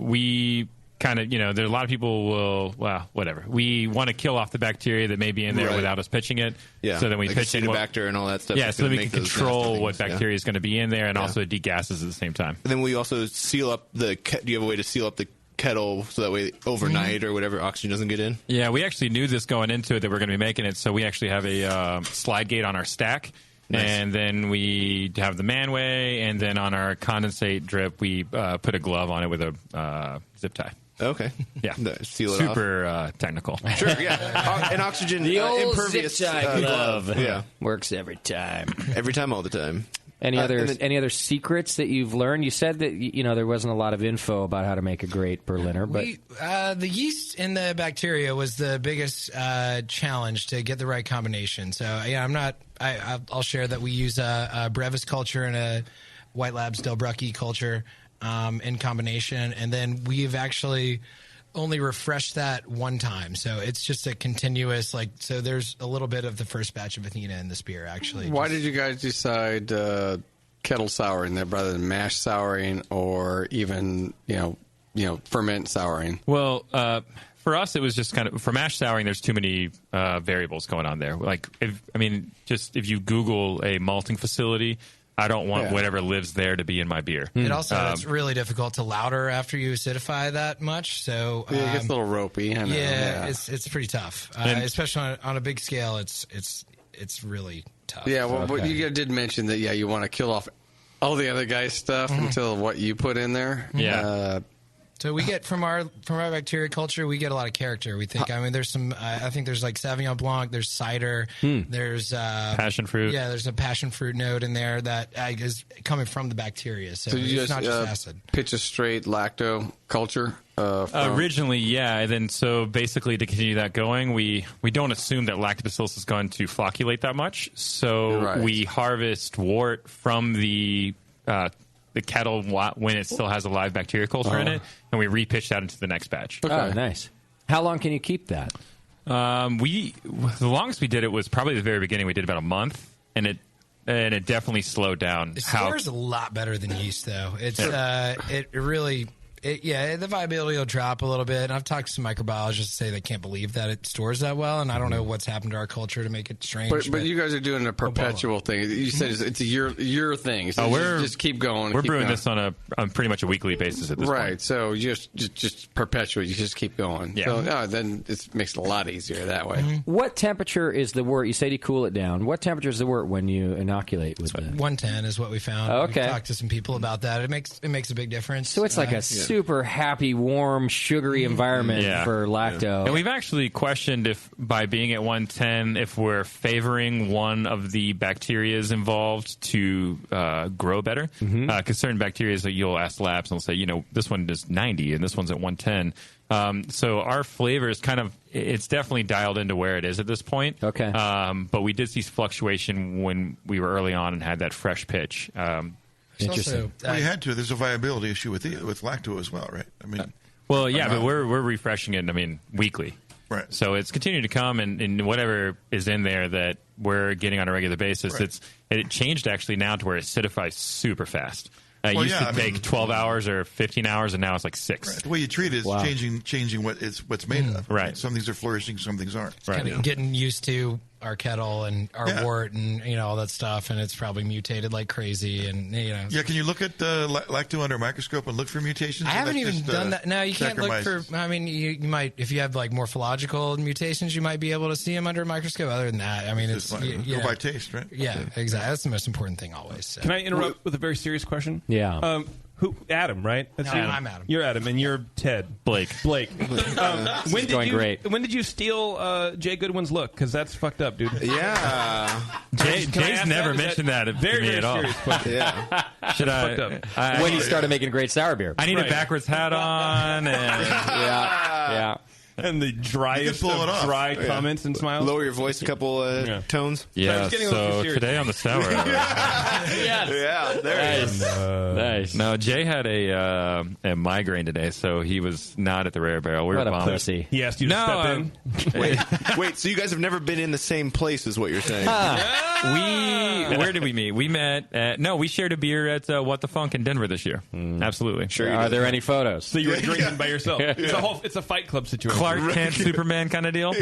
We kind of, there are a lot of people whatever. We want to kill off the bacteria that may be in there without us pitching it. Yeah. So then we like pitch in Acetobacter and all that stuff. Yeah, so then we can control what bacteria is going to be in there, and also it degasses at the same time. And then we also seal up do you have a way to seal up the kettle so that way overnight or whatever oxygen doesn't get in? Yeah, we actually knew this going into it that we're going to be making it, so we actually have a slide gate on our stack. Nice. And then we have the manway, and then on our condensate drip, we put a glove on it with a zip tie. Okay. Yeah. Seal it Super technical. Sure, yeah. An oxygen The old impervious zip tie glove. Yeah. Works every time. Every time, all the time. Any other secrets that you've learned? You said that there wasn't a lot of info about how to make a great Berliner, but the yeast in the bacteria was the biggest challenge to get the right combination. So I'll share that we use a Brevis culture and a White Labs Delbrucki culture in combination, and then we've actually only refreshed that one time, so it's just a continuous so there's a little bit of the first batch of Athena in this beer actually. Why did you guys decide kettle souring that rather than mash souring or even ferment souring? Well, for us, it was just kind of for mash souring. There's too many variables going on there. If you Google a malting facility, I don't want whatever lives there to be in my beer. It also it's really difficult to lauter after you acidify that much. So it gets a little ropey. I know. Yeah, it's pretty tough, especially on a big scale. It's really tough. Yeah, well, but you did mention that. Yeah, you want to kill off all the other guys' stuff until what you put in there. Yeah. So we get from our bacteria culture, we get a lot of character. We think. There's some. I think there's Sauvignon Blanc. There's cider. There's passion fruit. Yeah, there's a passion fruit note in there that is coming from the bacteria. So you it's not just acid. Pitch a straight lacto culture. Originally, yeah. And then so basically to continue that going, we don't assume that lactobacillus is going to flocculate that much. So we harvest wort from the kettle when it still has a live bacteria culture in it, and we repitch that into the next batch. Okay. Oh, nice. How long can you keep that? The longest we did it was probably the very beginning. We did about a month, and it definitely slowed down. It stores a lot better than yeast, though. It's it really. The viability will drop a little bit. And I've talked to some microbiologists to say they can't believe that it stores that well, and I don't know what's happened to our culture to make it strange. But you guys are doing a perpetual thing. You said it's a year thing. So just keep going. We're brewing this on pretty much a weekly basis at this point. Right. So just perpetuate. You just keep going. Yeah. So then it makes it a lot easier that way. What temperature is the wort? You said you cool it down. What temperature is the wort when you inoculate with it? 110 is what we found. Okay. We talked to some people about that. It makes a big difference. So it's like a super happy, warm, sugary environment for lacto. And we've actually questioned if by being at 110, if we're favoring one of the bacterias involved to grow better. Because certain bacteria, you'll ask labs and they'll say, this one is 90 and this one's at 110. So our flavor is it's definitely dialed into where it is at this point. Okay. But we did see fluctuation when we were early on and had that fresh pitch. Interesting. Well, you had to. There's a viability issue with lacto as well, right? But we're refreshing it. Weekly. Right. So it's continuing to come, and whatever is in there that we're getting on a regular basis, it changed actually now to where it acidifies super fast. It used to take 12 hours or 15 hours, and now it's like 6. Right. The way you treat it is changing what's made of. Right. Some things are flourishing, some things aren't. Right. Getting used to our kettle and our wort and all that stuff, and it's probably mutated like crazy. And Yeah, can you look at lacto under a microscope and look for mutations? I haven't even done that. No, you can't look for. You might, if you have morphological mutations, you might be able to see them under a microscope. Other than that, it's go by taste, right? Yeah, exactly. That's the most important thing always. So. Can I interrupt with a very serious question? Yeah. Who? Adam, right? That's you. I'm Adam. You're Adam, and you're Ted. Blake. When great. When did you steal Jay Goodwin's look? Because that's fucked up, dude. Yeah. Jay's never mentioned that to me at all. Serious question. Should when he started making great sour beer. I need a backwards hat on. And yeah. And the driest of dry comments and smiles. Lower your voice a couple tones. Yeah, so today on the Sour Hour. Yeah, there it is. Nice. No, Jay had a migraine today, so he was not at the Rare Barrel. We What were a bummed. pussy. He asked you to step in. Wait, so you guys have never been in the same place is what you're saying? Where did we meet? We met we shared a beer at What the Funk in Denver this year. Absolutely. Are there any photos? So you were drinking by yourself. It's a Fight Club situation. Clark Kent, Superman kind of deal.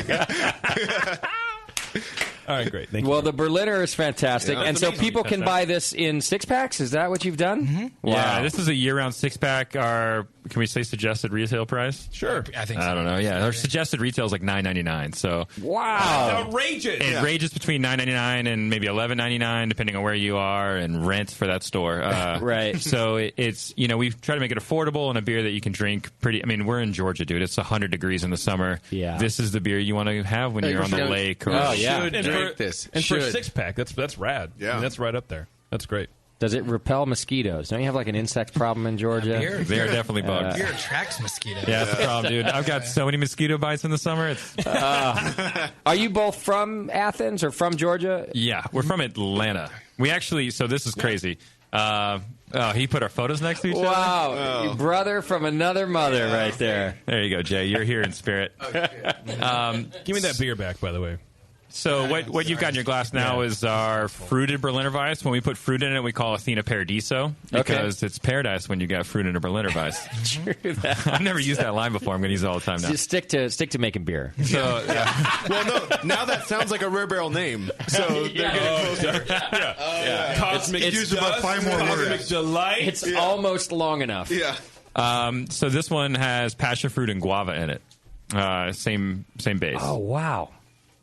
All right, great. Thank you. Well, the Berliner is fantastic, and so people can buy this in 6-packs. Is that what you've done? Mm-hmm. Wow. Yeah, this is a year-round 6-pack. Our, can we say suggested retail price? Sure. I think so. I don't know. Yeah, our suggested retail is like $9.99. So wow, outrageous! It ranges between $9.99 and maybe $11.99, depending on where you are, and rent for that store. Right. So it's we try to make it affordable and a beer that you can drink pretty. I mean, we're in Georgia, dude. It's 100 degrees in the summer. Yeah. This is the beer you want to have when you're on the lake. Or, For a 6-pack, that's rad. Yeah. I mean, that's right up there. That's great. Does it repel mosquitoes? Don't you have like an insect problem in Georgia? They're definitely bugs. Beer attracts mosquitoes. Yeah, that's the problem, dude. I've got so many mosquito bites in the summer. It's Are you both from Athens or from Georgia? Yeah, we're from Atlanta. We actually, so this is crazy. He put our photos next to each other. Wow, brother from another mother right there. There you go, Jay. You're here in spirit. Give me that beer back, by the way. So what you've got in your glass now is our fruited Berliner Weiss. When we put fruit in it, we call Athena Paradiso because it's paradise when you got fruit in a Berliner Weiss. I've never used that line before. I'm going to use it all the time now. Just stick to making beer. So, Well, no, now that sounds like a Rare Barrel name. So they're getting closer. Cosmic Use about 5 more Cosmic words. Delight. It's almost long enough. Yeah. so this one has passion fruit and guava in it. Same base. Oh, wow.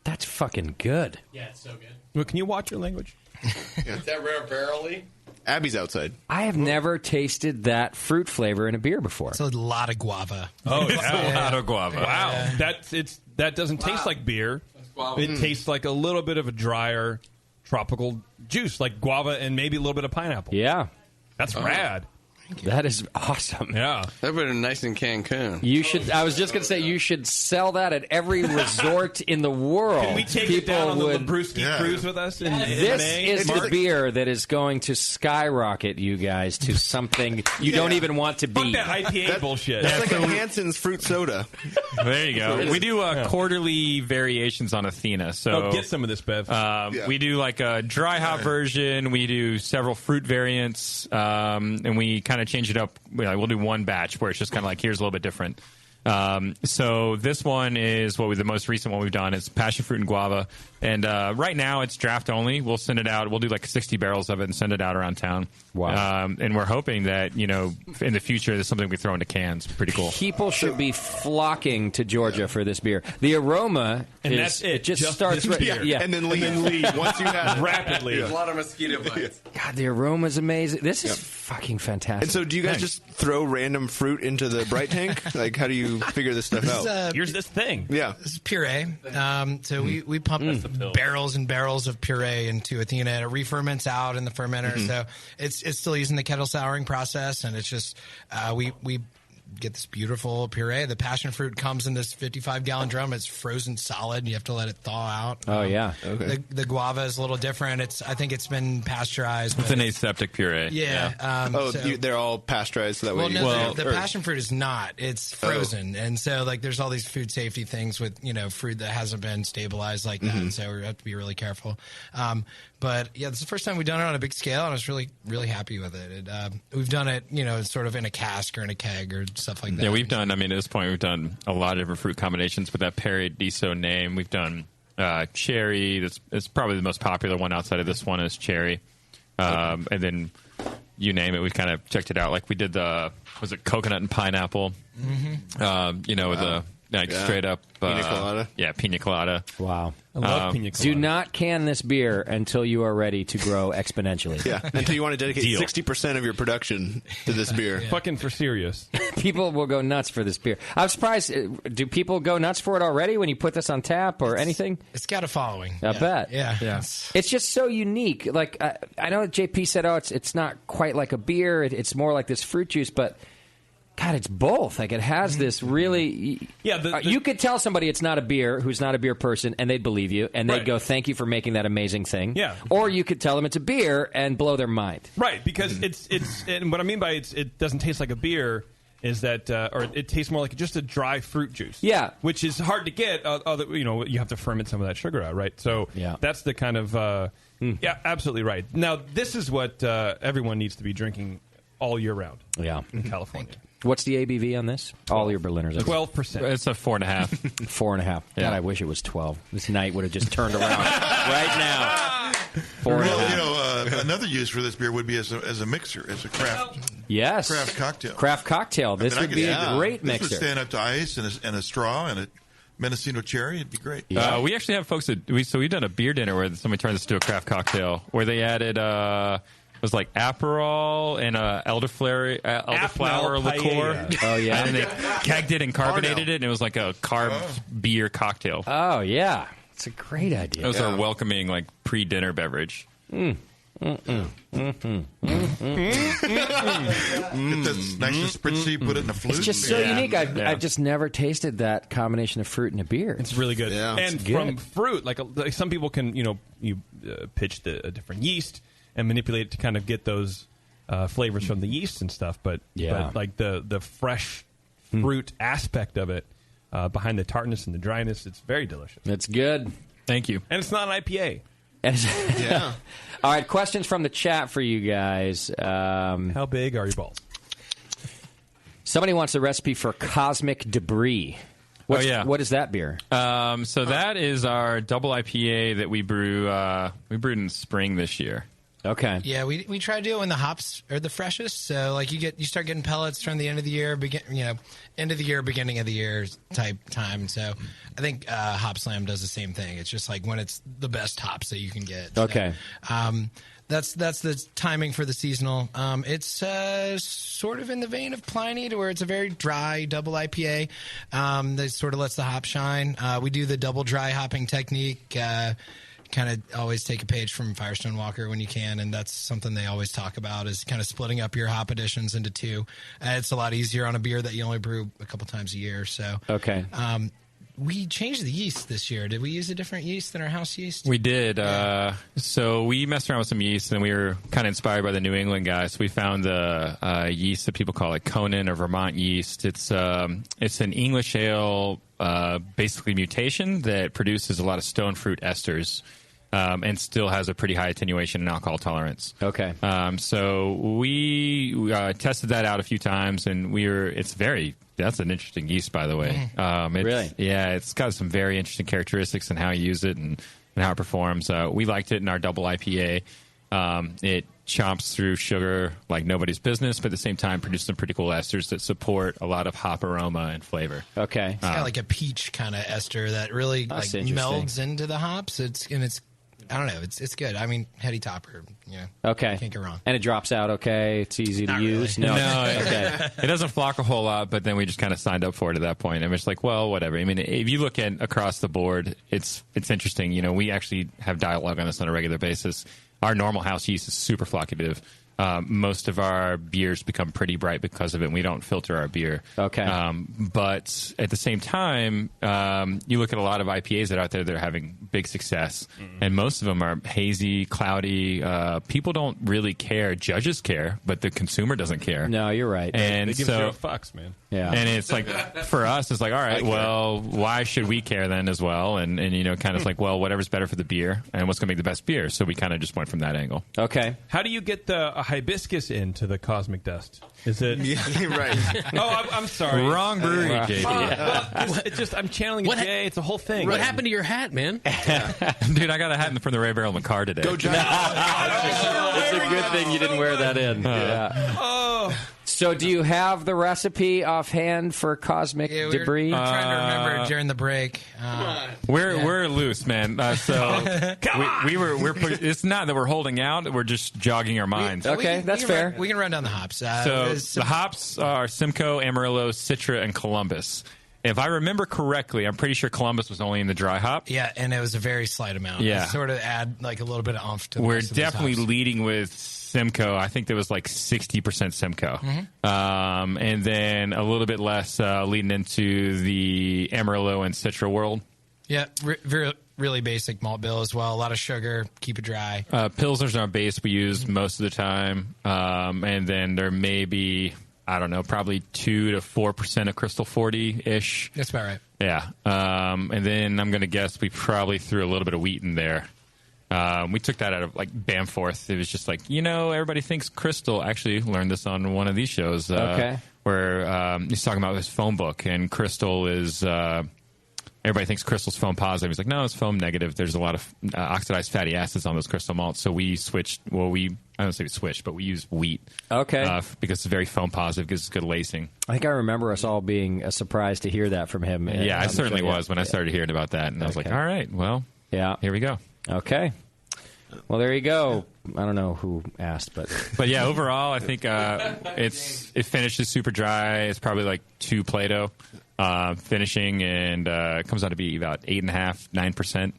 That's fucking good. Yeah, it's so good. Well, can you watch your language? Is that Rare Barrel-y? Abby's outside. I have never tasted that fruit flavor in a beer before. It's a lot of guava. Oh, A lot of guava. Wow. That doesn't taste like beer. It tastes like a little bit of a drier tropical juice, like guava and maybe a little bit of pineapple. Yeah. That's rad. That is awesome. Yeah. That would have been nice in Cancun. You should. I was just going to say you should sell that at every resort in the world. Can we take it down on the Labruski cruise with us in This May? is the beer that is going to skyrocket you guys to something you don't even want to be. Fuck that IPA bullshit. That's like a Hanson's fruit soda. There you go. We do quarterly variations on Athena. So get some of this, Bev. We do like a dry hop version. We do several fruit variants, and we kind of change it up. We'll do one batch where it's just kind of like here's a little bit different. So this one is the most recent one we've done is passion fruit and guava, and right now it's draft only. We'll send it out. We'll do like 60 barrels of it and send it out around town. Wow! And we're hoping that in the future there's something we throw into cans. Pretty cool. People should be flocking to Georgia for this beer. The aroma that's it. It just starts this right. beer. Yeah, And then leave. Once you have rapidly. A lot of mosquito bites. God, the aroma is amazing. This is fucking fantastic. And so, do you guys just throw random fruit into the bright tank? Like, how do you figure this stuff out? Here's this thing. Yeah. This is puree. So we pump barrels and barrels of puree into Athena, and it re-ferments out in the fermenter. So it's still using the kettle souring process, and it's just we get this beautiful puree. The passion fruit comes in this 55-gallon drum. It's frozen solid. You have to let it thaw out. Oh yeah. Okay. The guava is a little different. I think it's been pasteurized. It's an aseptic puree. Yeah. They're all pasteurized so that way. The passion fruit is not. It's frozen, and so like there's all these food safety things with fruit that hasn't been stabilized like that. And so we have to be really careful. But yeah, this is the first time we've done it on a big scale, and I was really, really happy with it. We've done it, sort of in a cask or in a keg or stuff like that. Yeah, we've done. I mean, at this point, we've done a lot of different fruit combinations with that Paradiso name. We've done cherry. It's probably the most popular one outside of this one is cherry, and then you name it. We've kind of checked it out. Like we did was it coconut and pineapple? With the straight up pina colada. Yeah, pina colada. Wow. I love pina colada. Do not can this beer until you are ready to grow exponentially. Yeah, until you want to dedicate 60% of your production to this beer. Fucking for serious. People will go nuts for this beer. I'm surprised. Do people go nuts for it already when you put this on tap or anything? It's got a following. I bet. Yeah. It's just so unique. Like I know JP said, it's not quite like a beer. It's more like this fruit juice, but God, God, it's both. Like, it has this really... you could tell somebody it's not a beer who's not a beer person, and they'd believe you, and they'd go, thank you for making that amazing thing. Yeah. Or you could tell them it's a beer and blow their mind. Right, because it's and what I mean by it doesn't taste like a beer is that, or it tastes more like just a dry fruit juice. Yeah. Which is hard to get, you have to ferment some of that sugar out, right? So that's the kind of, yeah, absolutely right. Now, this is what everyone needs to be drinking all year round in California. What's the ABV on this? All your Berliners. 12%. It's a 4.5. 4.5. God, I wish it was 12. This night would have just turned around right now. 4.5. Another use for this beer would be as a mixer, as a craft. Yes. Craft cocktail. Craft cocktail. This would be a great this mixer. This would stand up to ice and a straw and a Mendocino cherry. It'd be great. We actually have folks we've done a beer dinner where somebody turned this into a craft cocktail where they added it was like Aperol and elderflower liqueur. Oh, yeah. And they kegged it and carbonated it, and it was like a carb beer cocktail. Oh, yeah. It's a great idea. It was our welcoming, like, pre-dinner beverage. Get this nice and spritzy, put it in a flute. It's just so unique. I've just never tasted that combination of fruit and a beer. It's really good. Yeah. And from fruit, like some people can, you pitch a different yeast and manipulate it to kind of get those flavors from the yeast and stuff. But like the fresh fruit aspect of it, behind the tartness and the dryness, it's very delicious. It's good. Thank you. And it's not an IPA. Yeah. All right, questions from the chat for you guys. How big are your balls? Somebody wants a recipe for Cosmic Debris. What is that beer? So that is our double IPA that we brew. We brewed in spring this year. Okay. Yeah, we try to do it when the hops are the freshest. So like you start getting pellets from the end of the year, end of the year, beginning of the year type time. So I think Hop Slam does the same thing. It's just like when it's the best hops that you can get. Okay. So, that's the timing for the seasonal. It's sort of in the vein of Pliny, to where it's a very dry double IPA that sort of lets the hop shine. We do the double dry hopping technique. Kind of always take a page from Firestone Walker when you can, and that's something they always talk about, is kind of splitting up your hop additions into two. It's a lot easier on a beer that you only brew a couple times a year. So okay. We changed the yeast this year. Did we use a different yeast than our house yeast? We did. So we messed around with some yeast, and we were kind of inspired by the New England guys. So we found a yeast that people call it Conan or Vermont yeast. It's an English ale, basically mutation that produces a lot of stone fruit esters. And still has a pretty high attenuation and alcohol tolerance. Okay. So we tested that out a few times, and that's an interesting yeast, by the way. Really? Yeah, it's got some very interesting characteristics in how you use it and how it performs. We liked it in our double IPA. It chomps through sugar like nobody's business, but at the same time produces some pretty cool esters that support a lot of hop aroma and flavor. Okay. It's got like a peach kind of ester that really melds into the hops. It's I don't know. It's good. I mean, heady topper. Okay. Can't go wrong. And it drops out okay? It's easy to use? Really. No. Okay. It doesn't flock a whole lot, but then we just kind of signed up for it at that point. And it's like, well, whatever. I mean, if you look at across the board, it's interesting. We actually have dialogue on this on a regular basis. Our normal house yeast is super flockative. Most of our beers become pretty bright because of it, and we don't filter our beer. Okay. But at the same time, you look at a lot of IPAs that are out there that are having big success, and most of them are hazy, cloudy. People don't really care. Judges care, but the consumer doesn't care. No, you're right. And they give zero fucks, man. Yeah. And it's like, for us, it's like, all right, well, why should we care then as well? And kind of like, well, whatever's better for the beer and what's going to make the best beer. So we kind of just went from that angle. Okay. How do you get a hibiscus into the Cosmic Dust? Is it? Right. Oh, I'm sorry. Wrong brewery, JD. Well, it's just, I'm channeling Jay. It's a whole thing. What happened to your hat, man? Dude, I got a hat from the Ray Barrel in the car today. Go Giants. It's a good thing you didn't wear that in. Yeah. Oh. So do you have the recipe offhand for Cosmic Debris? We're trying to remember it during the break. We're loose, man. So we're it's not that we're holding out. We're just jogging our minds. Okay, that's fair. We can run down the hops. So the hops are Simcoe, Amarillo, Citra, and Columbus. If I remember correctly, I'm pretty sure Columbus was only in the dry hop. Yeah, and it was a very slight amount. Yeah. It sort of add like a little bit of oomph to the We're rest of these definitely hops. leading with Simcoe. I think there was like 60% Simcoe. Mm-hmm. And then a little bit less leading into the Amarillo and Citra world. Yeah, really basic malt bill as well. A lot of sugar, keep it dry. Pilsner's our base we use most of the time. And then there may be, I don't know, probably 2 to 4% of Crystal 40-ish. That's about right. Yeah. And then I'm going to guess we probably threw a little bit of wheat in there. We took that out of like Bamforth. It was just like, everybody thinks Crystal. Actually learned this on one of these shows where he's talking about his foam book, and Crystal is everybody thinks Crystal's foam positive. He's like, no, it's foam negative. There's a lot of oxidized fatty acids on those Crystal malts. So we switched. Well, I don't say we switched, but we used wheat. Okay. Because it's very foam positive, gives good lacing. I think I remember us all being surprised to hear that from him. Yeah, I certainly was when I started hearing about that, and I was like, all right, well, here we go. Okay. Well, there you go. I don't know who asked, but yeah, overall, I think it finishes super dry. It's probably like 2 Plato finishing, and it comes out to be about 8.5%, 9%.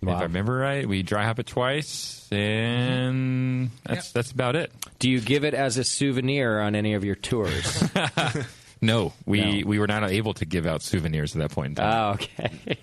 If I remember right, we dry hop it twice, and that's about it. Do you give it as a souvenir on any of your tours? No, we were not able to give out souvenirs at that point in time. Oh, okay.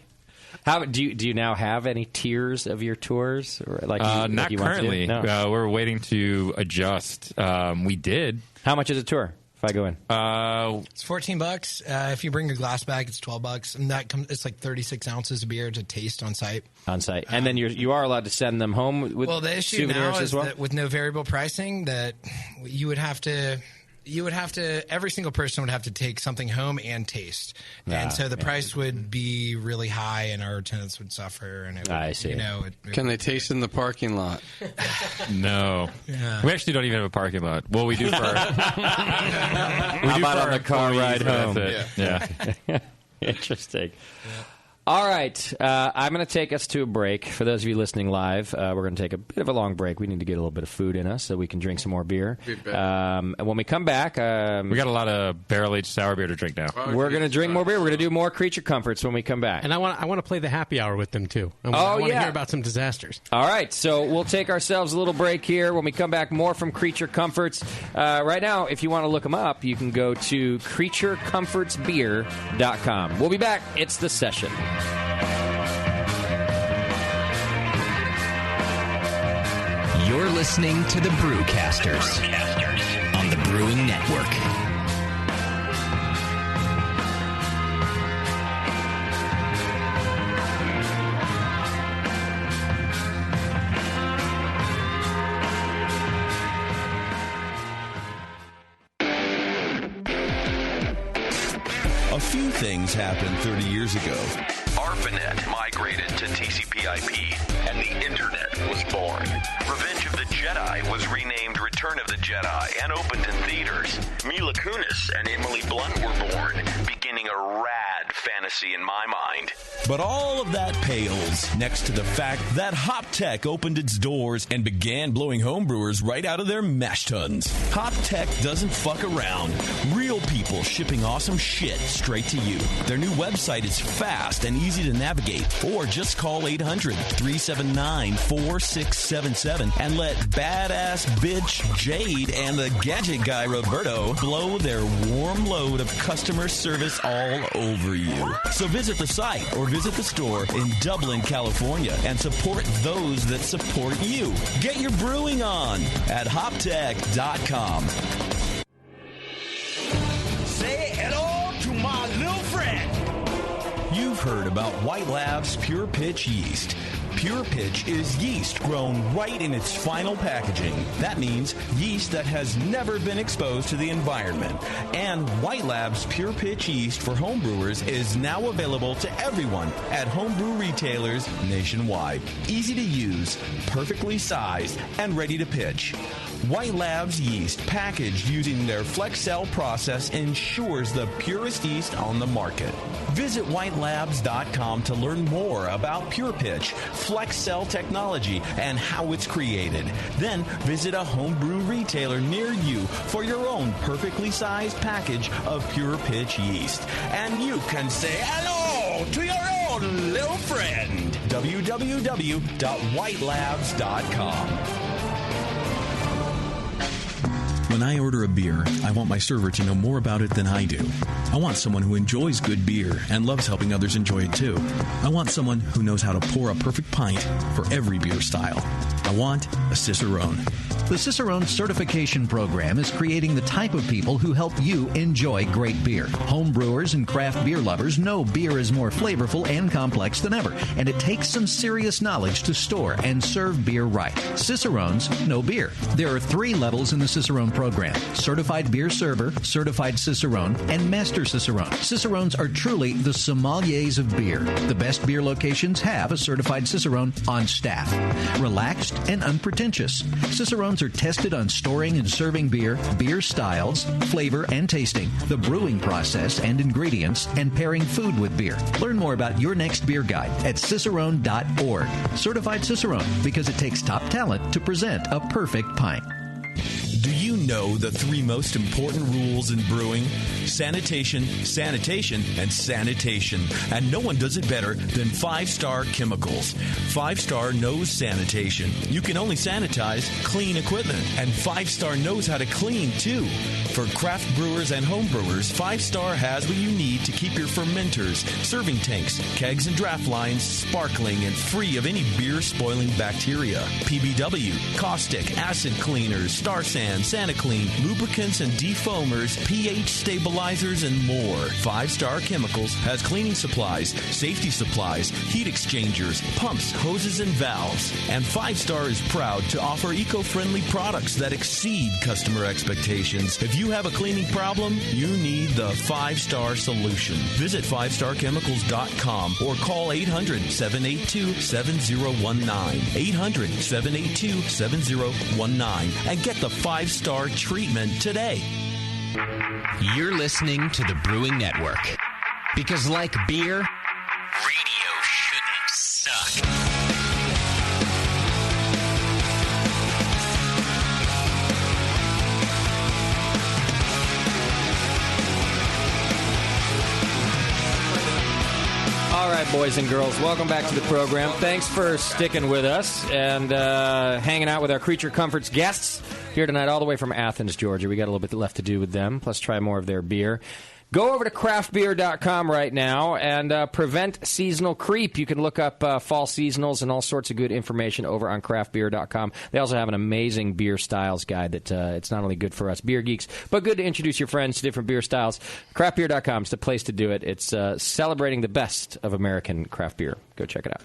How do you now have any tiers of your tours? Or not currently. No. We're waiting to adjust. We did. How much is a tour if I go in? It's $14. If you bring a glass bag, it's $12, and it's like 36 ounces of beer to taste on site. And then you are allowed to send them home with the issue souvenirs now is as well? that with no variable pricing, that you would have to. Every single person would have to take something home and taste. And so the price would be really high, and our attendants would suffer. And I see. Can they taste in the parking lot? No. Yeah. We actually don't even have a parking lot. Well, we do for our... How about on the car ride home? Yeah. Interesting. Yeah. All right. I'm going to take us to a break. For those of you listening live, we're going to take a bit of a long break. We need to get a little bit of food in us so we can drink some more beer. And when we come back... we got a lot of barrel-aged sour beer to drink now. We're going to drink more beer. We're going to do more Creature Comforts when we come back. And I want to play the happy hour with them, too. I want to hear about some disasters. All right. So we'll take ourselves a little break here. When we come back, more from Creature Comforts. Right now, if you want to look them up, you can go to creaturecomfortsbeer.com. We'll be back. It's The Session. You're listening to the Brewcasters on the Brewing Network. A few things happened 30 years ago. ARPANET migrated to TCP/IP, and the Internet was born. Revenge of the Jedi was renamed Return of the Jedi and opened in theaters. Mila Kunis and Emily Blunt were born, beginning a rad fantasy in my mind. But all of that pales next to the fact that HopTech opened its doors and began blowing homebrewers right out of their mash tuns. HopTech doesn't fuck around. Real people shipping awesome shit straight to you. Their new website is fast and easy to navigate. Or just call 800-379-4677 and let badass bitch Jade and the gadget guy Roberto blow their warm load of customer service all over you. So visit the site or visit the store in Dublin, California, and support those that support you. Get your brewing on at hoptech.com. Say hello to my little friend. You've heard about White Labs Pure Pitch yeast. Pure Pitch is yeast grown right in its final packaging. That means yeast that has never been exposed to the environment. And White Labs Pure Pitch yeast for homebrewers is now available to everyone at homebrew retailers nationwide. Easy to use, perfectly sized, and ready to pitch. White Labs yeast, packaged using their FlexCell process, ensures the purest yeast on the market. Visit whitelabs.com to learn more about Pure Pitch, FlexCell technology, and how it's created. Then visit a homebrew retailer near you for your own perfectly sized package of Pure Pitch yeast. And you can say hello to your own little friend. www.whitelabs.com. When I order a beer, I want my server to know more about it than I do. I want someone who enjoys good beer and loves helping others enjoy it too. I want someone who knows how to pour a perfect pint for every beer style. I want a Cicerone. The Cicerone Certification Program is creating the type of people who help you enjoy great beer. Home brewers and craft beer lovers know beer is more flavorful and complex than ever, and it takes some serious knowledge to store and serve beer right. Cicerones know beer. There are 3 levels in the Cicerone program: Certified Beer Server, Certified Cicerone, and Master Cicerone. Cicerones are truly the sommeliers of beer. The best beer locations have a certified Cicerone on staff. Relaxed and unpretentious. Cicerones are tested on storing and serving beer, beer styles, flavor and tasting, the brewing process and ingredients, and pairing food with beer. Learn more about your next beer guide at cicerone.org. Certified Cicerone, because it takes top talent to present a perfect pint. Do you know the 3 most important rules in brewing? Sanitation, sanitation, and sanitation. And no one does it better than 5-Star Chemicals. 5-Star knows sanitation. You can only sanitize clean equipment. And 5-Star knows how to clean, too. For craft brewers and home brewers, 5-Star has what you need to keep your fermenters, serving tanks, kegs, and draft lines sparkling and free of any beer-spoiling bacteria. PBW, caustic, acid cleaners, Star San, SaniClean, lubricants and defoamers, pH stabilizers, and more. 5-Star Chemicals has cleaning supplies, safety supplies, heat exchangers, pumps, hoses, and valves. And 5-Star is proud to offer eco-friendly products that exceed customer expectations. If you have a cleaning problem, you need the 5-Star solution. Visit 5starchemicals.com or call 800-782-7019. 800-782-7019 and get the 5-Star treatment today. You're listening to the Brewing Network. Because like beer, radio shouldn't suck. All right, boys and girls, welcome back to the program. Thanks for sticking with us and hanging out with our Creature Comforts guests here tonight, all the way from Athens, Georgia. We got a little bit left to do with them, plus try more of their beer. Go over to craftbeer.com right now and prevent seasonal creep. You can look up fall seasonals and all sorts of good information over on craftbeer.com. They also have an amazing beer styles guide that it's not only good for us beer geeks, but good to introduce your friends to different beer styles. Craftbeer.com is the place to do it. It's celebrating the best of American craft beer. Go check it out.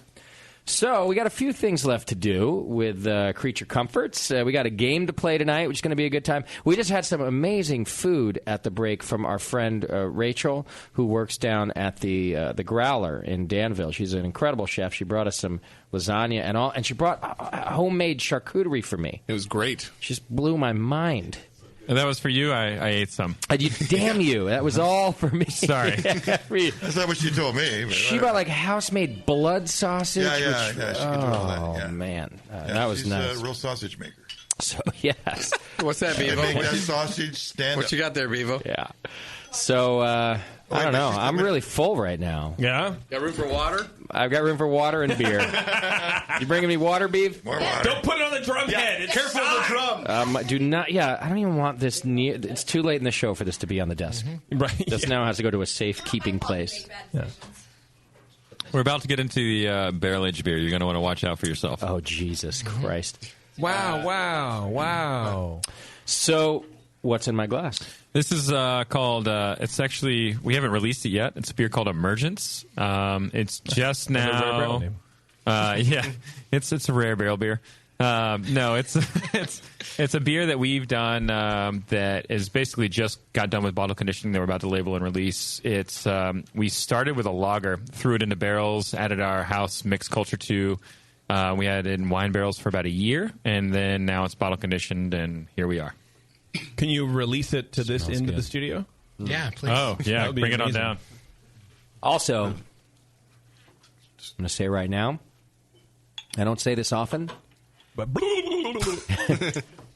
So we got a few things left to do with Creature Comforts. We got a game to play tonight, which is going to be a good time. We just had some amazing food at the break from our friend Rachel, who works down at the Growler in Danville. She's an incredible chef. She brought us some lasagna and all, and she brought homemade charcuterie for me. It was great. She just blew my mind. And that was for you? I ate some. Damn you. That was all for me. Sorry. That's not what she told me. She brought like house-made blood sausage. Yeah, she could do all that. Yeah. Man. That was she's nice. She's a real sausage maker. So, yes. What's that, Bevo? Make that sausage stand What you got there, Bevo? Yeah. So, I don't know. I'm really full right now. Yeah? Got room for water? I've got room for water and beer. You bringing me water, Beef? More water. Don't put it on the drum head. It's Careful of the drum. Do not. Yeah, I don't even want this near. It's too late in the show for this to be on the desk. Right. This now has to go to a safekeeping place. Yeah. We're about to get into the barrel-aged beer. You're going to want to watch out for yourself. Oh, Jesus Christ. Wow. So, what's in my glass? This is called, it's actually, we haven't released it yet. It's a beer called Emergence. It's just now. Yeah, it's a rare barrel beer. No, it's a beer that we've done that is basically just got done with bottle conditioning that we're about to label and release. We started with a lager, threw it into barrels, added our house mixed culture to, We had it in wine barrels for about a year, and then now it's bottle conditioned, and here we are. Can you release it to this end of the studio? Yeah, please. Oh, yeah, bring it on down. Also, I'm going to say right now, I don't say this often, but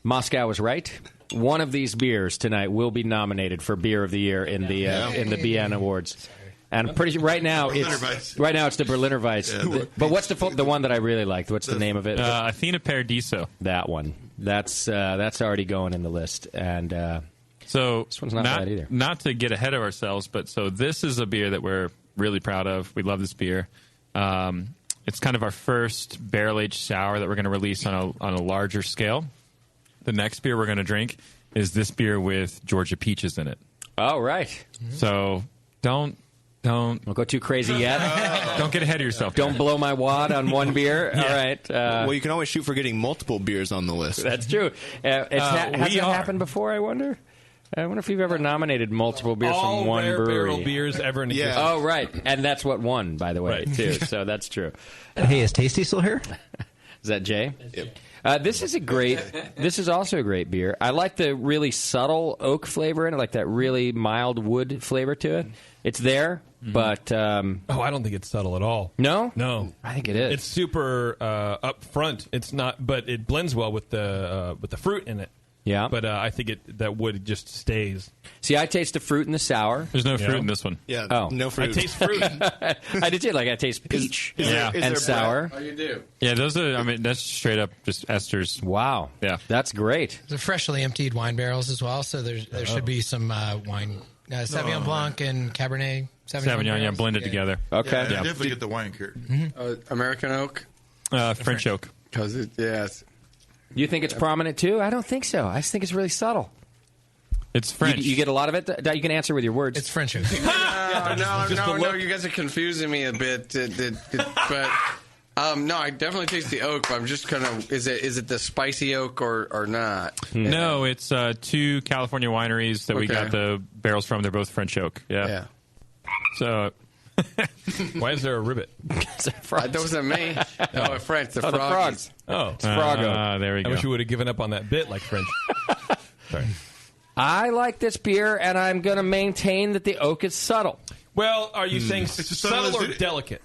Moscow was right. One of these beers tonight will be nominated for Beer of the Year in the BN Awards. And I'm pretty sure right now it's the Berliner Weiss. But what's the one that I really liked? What's the name of it? Athena Paradiso. That one. That's already going in the list. And so this one's not bad either. Not to get ahead of ourselves, but so this is a beer that we're really proud of. We love this beer. It's kind of our first barrel-aged sour that we're going to release on a larger scale. The next beer we're going to drink is this beer with Georgia peaches in it. Oh, right. So don't go too crazy yet. Don't get ahead of yourself. Don't blow my wad on one beer. Yeah. All right. Well, you can always shoot for getting multiple beers on the list. That's true. Has it happened before, I wonder? I wonder if you've ever nominated multiple beers from one rare brewery. barrel beers ever in existence. Oh, right. And that's what won, by the way, too. So that's true. Hey, is Tasty still here? Is that Jay? Yep. This is also a great beer. I like the really subtle oak flavor in it, like that really mild wood flavor to it. It's there, but I don't think it's subtle at all. No? No. I think it is. It's super up front. It's not, but it blends well with the fruit in it. Yeah. But I think that wood just stays. See, I taste the fruit in the sour. There's no fruit in this one. Yeah, no fruit. I taste fruit. I did too. Like I taste peach and sour. Oh, you do? Yeah, those are. I mean, that's straight up just esters. Wow. Yeah, that's great. They're freshly emptied wine barrels as well, so there should be some wine, Sauvignon Blanc and Cabernet Sauvignon, blended together. Okay, yeah, definitely get the wine cart. American oak, French oak. Because it's You think it's prominent too? I don't think so. I just think it's really subtle. It's French. You get a lot of it. You can answer with your words. It's French oak. No. You guys are confusing me a bit. But no, I definitely taste the oak. But I'm just kind of is it the spicy oak or not? No, it's two California wineries that we got the barrels from. They're both French oak. Yeah. So. Why is there a ribbit? That wasn't me. No, French. The frogs. Oh, it's Froggo. There we go. I wish you would have given up on that bit like French. Sorry. I like this beer, and I'm going to maintain that the oak is subtle. Well, are you saying subtle or delicate?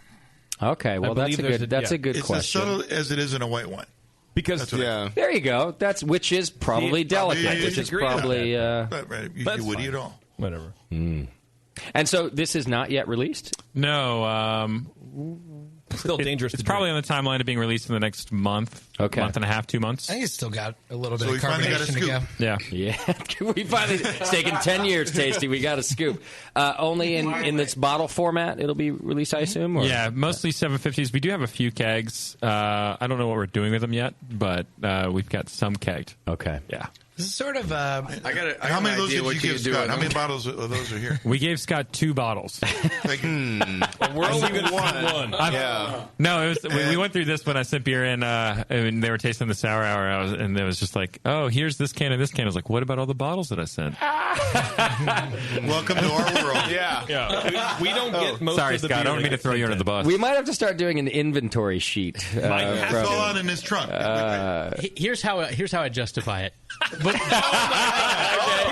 Okay, well that's a good it's question. as subtle as it is in a white wine. Because there you go. Which is probably delicate. Which is probably you would eat all. Whatever. And so this is not yet released? No. Still dangerous. It's probably on the timeline of being released in the next month. Okay. Month and a half, 2 months. I think it's still got a little bit So of we finally got a carbonation to go. scoop. Yeah. We finally, it's taken 10 years, Tasty. We got a scoop. Only in this bottle format it'll be released, I assume? Or? Yeah, mostly 750s. We do have a few kegs. I don't know what we're doing with them yet, but we've got some kegged. Okay. Yeah. This is sort of. I How many of those idea did what you give could do Scott? with How many them. bottles of those are here? We gave Scott 2 bottles. Thank you. We're only going to one. No, it was, we went through this when I sent beer in, and they were tasting the sour hour, and it was just like, oh, here's this can and this can. I was like, what about all the bottles that I sent? Welcome to our world. Yeah. We don't get most Sorry, of the Scott. I beer don't mean to throw you under the bus. We might have to start doing an inventory sheet. It's all on in his trunk. Here's how I justify it. Here's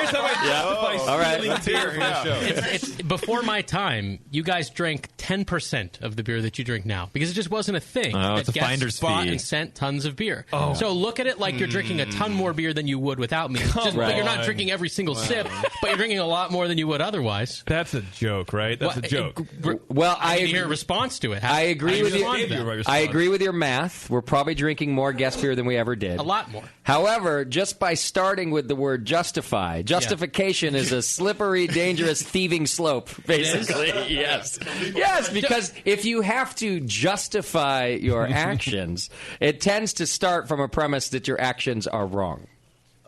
how I justify stealing beer from the show. It's before my time, you guys drank 10% of the beer that you drink now because it just wasn't a thing. Oh, it's a Guests finder's bought fee. and sent tons of beer. Oh. So look at it like you're drinking a ton more beer than you would without me. But you're not drinking every single sip, but you're drinking a lot more than you would otherwise. That's a joke, right? That's a joke. Well, I need to hear a response to it. I agree with you. you. I agree with your math. We're probably drinking more guest beer than we ever did. A lot more. However, just by starting with the word justify, justification is a slippery, dangerous, thieving slope, basically. Yes. Yes, because if you have to justify your actions, it tends to start from a premise that your actions are wrong.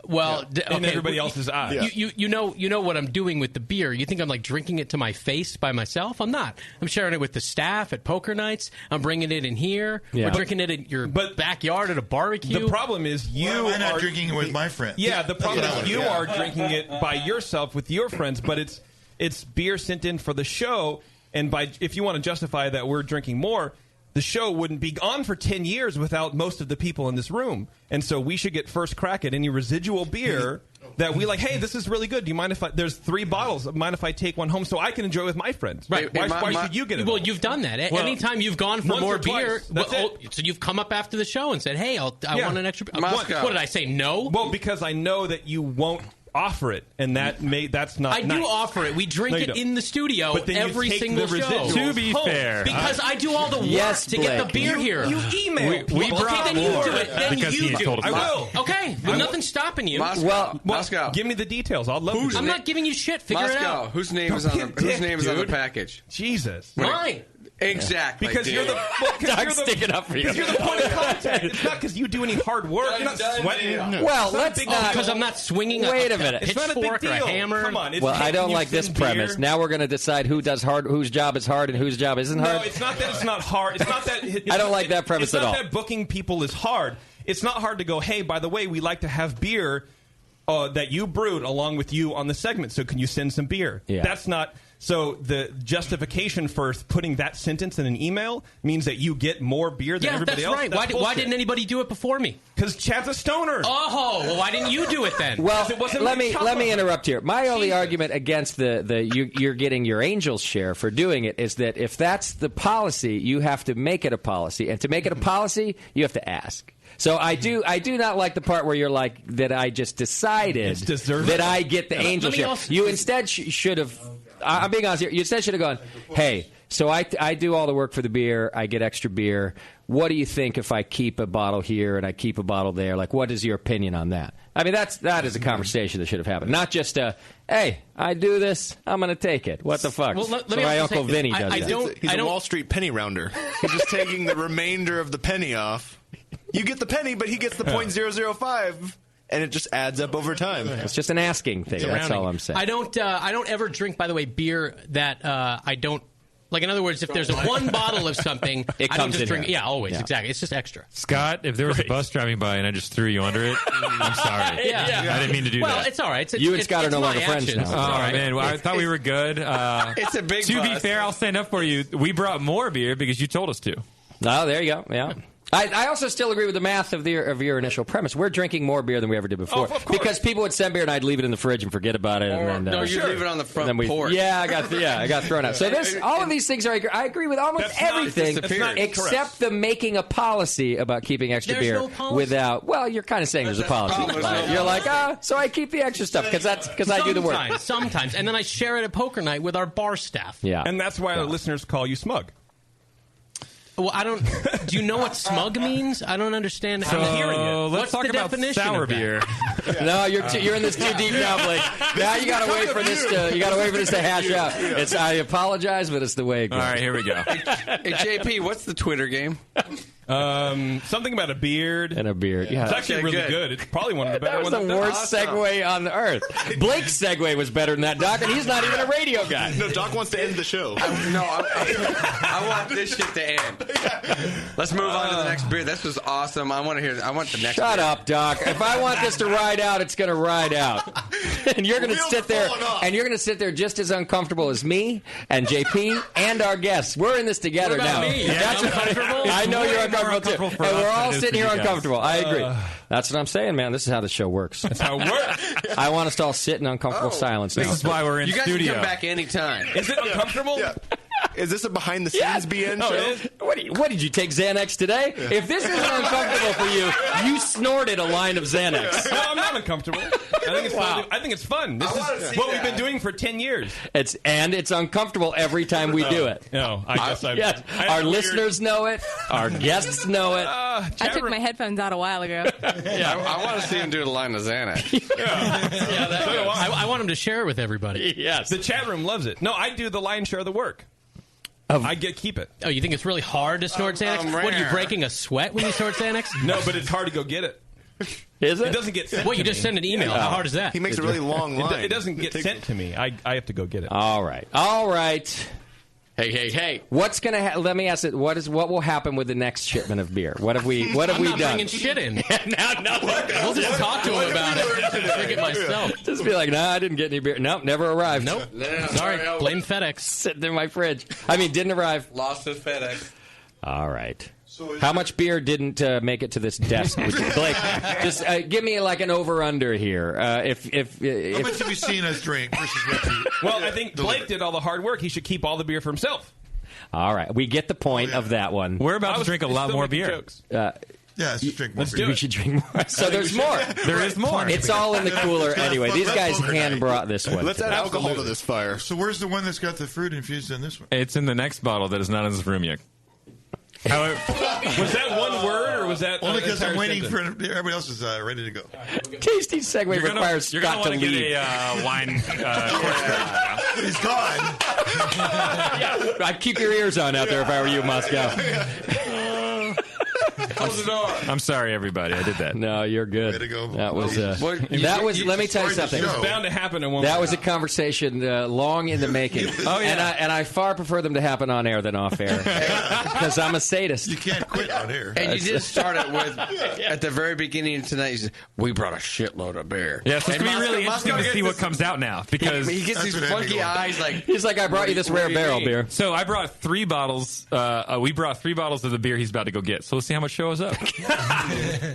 Well, in everybody else's eyes. You know what I'm doing with the beer. You think I'm like drinking it to my face by myself? I'm not. I'm sharing it with the staff at poker nights. I'm bringing it in here. Yeah. We're drinking it in your backyard at a barbecue. The problem is Why am I not drinking it with my friends? Yeah, the problem is you are drinking it by yourself with your friends, but it's beer sent in for the show, and if you want to justify that we're drinking more, the show wouldn't be on for 10 years without most of the people in this room. And so we should get first crack at any residual beer that we like, hey, this is really good. Do you mind if there's 3 bottles? Mind if I take one home so I can enjoy it with my friends? Right. Why should you get it? Well, you've done that. Anytime you've gone for once more or twice. beer, That's it. so you've come up after the show and said, hey, I want an extra beer. What did I say, no? Well, because I know that you won't offer it, and that's not I nice. do offer it. We drink it in the studio but then every you take single the show. residuals To be home. fair. Because I do all the work Yes, to get the Blake. beer here. You email We people. brought Okay, then you more do it. Then because you he do told it. us I not. will. Okay, but nothing's stopping you. Moscow. Moscow. Give me the details. I'll love it. I'm not giving you shit. Figure it Moscow. out. Whose name is on the package? Jesus. Mine. Exactly. Because you're the sticking up for you. Because you're the point of contact. It's not because you do any hard work. You're not sweating. Well, It's not a let's big not. Because I'm not swinging Wait a minute. It's not a big pitchfork or a deal. hammer. Come on. Well, I don't you like this send premise. beer. Now we're going to decide who does hard, whose job is hard, and whose job isn't hard. No, it's not that it's not hard. It's not that. I don't like that premise at all. at It's not that booking people is hard. It's not hard to go, hey, by the way, we like to have beer that you brewed along with you on the segment. So can you send some beer? Yeah. That's not. So the justification for putting that sentence in an email means that you get more beer than everybody else. Right. Why didn't anybody do it before me? Because Chad's a stoner. Oh, well, why didn't you do it then? Well, it wasn't let my me chopper. interrupt here. My only argument against you're getting your Angels share for doing it is that if that's the policy, you have to make it a policy, and to make it a policy, you have to ask. So I do not like the part where you're like that. I just decided that I get the Angel share. You instead should have. I'm being honest here. You instead should have gone, hey, so I do all the work for the beer. I get extra beer. What do you think if I keep a bottle here and I keep a bottle there? Like, what is your opinion on that? I mean, that is a conversation that should have happened. Not just hey, I do this. I'm going to take it. What the fuck? Well, so my Uncle Vinny does that. He's a Wall Street penny rounder. He's just taking the remainder of the penny off. You get the penny, but he gets the .005. And it just adds up over time. It's just an asking thing. That's all I'm saying. I don't ever drink, by the way, beer that I don't like. In other words, if there's one bottle of something, It I don't comes just in drink. here. Yeah, always, Yeah. exactly. It's just extra. Scott, if there was a bus driving by and I just threw you under it, I'm sorry. Yeah. I didn't mean to do Well, that. it's all right. You and Scott are no longer friends now. Oh, All right. man. Well, I thought we were good. It's a big To be bus. fair, I'll stand up for you. We brought more beer because you told us to. Oh, there you go. Yeah. I also still agree with the math of your initial premise. We're drinking more beer than we ever did before. of course. Because people would send beer and I'd leave it in the fridge and forget about it. And then, No, you leave it on the front and then porch. Yeah, I got thrown out. So all of these things I agree with almost That's not- everything that's not except correct. the making a policy about keeping extra There's beer no policy. without. Well, you're kind of saying there's a policy. You're like, so I keep the extra stuff because I do the work. Sometimes, and then I share it at poker night with our bar staff. Yeah, And that's why our listeners call you smug. Well, I don't. Do you know what smug means? I don't understand. So I'm hearing it. let's What's talk the about definition sour of that? beer. No, you're in this too deep now, Blake. Now you got to wait for this to hash out. I apologize, but it's the way it goes. All right, here we go. Hey, JP, what's the Twitter game? Something about a beard. And a beard. Yeah. It's actually Okay, really good. good. It's probably one of the better That was ones. the I've done. worst segue on the earth. Blake's segue was better than that, Doc, and he's not even a radio guy. No, Doc wants to end the show. I want this shit to end. Let's move on to the next beer. This was awesome. I want the next. Shut beer. up, Doc. If I want this to ride out, it's going to ride out. And you're going to sit there, and you're going to sit there just as uncomfortable as me and JP and our guests. We're in this together What about now. me? That's I'm what uncomfortable? I know you're Way more uncomfortable too. uncomfortable for And us we're all than it is sitting for here you guys. uncomfortable. I agree. That's what I'm saying, man. This is how the show works. That's how it works. I want us to all sit in uncomfortable silence now. This is why we're in You guys studio. can come back anytime. Is it uncomfortable? Yeah. Is this a behind the scenes BN Oh, show? it is? What did you take Xanax today? If this isn't uncomfortable for you, you snorted a line of Xanax. No, I'm not uncomfortable. I think it's fun. I think it's fun. This is what we've been doing for 10 years. It's uncomfortable every time we do it. No, I guess Yes, our listeners know it. Our guests know it. I took my headphones out a while ago. I want to see him do the line of Xanax. I want him to share it with everybody. Yes. The chat room loves it. No, I do the lion's share of the work. I keep it. Oh, you think it's really hard to snort Xanax? What, are you breaking a sweat when you snort Xanax? No, but it's hard to go get it. Is it? It doesn't get sent Well, to you just me. send an email. How hard is that? He makes a really long line. It doesn't get sent to me. I have to go get it. All right. Hey. What's gonna? Let me ask it. What will happen with the next shipment of beer? What have we I'm not done? bringing shit in. No. We'll just talk to him about it. Drink it myself. Just be like, I didn't get any beer. Nope, never arrived. Nope. Sorry. Blame FedEx. Sitting in my fridge. I mean, didn't arrive. Lost his FedEx. All right. How much beer didn't make it to this desk? Blake, just give me like an over-under here. If How much have you seen us drink versus what you... Well, I think Blake did all the hard work. He should keep all the beer for himself. All right. We get the point of that one. We're about to drink a lot more beer. Yeah, let's just drink more beer. We should drink more. So there's more. There is more. It's all in the cooler anyway. These guys hand brought this one. Let's add alcohol to this fire. So where's the one that's got the fruit infused in this one? It's in the next bottle that is not in this room yet. However, was that one word or was that only because I'm waiting for everybody else is ready to go? Tasty segue requires you're Scott gonna to want to leave. get a wine. He's gone. I'd keep your ears on out there if I were you, Moscow. Close the door. I'm sorry, everybody. I did that. No, you're good. Way to go. That was. Let me tell you something. It was bound to happen in one. That was a conversation long in the making. Oh yeah. And I far prefer them to happen on air than off air because I'm a sadist. You can't quit on air. And you did start it with at the very beginning of tonight. You said we brought a shitload of beer. Yeah, so it's gonna be really interesting to see what comes out now because he gets these funky eyes. Like he's like, I brought you this rare barrel beer. So I brought 3 bottles. We brought 3 bottles of the beer he's about to go get. So let's see how much shows up.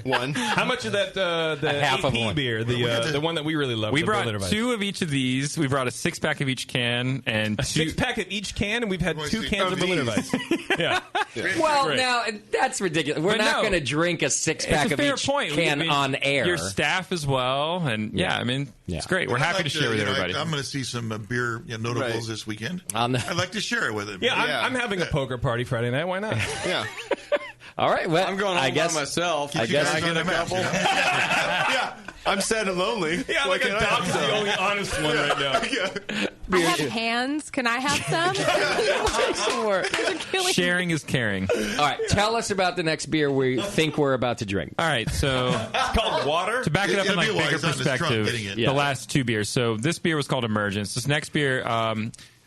One. How much of that the half of AP one. beer, the one that we really love? We the brought Berliner Weiss. 2 of each of these. We brought a 6-pack of each can and A 2 6-pack of each can, and we've had 2 cans of Berliner Weiss. Yeah. Well, Great. now that's ridiculous. We're But not no. going to drink a 6-pack It's a of fair each point. can I mean, on air. Your staff as well, and I mean, it's great. We're happy to share with everybody. I'm going to see some beer notables this weekend. I'd like to share it with him. Yeah, I'm having a poker party Friday night. Why not? Yeah. All right. Well, I'm going home I guess by myself. I guess Can I get a couple? Yeah. I'm sad and lonely. Yeah, Why like a can't I have dog's some? the only honest one right now. I have hands. Can I have some? Sure. Sharing is caring. All right. Tell us about the next beer we think we're about to drink. All right, so It's called water. to back it up in It'll like be a while. bigger He's on his trunk perspective, getting it. the last 2 beers. So this beer was called Emergence. This next beer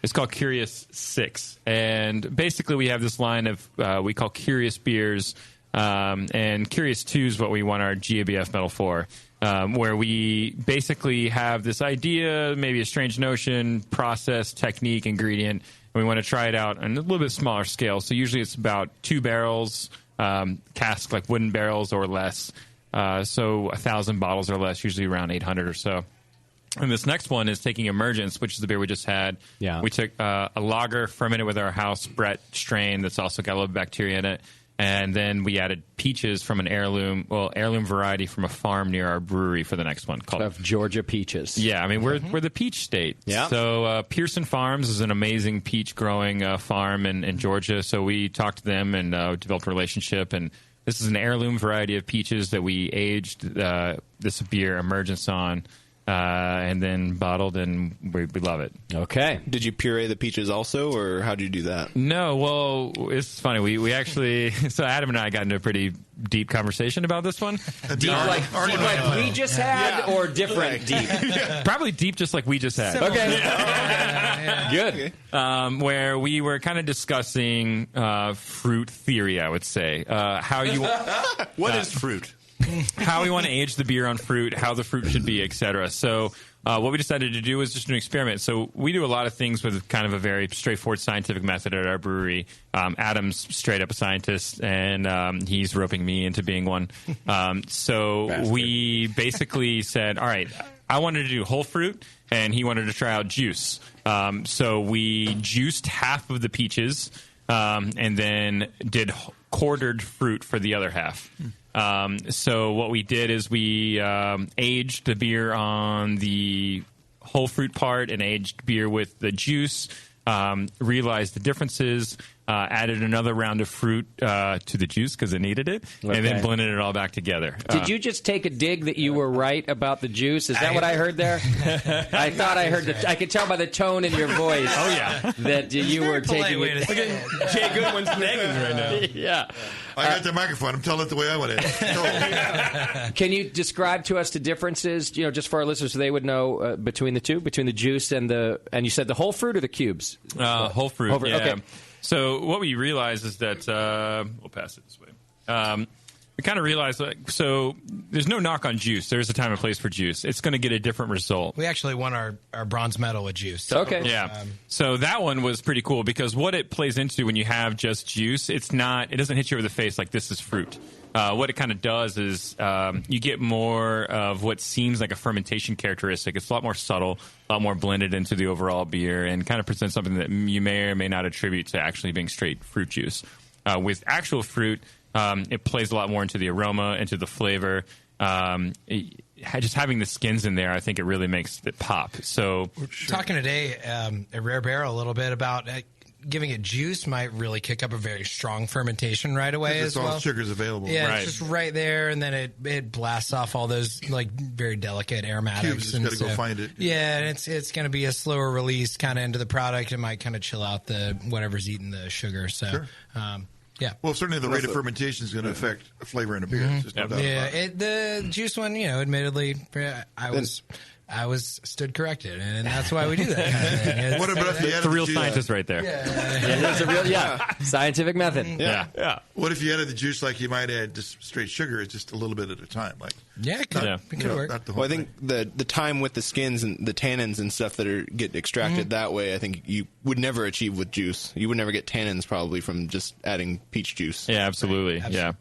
is called Curious 6, and basically we have this line of we call Curious beers, and Curious 2 is what we want our GABF medal for. Where we basically have this idea, maybe a strange notion, process, technique, ingredient, and we want to try it out on a little bit smaller scale. So usually it's about 2 barrels, cask like wooden barrels or less. So 1,000 bottles or less, usually around 800 or so. And this next one is taking Emergence, which is the beer we just had. Yeah. We took a lager fermented with our house Brett strain that's also got a little bacteria in it. And then we added peaches from an heirloom variety from a farm near our brewery for the next one called Of Georgia peaches. Yeah, I mean we're the peach state. Yeah. So Pearson Farms is an amazing peach growing farm in Georgia. So we talked to them and developed a relationship. And this is an heirloom variety of peaches that we aged this beer Emergence on. And then bottled, and we love it. Okay. Did you puree the peaches also, or how did you do that? No, well, it's funny. We actually, so Adam and I got into a pretty deep conversation about this one. Deep like we just had, or different deep? Probably deep, just like we just had. Okay. Good. Where we were kind of discussing fruit theory, I would say. How you What is fruit? How we want to age the beer on fruit, how the fruit should be, etc. So what we decided to do was just an experiment. So we do a lot of things with kind of a very straightforward scientific method at our brewery. Adam's straight up a scientist, and he's roping me into being one. So we basically said, all right, I wanted to do whole fruit, and he wanted to try out juice. So we juiced half of the peaches and then did quartered fruit for the other half. So what we did is we aged the beer on the whole fruit part and aged beer with the juice, realized the differences, added another round of fruit to the juice because it needed it, and then blended it all back together. Did you just take a dig that you were right about the juice? Is that what I heard there? I thought I heard I could tell by the tone in your voice. Oh, yeah. That you were taking it. Look at Jay Goodwin's nagging right now. Yeah. I got the microphone. I'm telling it the way I want it. Can you describe to us the differences, just for our listeners, so they would know between the two, between the juice and you said the whole fruit or the cubes? Whole fruit. Yeah. Okay. So what we realized is that we'll pass it this way. we kind of realized, so there's no knock on juice. There's a time and place for juice. It's going to get a different result. We actually won our bronze medal with juice. Okay. Yeah. So that one was pretty cool because what it plays into when you have just juice, it doesn't hit you over the face like this is fruit. What it kind of does is you get more of what seems like a fermentation characteristic. It's a lot more subtle, a lot more blended into the overall beer, and kind of presents something that you may or may not attribute to actually being straight fruit juice. With actual fruit, it plays a lot more into the aroma, into the flavor. Just having the skins in there, I think it really makes it pop. So, talking today at Rare Barrel a little bit about giving it juice might really kick up a very strong fermentation right away as well. All sugars available. Yeah, right. it's just right there, and then it blasts off all those like very delicate aromatics. You just got to go find it. Yeah, and it's going to be a slower release kind of into the product. It might kind of chill out the whatever's eating the sugar. So. Sure. Yeah. Well, certainly the rate of fermentation is going to affect flavor in a beer. Mm-hmm. Just no doubt about it. The juice one, admittedly, I was stood corrected, and that's why we do that kind of thing. What about if you added the real juice? scientist right there? There's a real scientific method. Yeah. What if you added the juice like you might add just straight sugar? It's just a little bit at a time. Like it could work. Not the whole I think the time with the skins and the tannins and stuff that get extracted that way, I think you would never achieve with juice. You would never get tannins probably from just adding peach juice. Yeah, absolutely. Yeah.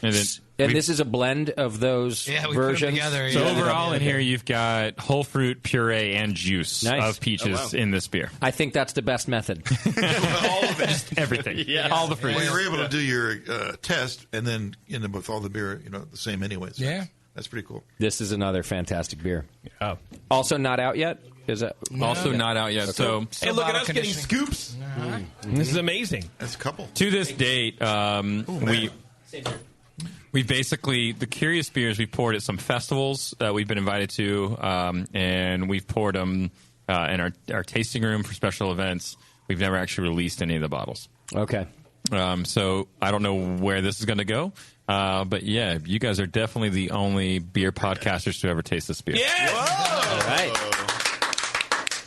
And then this is a blend of those we versions. put them together. So overall in here, you've got whole fruit puree and juice of peaches in this beer. I think that's the best method. all of it, just everything. All the fruits. Well, you're able to do your test and then end up with all the beer, the same anyways. Yeah. That's pretty cool. This is another fantastic beer. Yeah. Also not out yet? Is that also not out yet? So hey, look at us getting scoops. This is amazing. That's a couple. To this date, we basically, the Curious beers we poured at some festivals that we've been invited to, and we've poured them in our tasting room for special events. We've never actually released any of the bottles. Okay. So I don't know where this is going to go. But yeah, you guys are definitely the only beer podcasters to ever taste this beer. Yes! All right.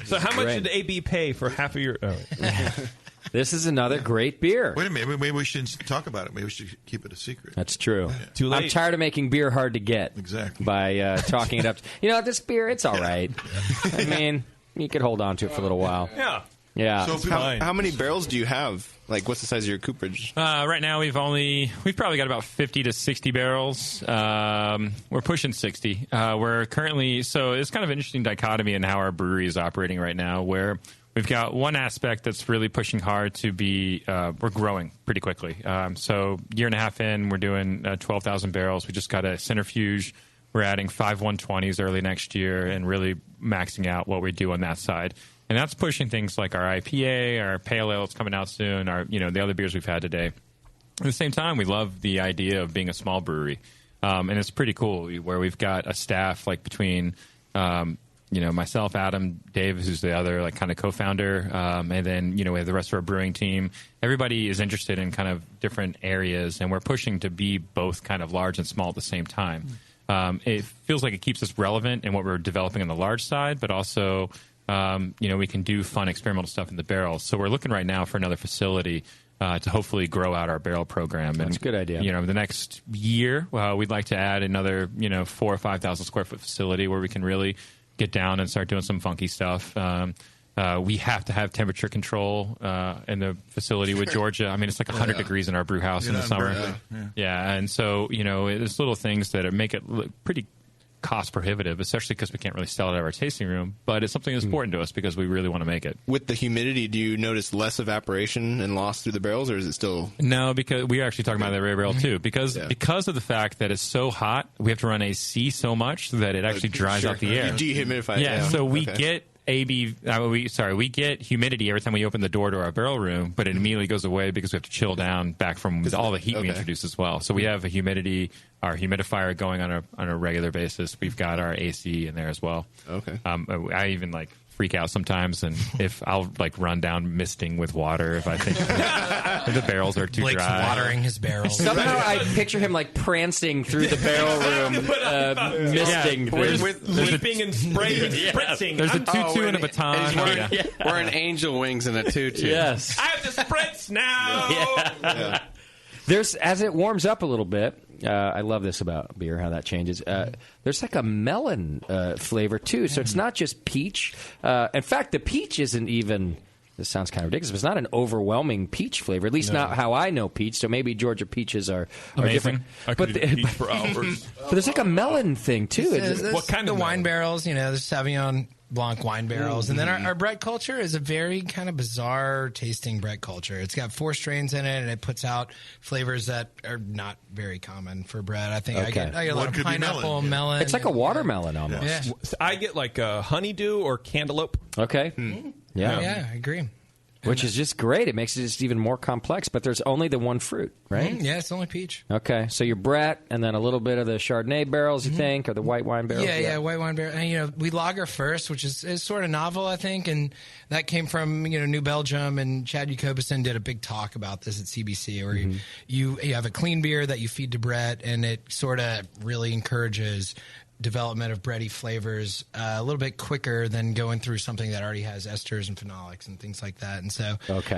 So how much did AB pay for half of your... Oh. This is another great beer. Wait a minute. Maybe we shouldn't talk about it. Maybe we should keep it a secret. That's true. Yeah. Too late. I'm tired of making beer hard to get. Exactly. By talking it up. This beer, it's all right. I mean, you could hold on to it for a little while. Yeah. Yeah. So how many barrels do you have? Like, what's the size of your cooperage? Right now, we've probably got about 50 to 60 barrels. We're pushing 60. We're currently, so it's kind of an interesting dichotomy in how our brewery is operating right now, where we've got one aspect that's really pushing hard to be, we're growing pretty quickly. So year and a half in, we're doing 12,000 barrels. We just got a centrifuge. We're adding 5 120s early next year and really maxing out what we do on that side. And that's pushing things like our IPA, our Pale Ale that's coming out soon, our the other beers we've had today. At the same time, we love the idea of being a small brewery, and it's pretty cool where we've got a staff like between myself, Adam, Dave, who's the other kind of co-founder, and then we have the rest of our brewing team. Everybody is interested in kind of different areas, and we're pushing to be both kind of large and small at the same time. It feels like it keeps us relevant in what we're developing on the large side, but also we can do fun experimental stuff in the barrels. So we're looking right now for another facility to hopefully grow out our barrel program. That's a good idea. The next year, we'd like to add another 4,000 or 5,000 square foot facility where we can really get down and start doing some funky stuff. We have to have temperature control in the facility with Georgia. I mean, it's like 100 degrees in our brew house in the summer. Yeah, and so there's little things that make it look pretty cost prohibitive, especially because we can't really sell it at our tasting room. But it's something that's important to us because we really want to make it. With the humidity, do you notice less evaporation and loss through the barrels, or is it still? No, because we're actually talking about the Rare Barrel too. Because of the fact that it's so hot, we have to run AC so much that it actually dries out the air. You dehumidify. Yeah, so we get we get humidity every time we open the door to our barrel room, but it immediately goes away because we have to chill down back from all the heat we introduce as well. So we have our humidifier going on a regular basis. We've got our AC in there as well. Okay. I even freak out sometimes, and if I'll run down misting with water if I think if the barrels are too Blake's dry. watering his barrels. Somehow I picture him prancing through the barrel room, misting. With leaping and spraying and spritzing. There's a tutu and a baton. Wearing angel wings and a tutu. Yes. I have to spritz now. There's, as it warms up a little bit, I love this about beer, how that changes. There's like a melon flavor, too. So it's not just peach. In fact, the peach isn't even... This sounds kind of ridiculous, but it's not an overwhelming peach flavor, at least not how I know peach. So maybe Georgia peaches are different. I could eat peach for hours. But there's like a melon thing, too. What kind of wine barrels? The Sauvignon Blanc wine barrels. And then our Brett culture is a very kind of bizarre tasting Brett culture. It's got 4 strains in it, and it puts out flavors that are not very common for Brett. I think I get a lot of pineapple, melon. It's like a watermelon almost. Yeah. I get like a honeydew or cantaloupe. Okay. Yeah, I agree. Which is just great. It makes it just even more complex, but there's only the one fruit, right? Yeah, it's only peach. Okay, so your Brett and then a little bit of the Chardonnay barrels, you think, or the white wine barrels? Yeah, white wine barrel. And, we lager first, which is sort of novel, I think, and that came from, New Belgium, and Chad Jacobson did a big talk about this at CBC, where you have a clean beer that you feed to Brett, and it sort of really encourages development of bready flavors a little bit quicker than going through something that already has esters and phenolics and things like that. And so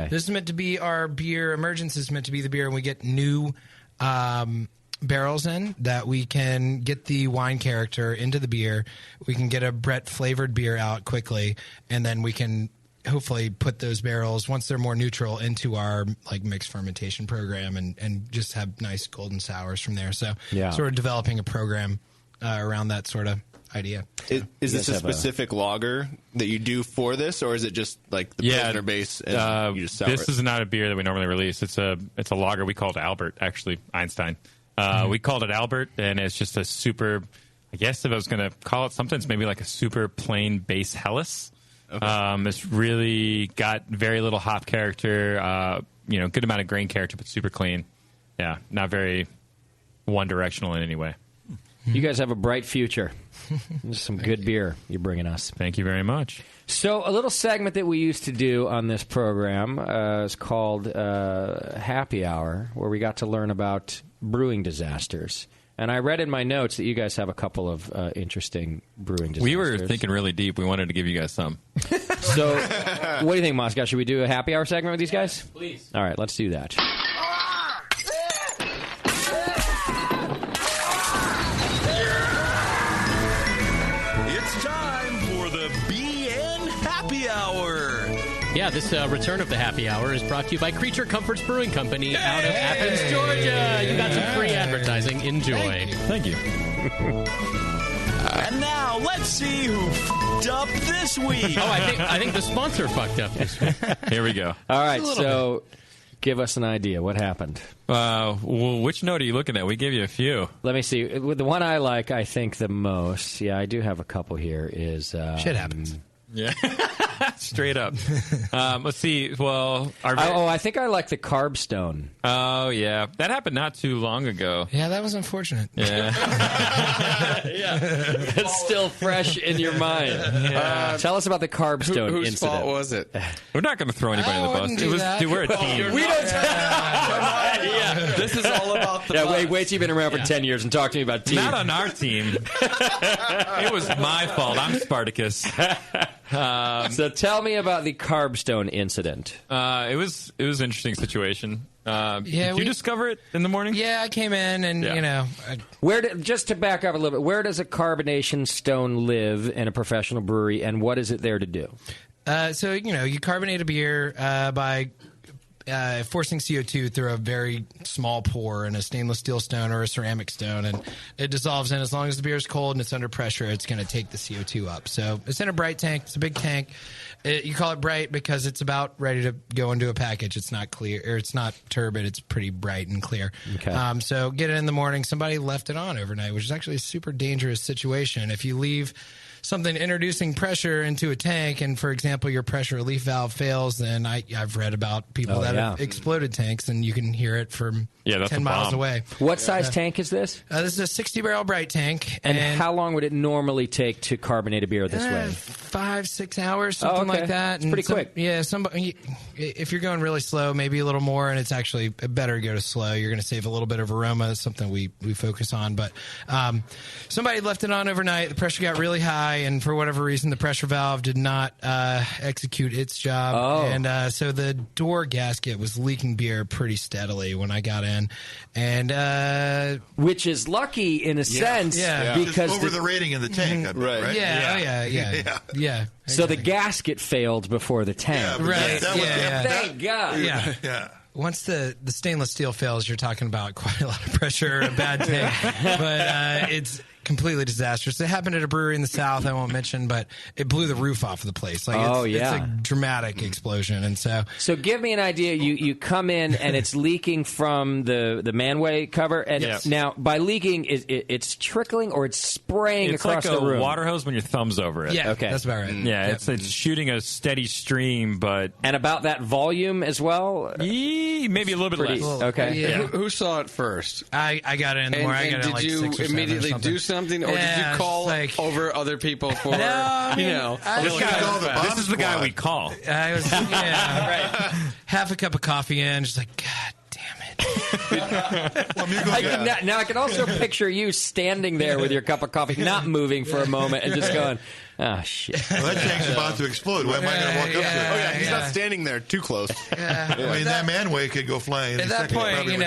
this is meant to be our beer. Emergence is meant to be the beer, and we get new barrels in that we can get the wine character into the beer. We can get a Brett flavored beer out quickly, and then we can hopefully put those barrels, once they're more neutral, into our mixed fermentation program and just have nice golden sours from there. So sort of developing a program around that sort of idea. Is this a specific lager that you do for this, or is it just like the Pilsner base and you just sour This is not a beer that we normally release. It's a lager we called Albert, actually, Einstein. We called it Albert, and it's just a super, I guess if I was going to call it something, it's maybe like a super plain base Helles. Okay. It's really got very little hop character, good amount of grain character, but super clean. Yeah, not very one-directional in any way. You guys have a bright future. Some good beer you're bringing us. Thank you very much. So a little segment that we used to do on this program is called Happy Hour, where we got to learn about brewing disasters. And I read in my notes that you guys have a couple of interesting brewing disasters. We were thinking really deep. We wanted to give you guys some. So what do you think, Moscow? Should we do a Happy Hour segment with these guys? Please. All right, let's do that. Yeah, this return of the happy hour is brought to you by Creature Comforts Brewing Company out of Athens, Georgia. You got some free advertising. Enjoy. Thank you. And now, let's see who f***ed up this week. Oh, I think the sponsor fucked up this week. Here we go. All right, so give us an idea. What happened? Well, which note are you looking at? We gave you a few. Let me see. The one I like, I think, the most, I do have a couple here, is... Shit happens. Yeah. Straight up. Let's see. Well, I think I like the carb stone. Oh, yeah. That happened not too long ago. Yeah, that was unfortunate. Yeah. It's still fresh in your mind. Tell us about the carb stone whose incident. fault was it? We're not going to throw anybody in the bus. We're a team. We don't. This is all about the bus. Wait till you've been around for 10 years and talk to me about team. Not on our team. It was my fault. I'm Spartacus. So tell me about the carb stone incident. It was an interesting situation. Did you discover it in the morning? Yeah, I came in and just to back up a little bit, where does a carbonation stone live in a professional brewery, and what is it there to do? So you carbonate a beer by forcing CO2 through a very small pour in a stainless steel stone or a ceramic stone, and it dissolves in. As long as the beer is cold and it's under pressure, it's going to take the CO2 up. So it's in a bright tank. It's a big tank. You call it bright because it's about ready to go into a package. It's not clear, or it's not turbid. It's pretty bright and clear. Okay. So get it in the morning. Somebody left it on overnight, which is actually a super dangerous situation. If you leave something introducing pressure into a tank, and for example your pressure relief valve fails, then I've read about people have exploded tanks, and you can hear it from 10 miles away. What size tank is this? This is a 60-barrel bright tank. And how long would it normally take to carbonate a beer this way? 5-6 hours, something like that. It's pretty quick. Yeah, if you're going really slow, maybe a little more, and it's actually better to go to slow. You're going to save a little bit of aroma. That's something we focus on. But somebody left it on overnight. The pressure got really high. dry, and for whatever reason, the pressure valve did not execute its job. And so the door gasket was leaking beer pretty steadily when I got in. And which is lucky in a sense, because over the rating in the tank, I bet, right? Yeah. So the gasket failed before the tank. Right. Thank God. Yeah. Once the stainless steel fails, you're talking about quite a lot of pressure, a bad tank. But it's completely disastrous. It happened at a brewery in the South I won't mention, but it blew the roof off of the place. Like it's a dramatic explosion. And so give me an idea. You come in and it's leaking from the manway cover, and now by leaking, it's trickling or it's spraying across the room. It's like a water hose when your thumb's over it. Yeah, okay, that's about right. Yeah, it's shooting a steady stream, but and about that volume as well. Maybe a little bit less. Okay. Yeah. Who saw it first? I got in. And did you immediately do something, or did you call over other people for? This is the guy we call. I was half a cup of coffee in, just like, God damn it. Now I can also picture you standing there with your cup of coffee, not moving for a moment, and just going, "Oh shit!" Well, that tank's about to explode. Why am I going to walk up to it? He's not standing there too close. I mean, that manway could go flying. At that point, you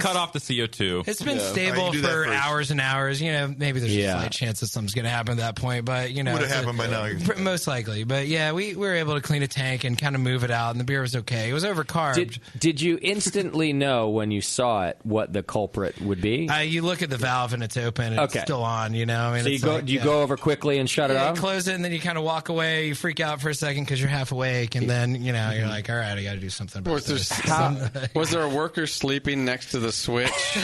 cut off the CO2. It's been stable for hours and hours. Maybe there's a slight chance that something's going to happen at that point, but would have happened by now. Most likely. But we were able to clean a tank and kind of move it out, and the beer was okay. It was overcarbed. Did you instantly know when you saw it what the culprit would be? You look at the valve and it's open. And it's still on. I mean, so you go over quickly and shut it off. Close it, and then you kind of walk away. You freak out for a second because you're half awake, and then you're like, all right, I got to do something about this. Was there a worker sleeping next to the switch?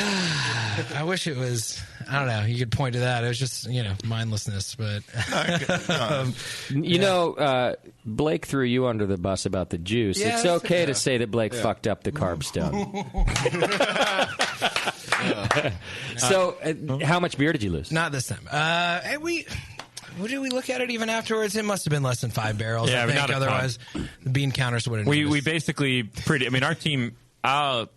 I wish it was. I don't know. You could point to that. It was just mindlessness, but Blake threw you under the bus about the juice. Yeah, it's okay to say that Blake fucked up the carb stone. So, how much beer did you lose? Not this time. Did we look at it even afterwards? It must have been less than 5 barrels. Yeah, I think. Otherwise, the bean counters would have. We basically our team. So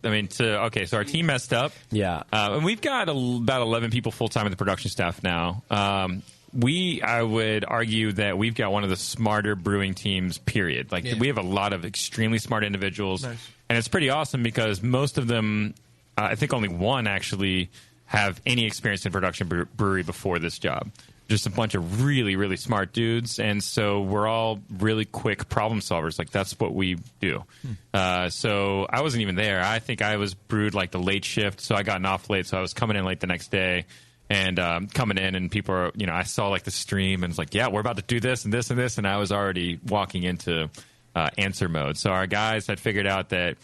our team messed up. Yeah, and we've got about 11 people full time in the production staff now. I would argue that we've got one of the smarter brewing teams. Period. We have a lot of extremely smart individuals, and it's pretty awesome because most of them, I think only one actually have any experience in production brewery before this job. Just a bunch of really, really smart dudes, and so we're all really quick problem solvers. That's what we do. So I wasn't even there. I think I was brewed the late shift, so I got off late, so I was coming in late the next day, and coming in, and people are, I saw the stream, and it's like, yeah, we're about to do this and this and this, and I was already walking into answer mode. So our guys had figured out that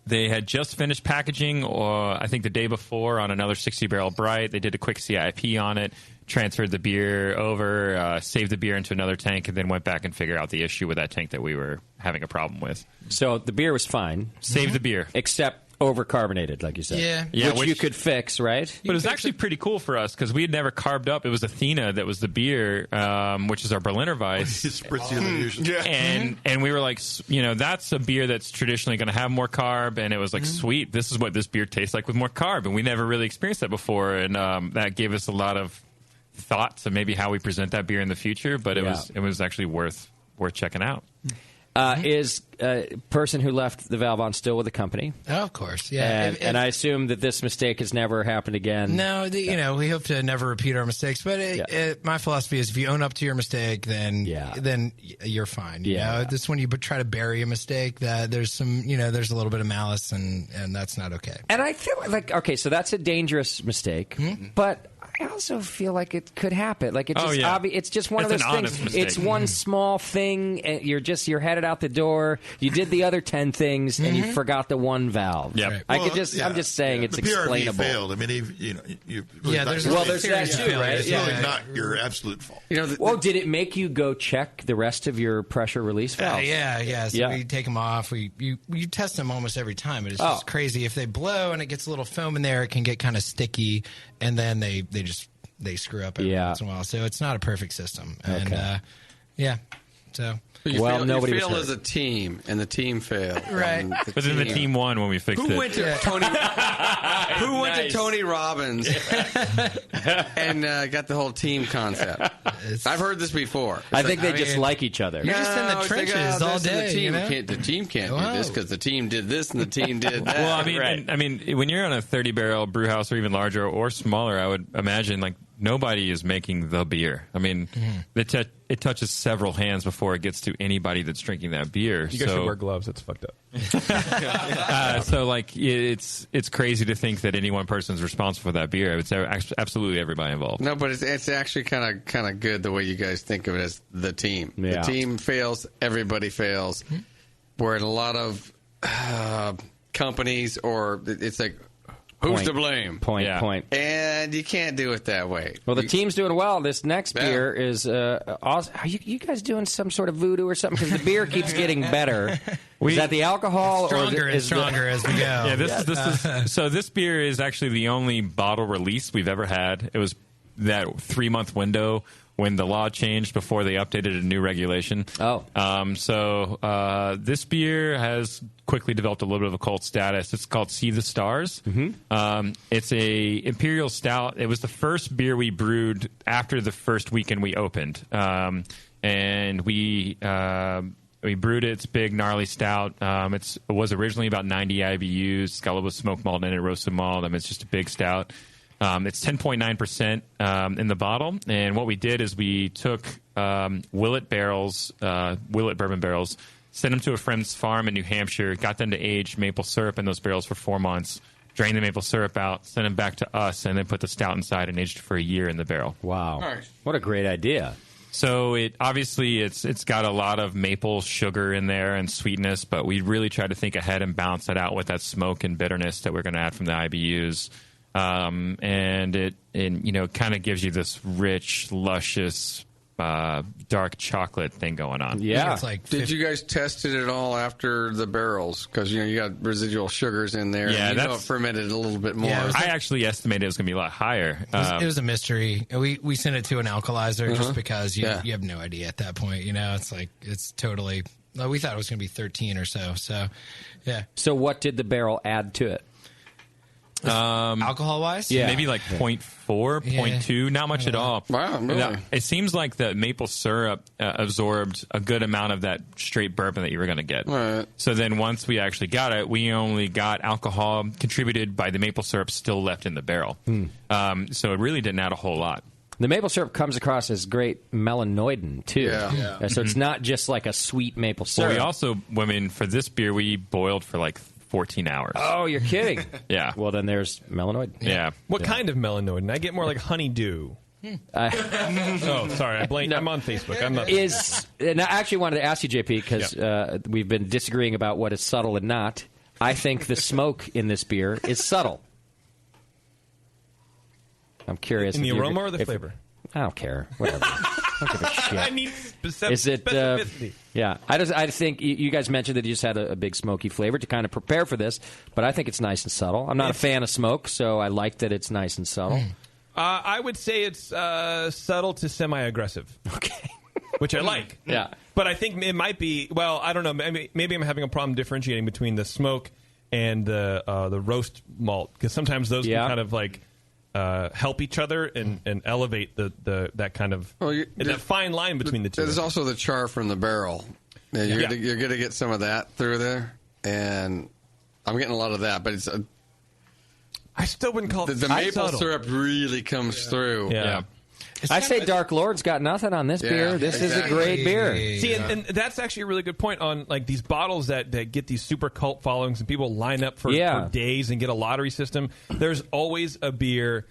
they had just finished packaging, I think the day before, on another 60-barrel Bright. They did a quick CIP on it, transferred the beer over, saved the beer into another tank, and then went back and figured out the issue with that tank that we were having a problem with. So the beer was fine. Saved the beer. Except overcarbonated, like you said. Yeah. Which you could fix, right? But it was actually pretty cool for us because we had never carved up. It was Athena that was the beer, which is our Berliner Weiss. It's spritzier than usual. Yeah. And we were like, that's a beer that's traditionally going to have more carb. And it was like, sweet, this is what this beer tastes like with more carb. And we never really experienced that before. And that gave us a lot of thoughts of maybe how we present that beer in the future. But it was actually worth checking out. Is a person who left the valve on still with the company? Oh, of course, yeah. And I assume that this mistake has never happened again. No, we hope to never repeat our mistakes. But my philosophy is, if you own up to your mistake, then you're fine. You know? This when you try to bury a mistake, that there's there's a little bit of malice, and that's not okay. And I feel like so that's a dangerous mistake, but I also feel like it could happen. Like it's just it's just one of those things. Mistake. It's one small thing, and you're headed out the door. You did the other 10 things, and you forgot the one valve. Yep. Right. I'm just saying it's the PRV explainable. failed. I mean, there's that too, right? It's really not your absolute fault. Did it make you go check the rest of your pressure release valves? So we take them off. You test them almost every time. It's just crazy. If they blow and it gets a little foam in there, it can get kind of sticky, and then they screw up every once in a while. So it's not a perfect system. And So. You fail as a team, and the team failed. Right. But then the team won when we fixed it. Who went to Tony Robbins and got the whole team concept? I've heard this before. I think they just like each other. You're just in the trenches all day. The team can't do this because the team did this and the team did that. Well, I mean, when you're on a 30-barrel brew house or even larger or smaller, I would imagine like nobody is making the beer. I mean, it touches several hands before it gets to anybody that's drinking that beer. You guys should wear gloves. That's fucked up. So, like, it's crazy to think that any one person is responsible for that beer. It's absolutely everybody involved. No, but it's actually kind of good the way you guys think of it as the team. Yeah. The team fails, everybody fails. Where in a lot of companies, or it's like, who's to blame? Point. And you can't do it that way. Well, the team's doing well. This next beer is awesome. Are you guys doing some sort of voodoo or something? Because the beer keeps getting better. Is that the alcohol? Stronger and stronger as we go. Yeah, this beer is actually the only bottle release we've ever had. It was that 3-month window when the law changed before they updated a new regulation. So this beer has quickly developed a little bit of a cult status. It's called See the Stars. It's a imperial stout. It was the first beer we brewed after the first weekend we opened, and we brewed it. It's a big, gnarly stout. It was originally about 90 IBUs. It's got a little bit of smoked malt in it, roasted malt. It's just a big stout. It's 10.9% in the bottle, and what we did is we took Willet bourbon barrels, sent them to a friend's farm in New Hampshire, got them to age maple syrup in those barrels for 4 months, drained the maple syrup out, sent them back to us, and then put the stout inside and aged for a year in the barrel. Wow. Nice. What a great idea. So it's got a lot of maple sugar in there and sweetness, but we really tried to think ahead and balance that out with that smoke and bitterness that we're going to add from the IBUs. And it kind of gives you this rich, luscious, dark chocolate thing going on. Yeah. It's like Did you guys test it at all after the barrels? Because you got residual sugars in there. Yeah, and it fermented a little bit more. Yeah, I actually estimated it was going to be a lot higher. It was a mystery. We sent it to an alkalizer just because you have no idea at that point. It's like it's totally. We thought it was going to be 13 or so. So, yeah. So what did the barrel add to it? Alcohol wise? Yeah. Maybe like 0.4, 0.2, not much at all. Wow, really? It seems like the maple syrup absorbed a good amount of that straight bourbon that you were going to get. Right. So then once we actually got it, we only got alcohol contributed by the maple syrup still left in the barrel. So it really didn't add a whole lot. The maple syrup comes across as great melanoidin, too. Yeah. So it's not just like a sweet maple syrup. Well, we also, for this beer, we boiled for like 14 hours. Oh, you're kidding. Yeah. Well, then there's melanoid. Yeah. What kind of melanoid? I get more like honeydew. Oh, sorry. I'm on Facebook. I'm not. And I actually wanted to ask you, JP, because we've been disagreeing about what is subtle and not. I think the smoke in this beer is subtle. I'm curious. In the aroma or the flavor? I don't care. Whatever. I don't give a shit. I need specificity. Yeah. I think you guys mentioned that you just had a big smoky flavor to kind of prepare for this, but I think it's nice and subtle. I'm not a fan of smoke, so I like that it's nice and subtle. I would say it's subtle to semi-aggressive. Okay. Which I like. Yeah. But I think it might be, well, I don't know. Maybe I'm having a problem differentiating between the smoke and the roast malt, because sometimes those can kind of like help each other and elevate that kind of that fine line between the two. There's also the char from the barrel. You're going to get some of that through there, and I'm getting a lot of that. But it's I still wouldn't call it the maple syrup really comes through. Yeah. I say Dark Lord's got nothing on this beer. This is a great beer. See, and that's actually a really good point on like these bottles that get these super cult followings and people line up for days and get a lottery system. There's always a beer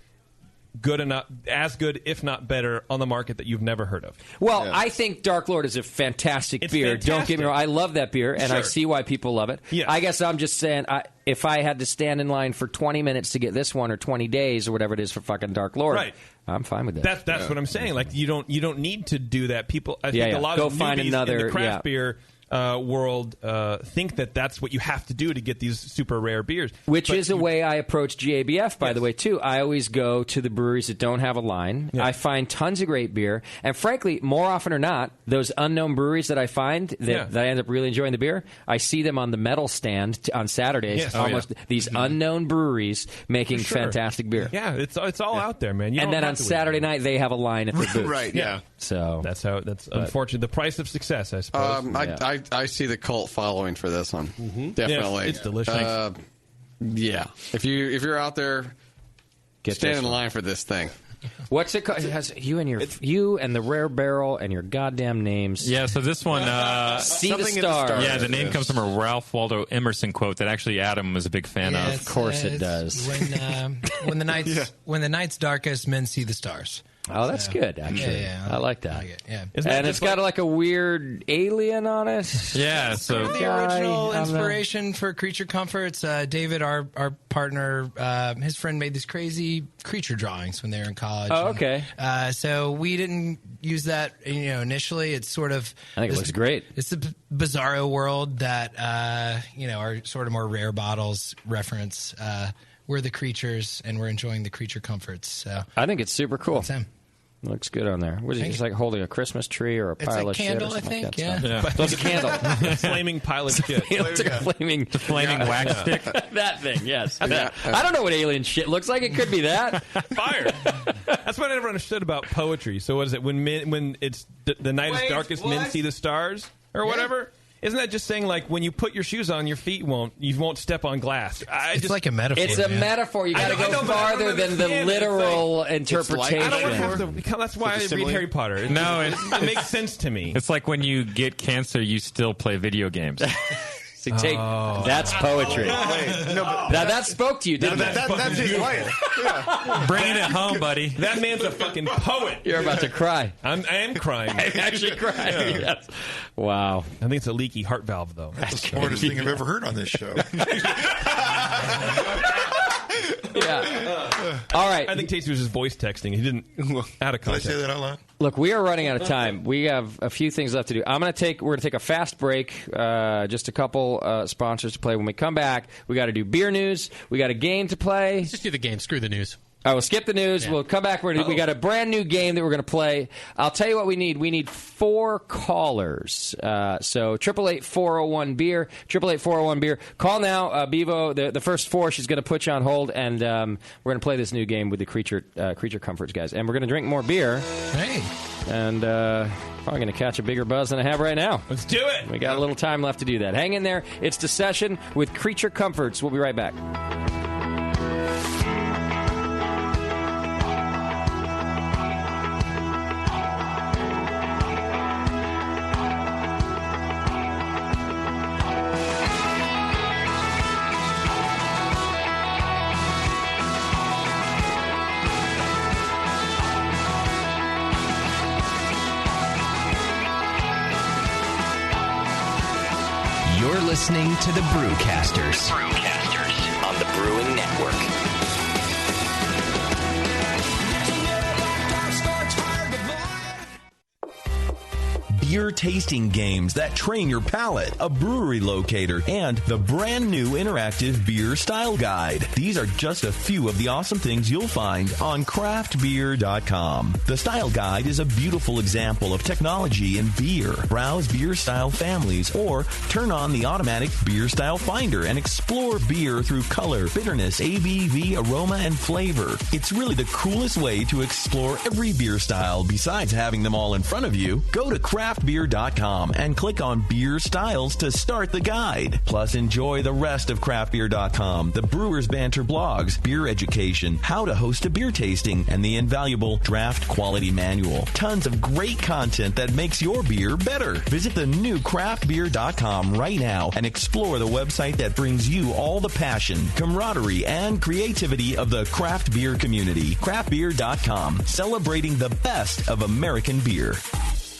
good enough, as good, if not better, on the market that you've never heard of. Well, I think Dark Lord is a fantastic beer. Fantastic. Don't get me wrong. I love that beer, and I see why people love it. Yes. I guess I'm just saying, if I had to stand in line for 20 minutes to get this one, or 20 days, or whatever it is for fucking Dark Lord, I'm fine with that. That's what I'm saying. Like you don't need to do that. People, I think a lot Go of find newbies another in the craft beer world think that that's what you have to do to get these super rare beers. Which is a way I approach GABF, by the way, too. I always go to the breweries that don't have a line. Yeah. I find tons of great beer. And frankly, more often or not, those unknown breweries that I find that I end up really enjoying the beer, I see them on the metal stand on Saturdays. Yes. These unknown breweries making fantastic beer. Yeah, it's all out there, man. And then on Saturday night, they have a line at the booth. Right, yeah. So that's unfortunate. The price of success, I suppose. I see the cult following for this one. Definitely. Yes, it's delicious. Yeah. If you're out there, stand in line for this thing. What's it called? It has you and the Rare Barrel and your goddamn names. Yeah, so this one... See the Stars. Yeah, the name comes from a Ralph Waldo Emerson quote that actually Adam was a big fan of. Of course it does. When the night's darkest, men see the stars. Oh, that's good, actually. Yeah, I like that. Yeah. And it's got like a weird alien on it. Yeah, so... The original inspiration for Creature Comforts, David, our partner, his friend made these crazy creature drawings when they were in college. Oh, okay. So we didn't use that, initially. It's sort of... I think it looks great. It's the bizarro world that, our sort of more rare bottles reference. We're the creatures, and we're enjoying the creature comforts. So I think it's super cool. That's him. Looks good on there. What is it? Just like holding a Christmas tree or a pile of candle, shit or something I think. like that. Yeah. It's a candle. Flaming pile of shit. It's like a flaming wax stick. That thing, yes. I don't know what alien shit looks like. It could be that. Fire. That's what I never understood about poetry. So what is it? When it's the night is darkest, men see the stars or whatever? Isn't that just saying, like, when you put your shoes on, your feet won't step on glass? It's like a metaphor. It's a metaphor. You got to go farther than the literal interpretation. I don't have to. That's why I read Harry Potter. It makes sense to me. It's like when you get cancer, you still play video games. That's poetry. That spoke to you, didn't it? That's his life. Yeah. Bringing it home, buddy. That man's a fucking poet. You're about to cry. I am crying. I'm actually crying. Yes. Wow. I think it's a leaky heart valve, though. That's the smartest thing I've ever heard on this show. Yeah. All right. I think Tasty was just voice texting. He didn't out of context. Did I say that out loud? Look, we are running out of time. We have a few things left to do. We're going to take a fast break. Just a couple sponsors to play. When we come back, we got to do beer news. We got a game to play. Let's just do the game. Screw the news. I will skip the news. Yeah. We'll come back. We got a brand new game that we're going to play. I'll tell you what we need. We need 4 callers. So 888-401-BEER, 888-401-BEER. Call now. Bevo, the first 4, she's going to put you on hold, and we're going to play this new game with the Creature Comforts guys. And we're going to drink more beer. Hey. And probably going to catch a bigger buzz than I have right now. Let's do it. We got a little time left to do that. Hang in there. It's The Session with Creature Comforts. We'll be right back. You're listening to the Brewcasters. Brewcasters on the Brewing Network. Beer tasting games that train your palate, a brewery locator, and the brand new interactive beer style guide. These are just a few of the awesome things you'll find on craftbeer.com. The style guide is a beautiful example of technology in beer. Browse beer style families or turn on the automatic beer style finder and explore beer through color, bitterness, ABV, aroma, and flavor. It's really the coolest way to explore every beer style besides having them all in front of you. Go to craftbeer.com and click on Beer Styles to start the guide. Plus, enjoy the rest of craftbeer.com, the Brewers Banter blogs, beer education, how to host a beer tasting, and the invaluable Draft Quality Manual. Tons of great content that makes your beer better. Visit the new craftbeer.com right now and explore the website that brings you all the passion, camaraderie, and creativity of the craft beer community. Craftbeer.com, celebrating the best of American beer.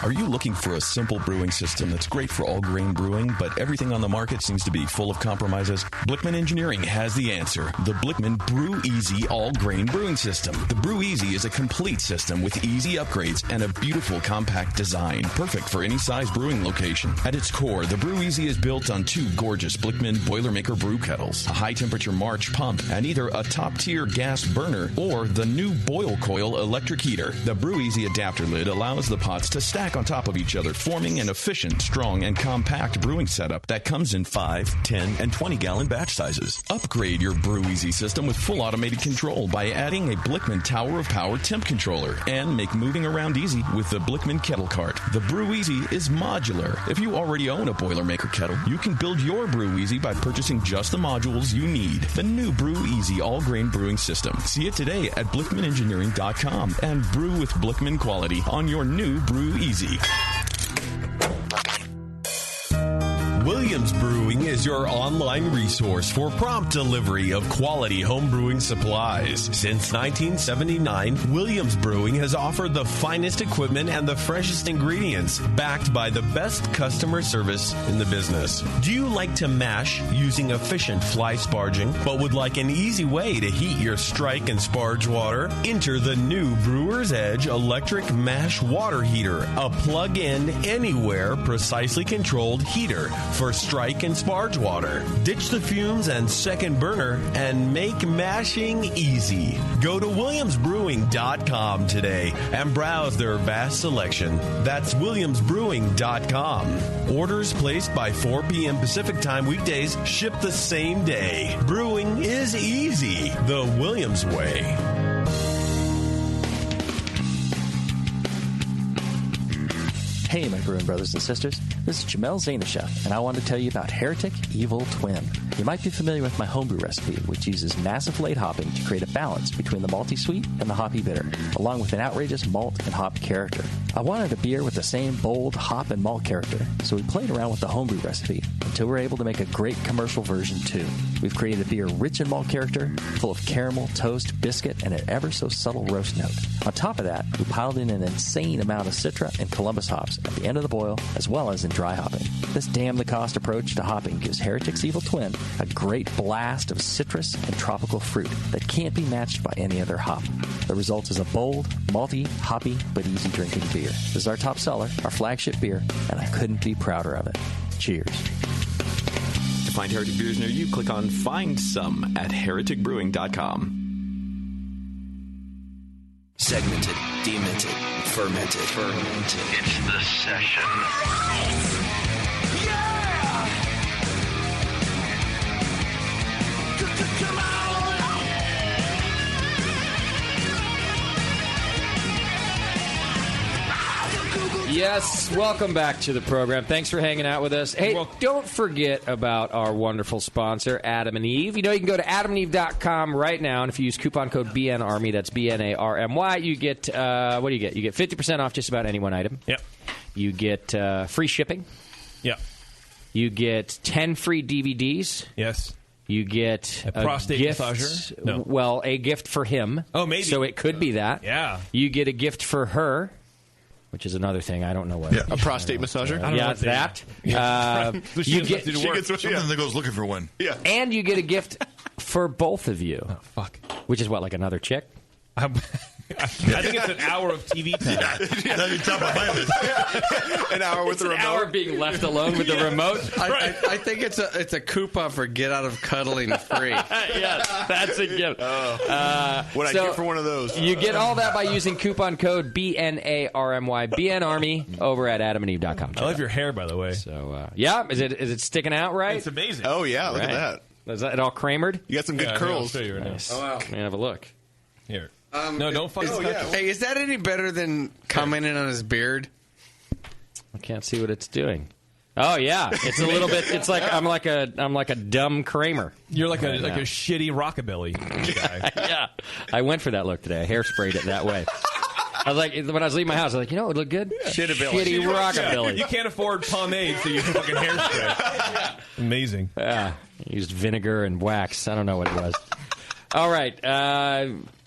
Are you looking for a simple brewing system that's great for all grain brewing, but everything on the market seems to be full of compromises? Blickman Engineering has the answer. The Blickman Brew Easy All Grain Brewing System. The Brew Easy is a complete system with easy upgrades and a beautiful compact design, perfect for any size brewing location. At its core, the Brew Easy is built on 2 gorgeous Blickman Boilermaker brew kettles, a high-temperature March pump, and either a top-tier gas burner or the new Boil Coil electric heater. The Brew Easy adapter lid allows the pots to stack on top of each other, forming an efficient, strong, and compact brewing setup that comes in 5, 10, and 20-gallon batch sizes. Upgrade your Brew Easy system with full automated control by adding a Blickman Tower of Power temp controller, and make moving around easy with the Blickman Kettle Cart. The Brew Easy is modular. If you already own a Boilermaker kettle, you can build your Brew Easy by purchasing just the modules you need. The new Brew Easy all-grain brewing system. See it today at BlickmanEngineering.com and brew with Blickman quality on your new Brew Easy. Williams Brewing is your online resource for prompt delivery of quality home brewing supplies. Since 1979, Williams Brewing has offered the finest equipment and the freshest ingredients, backed by the best customer service in the business. Do you like to mash using efficient fly sparging, but would like an easy way to heat your strike and sparge water? Enter the new Brewer's Edge electric mash water heater, a plug-in, anywhere, precisely controlled heater for strike and sparge water. Ditch the fumes and second burner and make mashing easy. Go to williamsbrewing.com today and browse their vast selection. That's williamsbrewing.com. Orders placed by 4 p.m. Pacific Time weekdays ship the same day. Brewing is easy the Williams way. Hey, my brewing brothers and sisters. This is Jamel Zainashev, and I want to tell you about Heretic Evil Twin. You might be familiar with my homebrew recipe, which uses massive late hopping to create a balance between the malty sweet and the hoppy bitter, along with an outrageous malt and hop character. I wanted a beer with the same bold hop and malt character, so we played around with the homebrew recipe until we were able to make a great commercial version too. We've created a beer rich in malt character, full of caramel, toast, biscuit, and an ever so subtle roast note. On top of that, we piled in an insane amount of Citra and Columbus hops at the end of the boil, as well as in dry hopping. This damn-the-cost approach to hopping gives Heretic's Evil Twin a great blast of citrus and tropical fruit that can't be matched by any other hop. The result is a bold, malty, hoppy, but easy drinking beer. This is our top seller, our flagship beer, and I couldn't be prouder of it. Cheers. To find Heretic beers near you, click on Find Some at hereticbrewing.com. Segmented, demented, fermented. It's the session. Come on! Yes, welcome back to the program. Thanks for hanging out with us. Hey, don't forget about our wonderful sponsor, Adam and Eve. You know, you can go to adamandeve.com right now, and if you use coupon code BNARMY, that's BNARMY, you get, what do you get? You get 50% off just about any one item. Yep. You get free shipping. Yep. You get 10 free DVDs. Yes. You get a prostate gift, massager? No. Well, a gift for him. Oh, maybe. So it could be that. Yeah. You get a gift for her, which is another thing. I don't know what. Yeah, a prostate massager? Yeah, that. You get something that goes looking for one. Yeah. And you get a gift for both of you. Oh, fuck. Which is what, like another chick? I think it's an hour of TV time. That'd be top of my list. An hour with the remote. An hour being left alone with the remote. I think it's a coupon for get out of cuddling free. Yes, that's a gift. What I get for one of those? You get all that by using coupon code BNARMY, BNARMY, over at adamandeve.com. I love your hair, by the way. So, yeah, is it sticking out right? It's amazing. Oh, yeah, look at that. Is that all Kramered? You got some good curls. I'll show you right Nice. now. Oh, wow. Can I have a look? Here. No, don't fucking touch it. Hey, is that any better than commenting on his beard? I can't see what it's doing. Oh yeah, it's a little bit. It's like I'm like a dumb Kramer. You're like a shitty rockabilly guy. Yeah, I went for that look today. I hairsprayed it that way. I was like, when I was leaving my house, I was like, you know, it would look good. Shitty rockabilly. You can't afford pomade, so you fucking hairspray. Amazing. Yeah, used vinegar and wax. I don't know what it was. All right,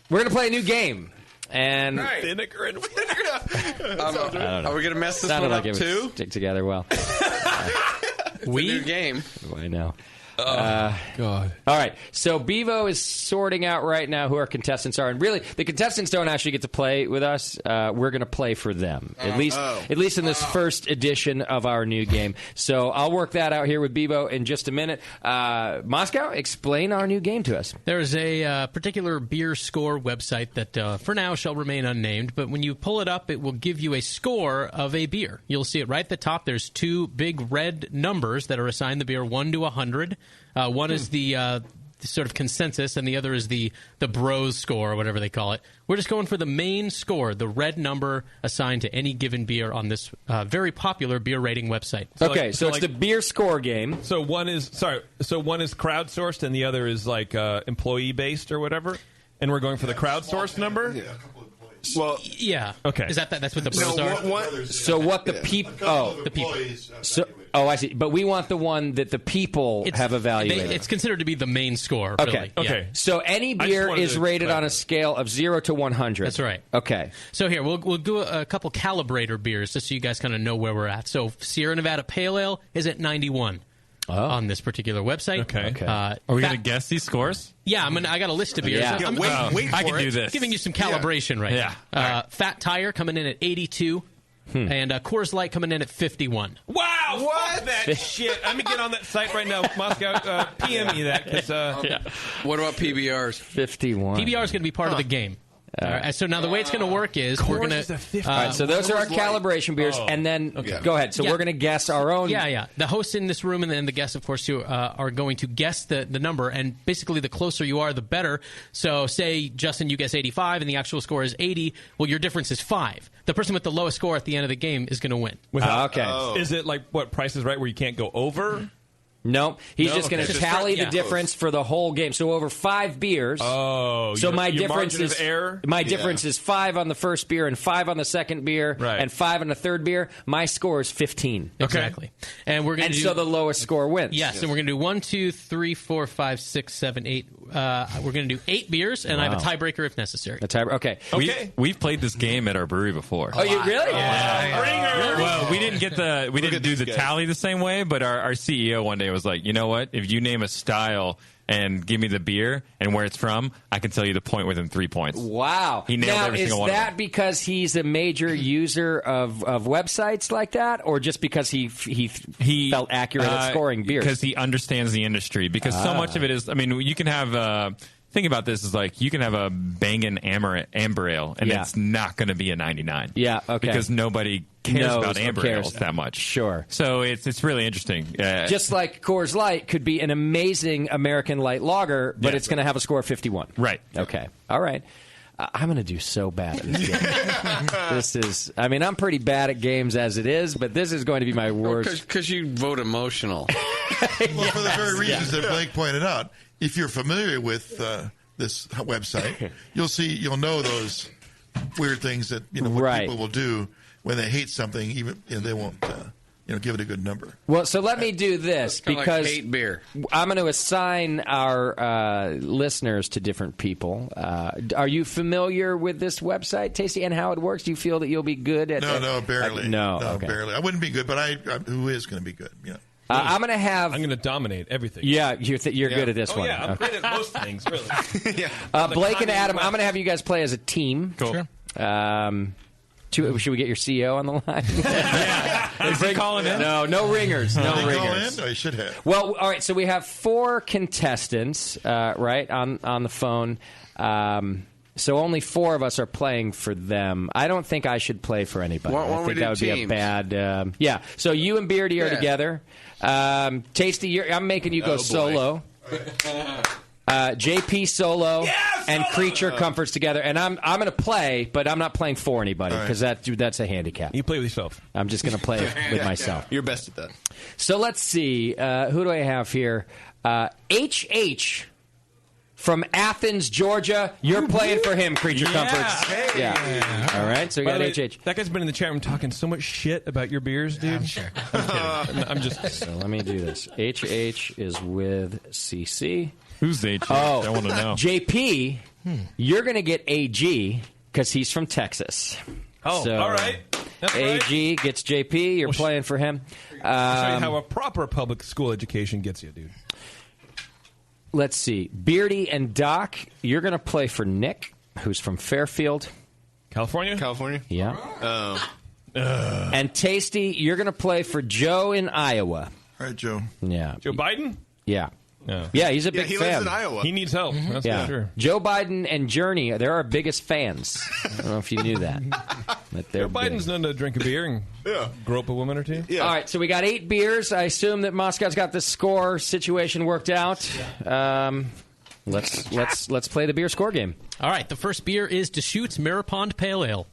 we're gonna play a new game. And vinegar and Are we going to mess this sounded one like up it would too? stick together well. It's a new game. I know. God. All right. So Bevo is sorting out right now who our contestants are, and really, the contestants don't actually get to play with us. We're going to play for them, at least in this first edition of our new game. So I'll work that out here with Bevo in just a minute. Moscow, explain our new game to us. There is a particular beer score website that for now shall remain unnamed, but when you pull it up, it will give you a score of a beer. You'll see it right at the top. There's two big red numbers that are assigned the beer, 1 to 100. One is the sort of consensus, and the other is the bros score, or whatever they call it. We're just going for the main score, the red number assigned to any given beer on this very popular beer rating website. So it's the beer score game. So one is crowdsourced, and the other is like employee based or whatever. And we're going for the crowdsourced number. Yeah. Well, yeah. Okay. Is that's what the bros are? So what the people? Oh, the people. I see. But we want the one that the people have evaluated. It's considered to be the main score. Really. Okay. Yeah. So any beer is rated on a scale of 0 to 100. That's right. Okay. So here we'll do a couple calibrator beers just so you guys kind of know where we're at. So Sierra Nevada Pale Ale is at 91. On this particular website. Okay. Are we going to guess these scores? Yeah, I got a list of beers. Yeah. Wait I for can it. Do this. Giving you some calibration right now. Right. Fat Tire coming in at 82. And Coors Light coming in at 51. Wow! What? That shit. Let me get on that site right now, Moscow. PM me that. Cause, What about PBRs? 51. PBR is going to be part of the game. All right, so now the way it's going to work is we're going to... All right, so those are our calibration beers, and then go ahead. So we're going to guess our own... Yeah. The hosts in this room and then the guests, of course, too, are going to guess the number, and basically the closer you are, the better. So say, Justin, you guess 85, and the actual score is 80. Well, your difference is 5. The person with the lowest score at the end of the game is going to win. Is it like, Price is Right, where you can't go over? No, he's just going to tally the difference for the whole game. So over 5 beers. Oh, so my your difference margin is of error? My difference is 5 on the first beer and 5 on the second beer and 5 on the third beer. My score is 15. Exactly. And we're going to so the lowest score wins. Yes, and we're going to do 1, 2, 3, 4, 5, 6, 7, 8. We're going to do 8 beers, and I have a tiebreaker if necessary. Okay. We've played this game at our brewery before. Oh, you really? Well, we didn't do the tally the same way, but our CEO one day was like, you know what? If you name a style and give me the beer and where it's from, I can tell you the point within 3 points. Wow. He nailed every single one. Is that because he's a major user of websites like that, or just because he felt accurate at scoring beers? Because he understands the industry. Because so much of it is, you can have... Think about this is like you can have a bangin' amber ale, and it's not going to be a 99. Yeah, okay. Because nobody cares about amber ales that much. Sure. So it's really interesting. Just like Coors Light could be an amazing American light lager, but it's going to have a score of 51. Right. Okay. All right. I'm going to do so bad at this game. This is, I'm pretty bad at games as it is, but this is going to be my worst. Because you vote emotional. Well, for the very reasons that Blake pointed out. If you're familiar with this website, you'll know those weird things that what people will do when they hate something, even they won't give it a good number. Well, so let me do this because like hate beer. I'm going to assign our listeners to different people. Are you familiar with this website, Tasty, and how it works? Do you feel that you'll be good at? No, barely. Okay. Barely. I wouldn't be good, but who is going to be good? Yeah. I'm going to dominate everything. Yeah, you're good at this one. Yeah, I'm great at most things, really. Blake and Adam, I'm going to have you guys play as a team. Cool. Should we get your CEO on the line? Is he calling in? No ringers. No ringers. Call in? I should have. Well, all right. So we have 4 contestants, right, on the phone. So only 4 of us are playing for them. I don't think I should play for anybody. I think that would be a bad. So you and Beardy are together. Tasty, I'm making you go solo. JP solo and Creature Comforts together, and I'm going to play, but I'm not playing for anybody because that's a handicap. You play with yourself. I'm just going to play with myself. You're best at that. So let's see. Who do I have here? HH from Athens, Georgia. You're playing for him, Creature Comforts. Hey. Yeah. All right. So we got HH. That guy's been in the chat room talking so much shit about your beers, dude. I'm sure. I'm kidding. I'm just. So let me do this. HH is with CC. Who's HH? I want to know. JP, you're going to get AG because he's from Texas. Oh, So, all right. That's AG gets JP. You're playing for him. I'll show you how a proper public school education gets you, dude. Let's see. Beardy and Doc, you're going to play for Nick, who's from Fairfield. California? California? Yeah. Oh. And Tasty, you're going to play for Joe in Iowa. All right, Joe. Yeah. Joe Biden? Yeah. No. Yeah, he's a big he fan. lives in Iowa. He needs help. Mm-hmm. That's Yeah. for sure. Joe Biden and Journey, they're our biggest fans. I don't know if you knew that. But they're Joe Biden's known to drink a beer and grope a woman or two. big. All right, so we got 8 beers. I assume that Moscow's got the score situation worked out. Let's play the beer score game. All right, the first beer is Deschutes Mirror Pond Pale Ale.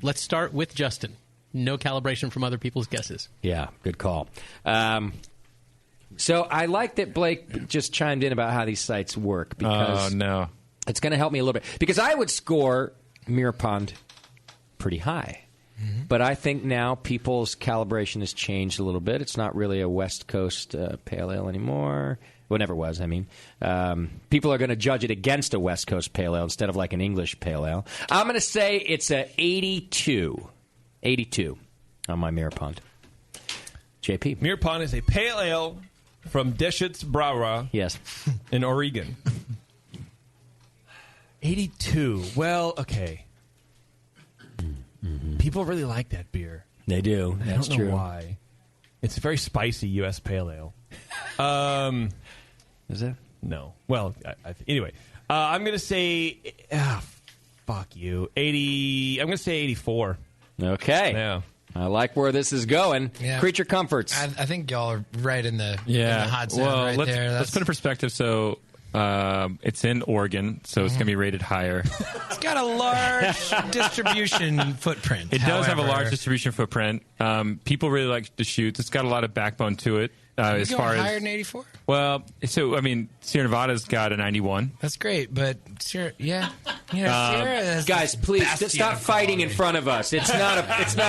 Let's start with Justin. No calibration from other people's guesses. Yeah, good call. So I like that Blake just chimed in about how these sites work because it's going to help me a little bit. Because I would score Mirror Pond pretty high. But I think now people's calibration has changed a little bit. It's not really a West Coast pale ale anymore. Well, never was, I mean. People are going to judge it against a West Coast pale ale instead of like an English pale ale. I'm going to say it's a 82. 82 on my Mirror Pond. JP. Mirror Pond is a pale ale from Deschutes Brewery. Yes. In Oregon. 82. Well, okay. People really like that beer. They do. I That's don't know true. why. It's a very spicy U.S. pale ale. Is it? No. Well, anyway, I'm going to say, fuck you, 80. I'm going to say 84. Okay. Yeah. I like where this is going. Yeah. Creature Comforts. I think y'all are right in the, in Yeah. the hot zone Well, right let's, there. let's put it in perspective. So it's in Oregon, so it's going to be rated higher. It's got a large distribution footprint. It does have a however. large distribution footprint. People really like Deschutes. It's got a lot of backbone to it. As going far higher as than 84? well, so I mean, Sierra Nevada's got a 91. That's great, but Sierra, Sierra has Guys, please stop fighting in front of us. It's not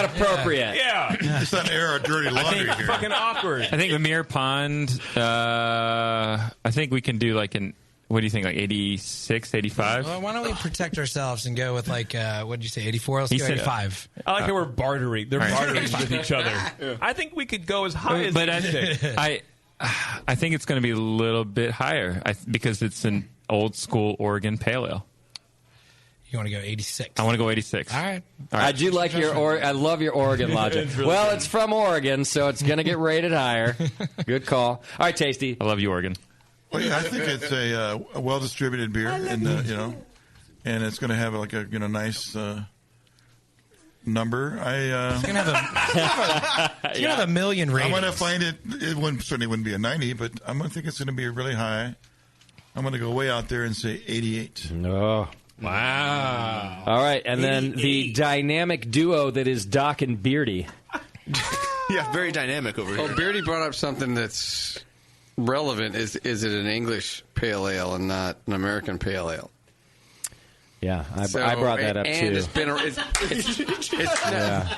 appropriate. Yeah. It's not air or dirty laundry here. Fucking awkward. I think the Mirror Pond. I think we can do like an. What do you think? Like 86, 85? Well, why don't we protect ourselves and go with like what did you say? 84? Let's He go said- 85. I like how we're bartering. They're bartering with each other. I think we could go as high as But 86. I think it's going to be a little bit higher because it's an old school Oregon Pale Ale. You want to go 86? I want to go 86. All right. I do like I love your Oregon logic. It's really good. It's from Oregon, so it's going to get rated higher. Good call. All right, Tasty. I love you, Oregon. Well, yeah, I think it's a well-distributed beer, and and it's going to have like a nice number. It's gonna have a million ratings. I'm going to find it. It certainly wouldn't be a 90, but I'm going to think it's going to be really high. I'm going to go way out there and say 88. No. Wow. All right, and then the dynamic duo that is Doc and Beardy. Yeah, very dynamic over here. Oh, Beardy brought up something that's relevant. Is it an English pale ale and not an American pale ale? Yeah, I brought that up and too. It's been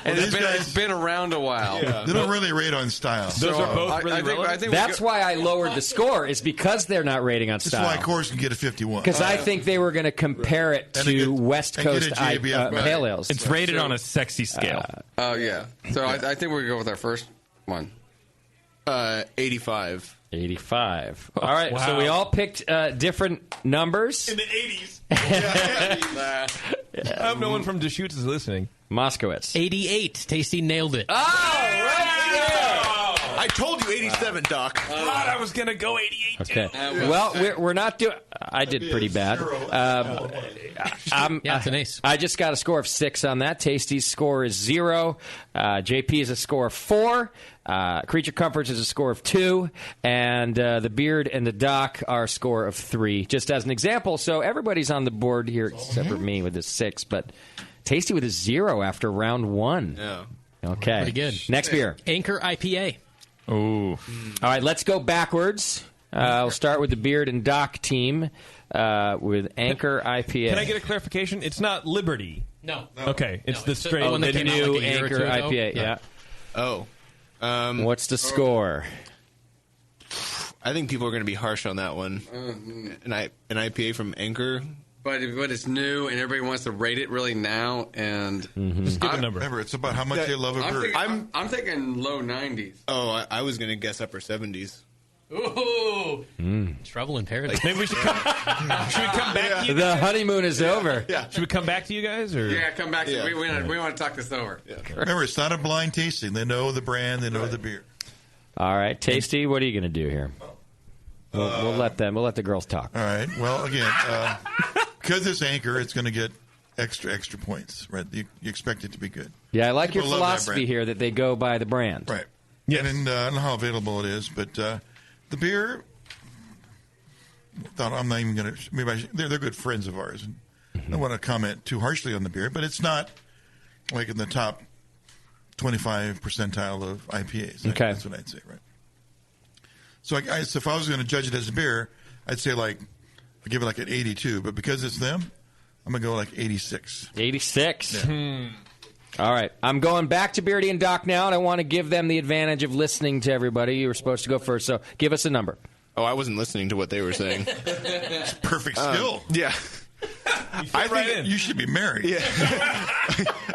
it's been around a while. They don't really rate on style. Those are both really relevant. That's why I lowered the score. Is because they're not rating on That's style. why Coors can get a 51. Because I think they were going to compare it to West and get Coast a JBF back. pale ales. It's rated on a sexy scale. Oh yeah. So I think we're gonna go with our first one. 85. 85. All right, Wow. so we all picked different numbers. In the 80s. I hope no one from Deschutes is listening. Moskowitz. 88. Tasty nailed it. Oh, right there. I told you 87, Doc. I thought I was going to go 88. Okay. Well, we're not doing. I did pretty bad. It's an ace. I just got a score of 6 on that. Tasty's score is 0. JP is a score of 4. Creature Comforts is a score of 2. And the Beard and the Doc are a score of 3. Just as an example. So everybody's on the board here except for me with a 6. But Tasty with a 0 after round 1. Yeah. Okay. Pretty good. Next beer. Anchor IPA. Ooh. All right, let's go backwards. We'll start with the Beard and Doc team with Anchor IPA. Can I get a clarification? It's not Liberty. No. Okay, it's the straight one that the came out new like a year or Anchor two ago? IPA, yeah. Oh. What's the score? I think people are going to be harsh on that one. An IPA from Anchor, But it's new, and everybody wants to rate it really now. And just give a number. Remember, it's about how much you love a brewery. I'm thinking low 90s. Oh, I was going to guess upper 70s. Ooh, trouble in paradise. Maybe we should come back to you. The honeymoon is over. Yeah. Should we come back to you guys? Or? Yeah, come back. We want to talk this over. Yeah. Remember, it's not a blind tasting. They know the brand. They know the beer. All right, Tasty, what are you going to do here? We'll let the girls talk. All right. Well, again, because it's Anchor, it's going to get extra points, right? You expect it to be good. Yeah, I like People your love that philosophy brand. here that they go by the brand. Right. Yes. And I don't know how available it is, but the beer, I'm not even going to, maybe they're good friends of ours. And I don't want to comment too harshly on the beer, but it's not like in the top 25 percentile of IPAs. Okay. That's what I'd say, right? So, so if I was going to judge it as a beer, I'd say I'd give it like an 82. But because it's them, I'm going to go like 86. 86. Yeah. All right. I'm going back to Beardy and Doc now, and I want to give them the advantage of listening to everybody. You were supposed to go first, so give us a number. Oh, I wasn't listening to what they were saying. It's perfect skill. Yeah. I think you should be married. Yeah.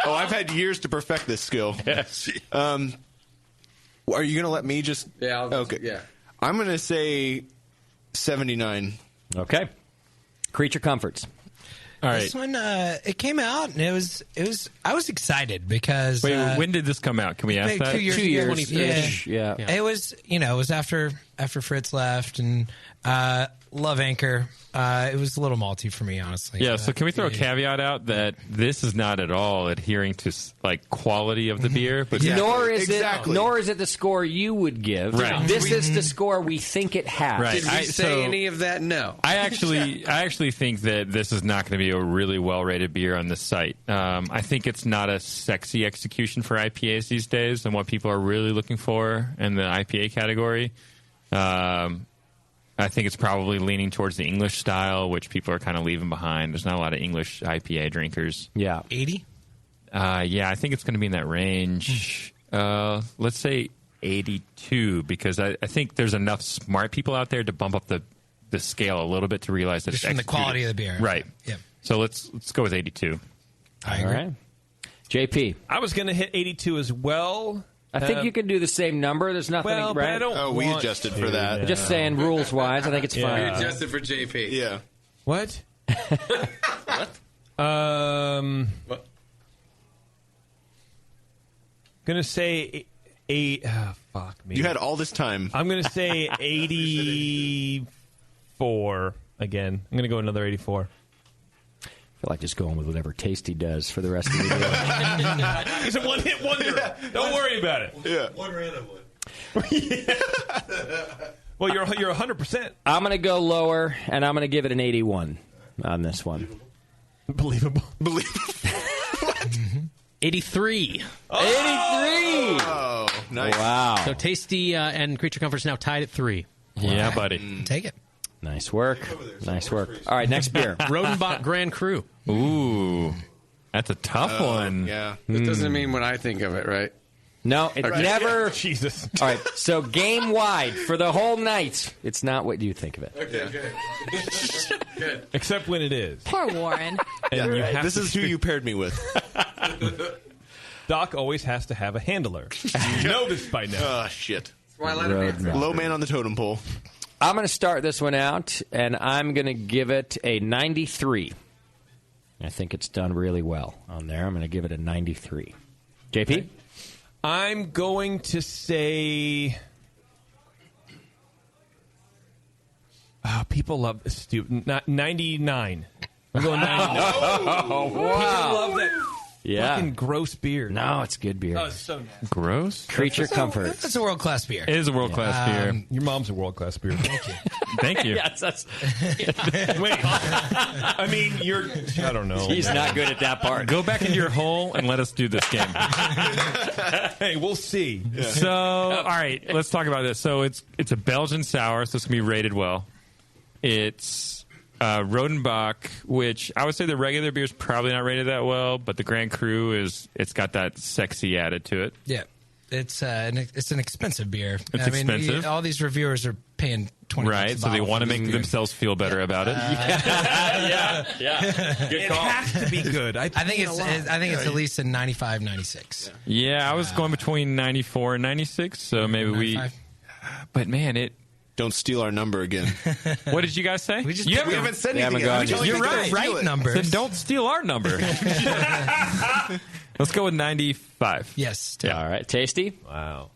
Oh, I've had years to perfect this skill. Yes. Are you going to let me just... Yeah. Okay. Yeah. I'm going to say 79. Okay. Creature Comforts. All right. This one, it came out, and it was. I was excited because. Wait, when did this come out? Can we ask that? 2 years. 2 years. 20-ish. Yeah. It was. It was after Fritz left, and love Anchor. It was a little malty for me, honestly. Yeah, so can we throw a caveat out that this is not at all adhering to quality of the beer, but Nor is it the score you would give. Right. This is the score we think it has. Right. Did we say any of that? No. I actually think that this is not going to be a really well-rated beer on this site. I think it's not a sexy execution for IPAs these days and what people are really looking for in the IPA category. I think it's probably leaning towards the English style, which people are kind of leaving behind. There's not a lot of English IPA drinkers. Yeah. 80? Yeah, I think it's going to be in that range. Let's say 82, because I think there's enough smart people out there to bump up the scale a little bit to realize that Just it's from the executed. quality of the beer. Right. Yep. So let's go with 82. I agree. All right. JP. I was going to hit 82 as well. I think you can do the same number. There's nothing. Well, but I don't we want adjusted for to, that. no. Just saying, rules wise, I think it's We fine. adjusted for JP. Yeah. What? What? What? Gonna say fuck me. You had all this time. I'm gonna say 84 again. I'm gonna go another 84. I feel like just going with whatever Tasty does for the rest of the day. He's a one-hit wonder. Don't worry about it. Yeah. One random one. Well, you're 100%. I'm going to go lower, and I'm going to give it an 81 on this one. Believable. 83. 83! Oh, nice. Wow. So Tasty and Creature Comforts now tied at 3. Yeah, buddy. Take it. Nice work. Nice work. All right, next beer. Rodenbach Grand Cru. Ooh, that's a tough one. Yeah. That doesn't mean what I think of it, right? No, it never. Jesus. All right, so game wide for the whole night. It's not what you think of it. Okay, good. Except when it is. Poor Warren. And you have This to is who you paired me with. Doc always has to have a handler. You know this by now. Oh, shit. That's why I let him answer. Low man on the totem pole. I'm going to start this one out, and I'm going to give it a 93. I think it's done really well on there. I'm going to give it a 93. JP? Okay. I'm going to say... people love this stupid. 99. I'm going 99. Oh, People wow. love that Yeah. fucking gross beer. No, it's good beer. Oh, it's so nasty. Gross? Creature Comforts. That's a world-class beer. It is a world-class beer. Your mom's a world-class beer. Thank you. Thank you. Yes, that's... Wait. I mean, I don't know. He's not good at that part. Go back into your hole and let us do this game. Hey, we'll see. Yeah. So, all right, let's talk about this. So it's a Belgian sour, so it's going to be rated well. It's Rodenbach, which I would say the regular beer is probably not rated that well, but the Grand Cru it's got that sexy added to it. Yeah. It's an expensive beer. It's expensive? All these reviewers are paying $20 Right, so they want to make themselves feel better about it. yeah. Good It call. has to be good. I think it's at least a 95, 96. Yeah, I was going between 94 and 96, so maybe 95. But man, it. Don't steal our number again. What did you guys say? We haven't said anything. You're right. Number. Then don't steal our number. Let's go with 95. Yes. All right. Tasty? Wow.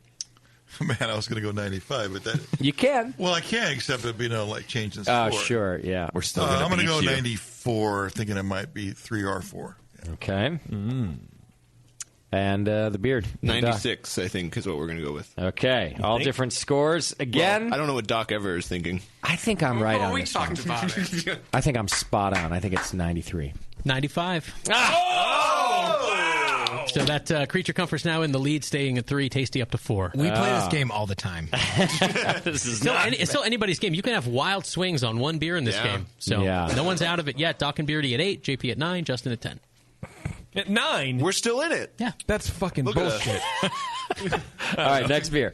Man, I was going to go 95, but that you can. Well, I can, except it'd be like changing score. Oh, sure. Yeah. We're still. I'm going to go 94, thinking it might be 3 or 4. Okay. And the beard. 96, I think, is what we're going to go with. Okay. All different scores. Again. Well, I don't know what Doc Ever is thinking. I think I'm right on we this talked one. about it. I think I'm spot on. I think it's 93. 95. So that Creature Comforts now in the lead, staying at 3, Tasty up to 4. We play this game all the time. This is it's still anybody's game. You can have wild swings on one beer in this game. So no one's out of it yet. Doc and Beardy at 8, JP at 9, Justin at 10. At 9? We're still in it. Yeah. That's fucking bullshit. All right, next beer.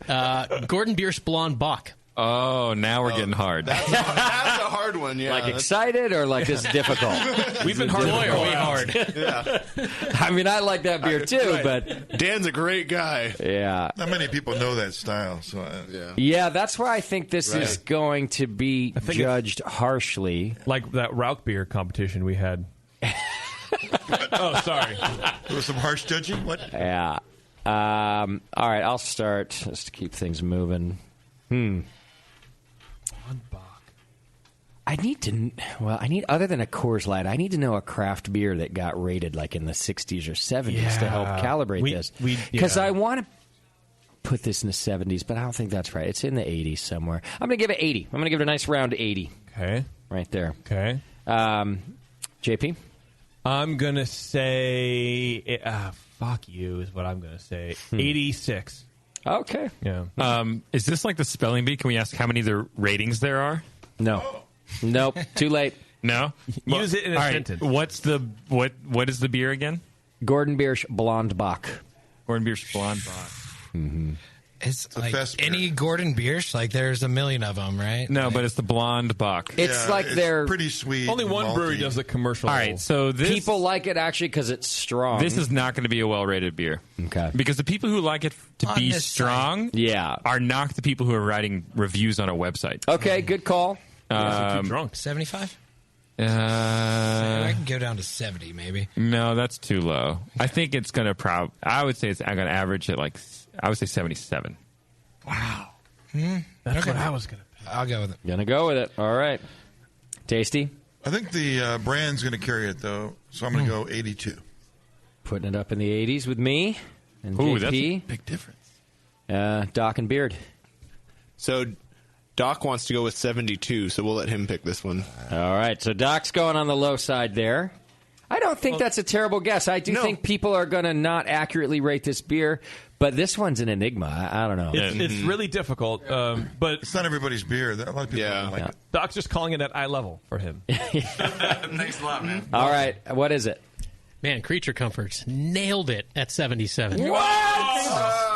Gordon Biersch Blonde Bock. Oh, now we're getting hard. That's a hard one, yeah. Like excited or like this is difficult? We've been hard. Boy, are we hard. Yeah. I mean, I like that beer too, but Dan's a great guy. yeah. Not many people know that style, so Yeah, that's why I think this is going to be judged harshly. Like that Rauch beer competition we had. Oh, sorry. There was some harsh judging. What? Yeah. All right, I'll start just to keep things moving. I need other than a Coors Light, I need to know a craft beer that got rated like in the 60s or 70s to help calibrate this. Because I want to put this in the 70s, but I don't think that's right. It's in the 80s somewhere. I'm going to give it 80. I'm going to give it a nice round 80. Okay. Right there. Okay. JP? I'm going to say, fuck you is what I'm going to say. 86. Okay. Yeah. Is this like the spelling bee? Can we ask how many the ratings there are? No. Nope. Too late. No? Use it in a All right, sentence. What's the what is the beer again? Gordon Biersch Blonde Bock. Gordon Biersch Blonde Bock. Mm-hmm. It's like any Gordon Biersch, like there's a million of them, right? No, but it's the Blonde Bock. It's like they're pretty sweet. Only one brewery does the commercial. All right, so this people like it actually because it's strong. This is not going to be a well-rated beer. Okay. Because the people who like it to be strong are not the people who are writing reviews on a website. Okay, good call. Too drunk. 75? I can go down to 70, maybe. No, that's too low. I think it's going to I would say I'm going to average it I would say 77. Wow. That's what I was going to pick. I'll go with it. Gonna go with it. All right. Tasty? I think the brand's going to carry it, though, so I'm going to go 82. Putting it up in the 80s with me and Ooh, JP. that's a big difference. Doc and Beard. So Doc wants to go with 72, so we'll let him pick this one. All right, so Doc's going on the low side there. I don't think that's a terrible guess. I do think people are going to not accurately rate this beer, but this one's an enigma. I don't know. It's really difficult, but it's not everybody's beer. A lot of people don't like it. Doc's just calling it at eye level for him. Thanks a lot, man. All right, what is it? Man, Creature Comforts nailed it at 77. What?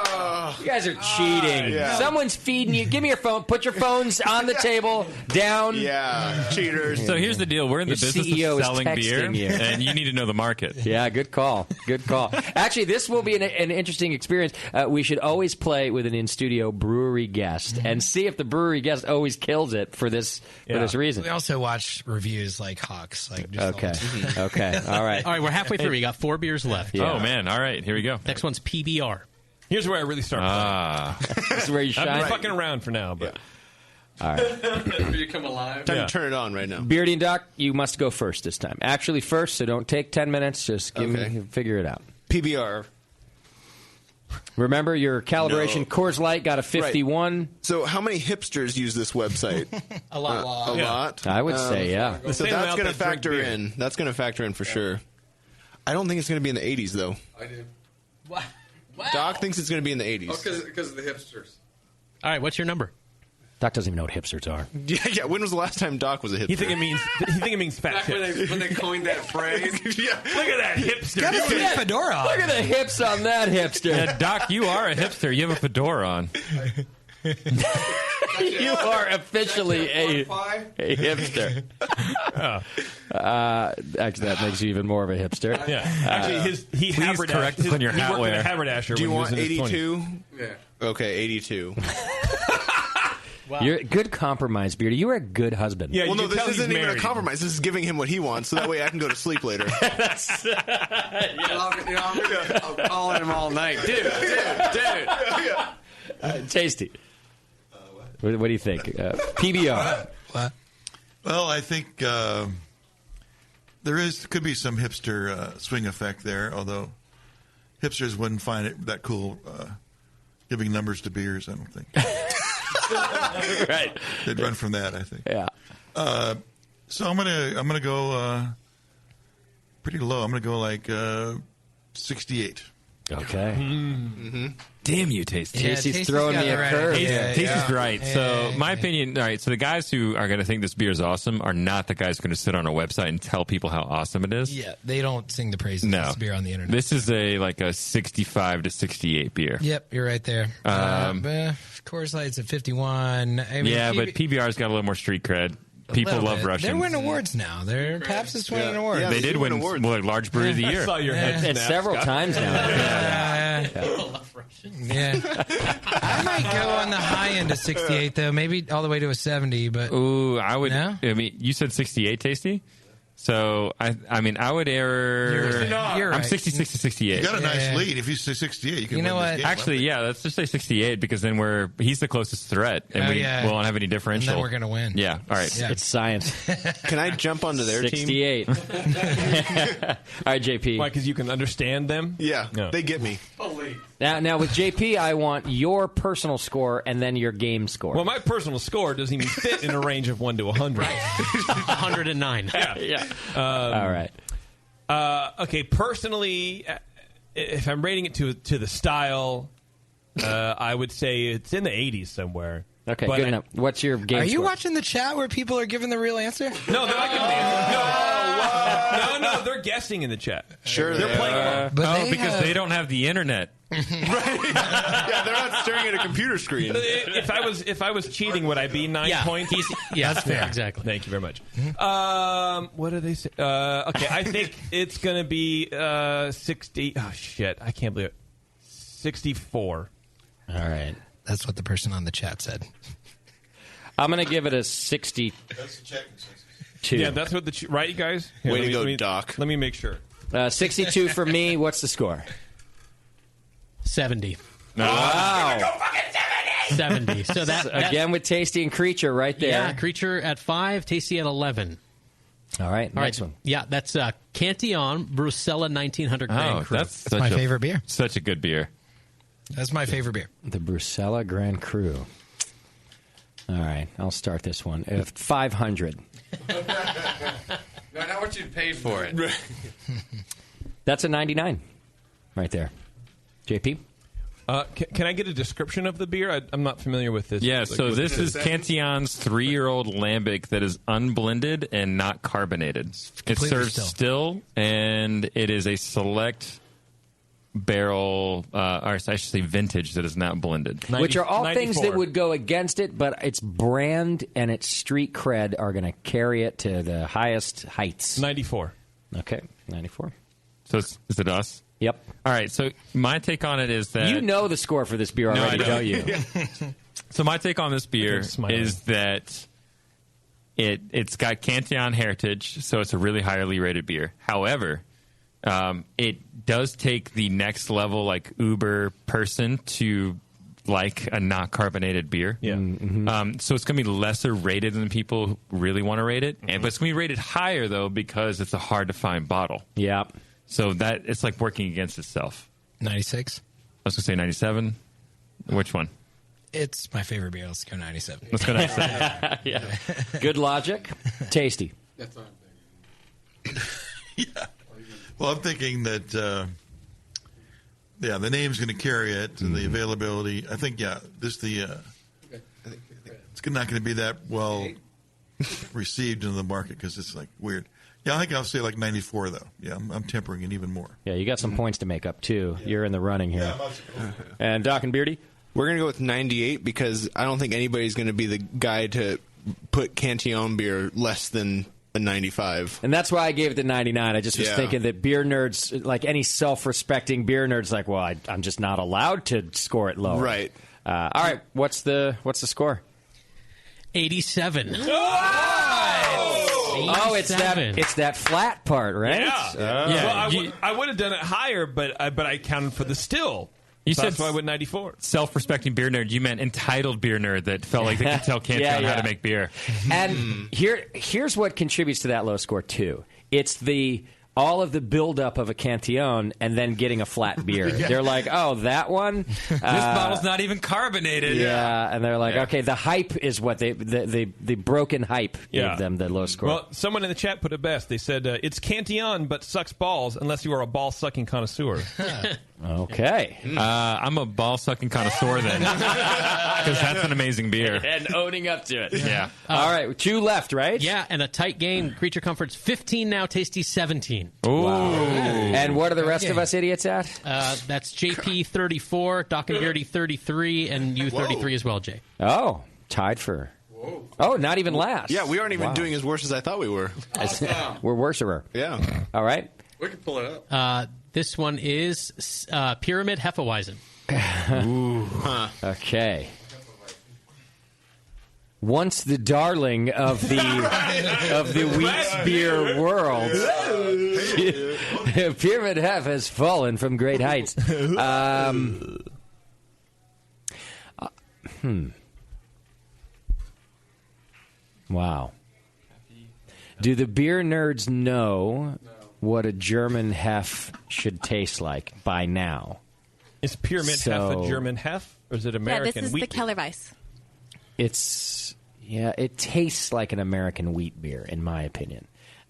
You guys are cheating. Someone's feeding you. Give me your phone. Put your phones on the table, down. Yeah, cheaters. So here's the deal. We're in the business CEO of is selling beer, texting you. and you need to know the market. Yeah, good call. Good call. Actually, this will be an interesting experience. We should always play with an in-studio brewery guest and see if the brewery guest always kills it for this reason. We also watch reviews like hawks. Okay. Okay. All right. All right, we're halfway through. We got 4 beers left. Oh, man. All right. Here we go. Next one's PBR. Here's where I really start. This is where you shine. I'm fucking around for now, but all right. You come alive. Time to turn it on right now. Beardy and Doc, you must go first this time. Actually, first, so don't take 10 minutes. Just figure it out. PBR. Remember, your calibration Coors Light got a 51. Right. So how many hipsters use this website? A lot. A lot? I would say, yeah. So that's going to factor in. That's going to factor in for sure. I don't think it's going to be in the 80s, though. I do. What? Doc thinks it's going to be in the 80s. Oh, because of the hipsters. All right, what's your number? Doc doesn't even know what hipsters are. Yeah. When was the last time Doc was a hipster? You think it means fat Back chips. when they coined that phrase. Yeah. Look at that hipster. Got a fedora on. Look at the hips on that hipster. Yeah, Doc, you are a hipster. You have a fedora on. You are officially a hipster. Actually, that makes you even more of a hipster. Yeah. Actually, please correct us on your hat he worked wear. at a haberdasher. Do you when he want was in his 82? 20s. Yeah. Okay, 82. Wow. You're a good compromise, Beardy. You are a good husband. Yeah, Well, no, this isn't even a married. compromise. This is giving him what he wants, so that way I can go to sleep later. I'm calling him all night. Dude. Tasty. What do you think? PBR. Well, I think could be some hipster swing effect there, although hipsters wouldn't find it that cool giving numbers to beers, I don't think. Right. They'd run from that, I think. Yeah. So I'm gonna go pretty low. I'm gonna go like 68. Okay. Mm-hmm. Damn you, Tasty. Tasty's throwing me a curve. Tasty's right. So my opinion, all right, so the guys who are going to think this beer is awesome are not the guys who are going to sit on a website and tell people how awesome it is. Yeah, they don't sing the praises of this beer on the internet. This is like a 65 to 68 beer. Yep, you're right there. Coors Light's at 51. I mean, but PBR's got a little more street cred. People love bit. Russians. They're winning awards now. Pabst is winning awards. Yeah, they did win Large Brewery of the Year. I saw your head It's snap, several Scott. times now. Yeah. I might go on the high end of 68, though. Maybe all the way to a 70. But Ooh, I would. No? I mean, you said 68, Tasty. So I mean, I would err. You're right. I'm 66 to 68. You got a nice lead. If you say 68, you can win this game. Actually, yeah, let's just say 68 because then he's the closest threat, and we won't have any differential. And then we're going to win. Yeah, all right. Yeah. It's science. Can I jump onto their 68. team? 68. All right, JP. Why? Because you can understand them? Yeah, No. they get me. Now with JP, I want your personal score and then your game score. Well, my personal score doesn't even fit in a range of 1 to 100. 109. Yeah. All right. Okay, personally, if I'm rating it to the style, I would say it's in the 80s somewhere. Okay, But good enough. What's your game Are you score? watching the chat where people are giving the real answer? No, they're not giving the answer. No, they're guessing in the chat. Sure, they're playing along. But Because they don't have the internet. Yeah, they're not staring at a computer screen. If I was cheating, would I be 9 points? That's fair. Exactly. Thank you very much. What do they say? Okay, I think it's going to be 60. Oh shit! I can't believe it. 64. All right. That's what the person on the chat said. I'm going to give it a 62. Yeah, that's what right, you guys. Here, Way to go, Doc. Let me make sure. 62 for me. What's the score? 70. Wow. 70. So that Again with Tasty and Creature right there. Yeah, Creature at 5, Tasty at 11. All right, next one. Yeah, that's Cantillon Brucella 1900 Grand Cru. That's my favorite beer. Such a good beer. That's my favorite beer. The Brucella Grand Cru. All right, I'll start this one. 500. No, not what you'd pay for it. That's a 99 right there. JP? Can I get a description of the beer? I'm not familiar with this. Yeah, so this is Cantillon's 3-year-old lambic that is unblended and not carbonated. It serves still, and it is a select barrel, or I should say vintage, that is not blended. Which are all 94. things that would go against it, but its brand and its street cred are going to carry it to the highest heights. 94. Okay, 94. So is it us? Yep. All right, so my take on it is that... You know the score for this beer already, don't you? So my take on this beer is that it's got Cantillon heritage, so it's a really highly rated beer. However, it does take the next level, like Uber person, to like a not carbonated beer. Yeah. So it's going to be lesser rated than people who really want to rate it, but it's going to be rated higher though because it's a hard to find bottle. Yeah. So that it's like working against itself. 96. I was going to say 97. Which one? It's my favorite beer. Let's go 97. Let's go 97. Yeah. Good logic. Tasty. That's what I'm thinking. Yeah. Well, I'm thinking that, the name's going to carry it, and the availability. I think, it's not going to be that well received in the market because it's like weird. Yeah, I think I'll say like 94 though. Yeah, I'm tempering it even more. Yeah, you got some points to make up too. Yeah. You're in the running here. And Doc and Beardy? We're going to go with 98 because I don't think anybody's going to be the guy to put Cantillon beer less than a 95. And that's why I gave it the 99. I just was thinking that beer nerds, like any self-respecting beer nerds, like, well, I'm just not allowed to score it lower. Right. All right, what's the score? 87. Oh, it's that flat part, right? Yeah. Well, I would have done it higher, but I counted for the still. You So said that's why I went 94. Self-respecting beer nerd. You meant entitled beer nerd that felt like they could tell Cantillon how to make beer. And here's what contributes to that low score too. It's all of the buildup of a Cantillon and then getting a flat beer. They're like, oh, that one? This bottle's not even carbonated. Yeah, and they're like, okay, the hype is what the broken hype gave them the low score. Well, someone in the chat put it best. They said, it's Cantillon, but sucks balls unless you are a ball-sucking connoisseur. Okay. I'm a ball-sucking connoisseur then. Because that's an amazing beer. And owning up to it. Yeah. All right, 2 left, right? Yeah, and a tight game. Creature Comforts 15 now, Tasty 17. Ooh. Wow. And what are the rest of us idiots at? That's JP 34, Doc and Beardy 33, and you 33 as well, Jay. Oh, tied for... Oh, not even last. Yeah, we aren't even doing as worse as I thought we were. We're worser. Yeah. All right. We can pull it up. This one is Pyramid Hefeweizen. Ooh. Okay. Once the darling of the wheat beer world, Pyramid Hef has fallen from great heights. Wow. Do the beer nerds know what a German Hef should taste like by now? Is Pyramid Hef a German Hef, or is it American wheat? Yeah, this is the Kellerweiss. It tastes like an American wheat beer, in my opinion.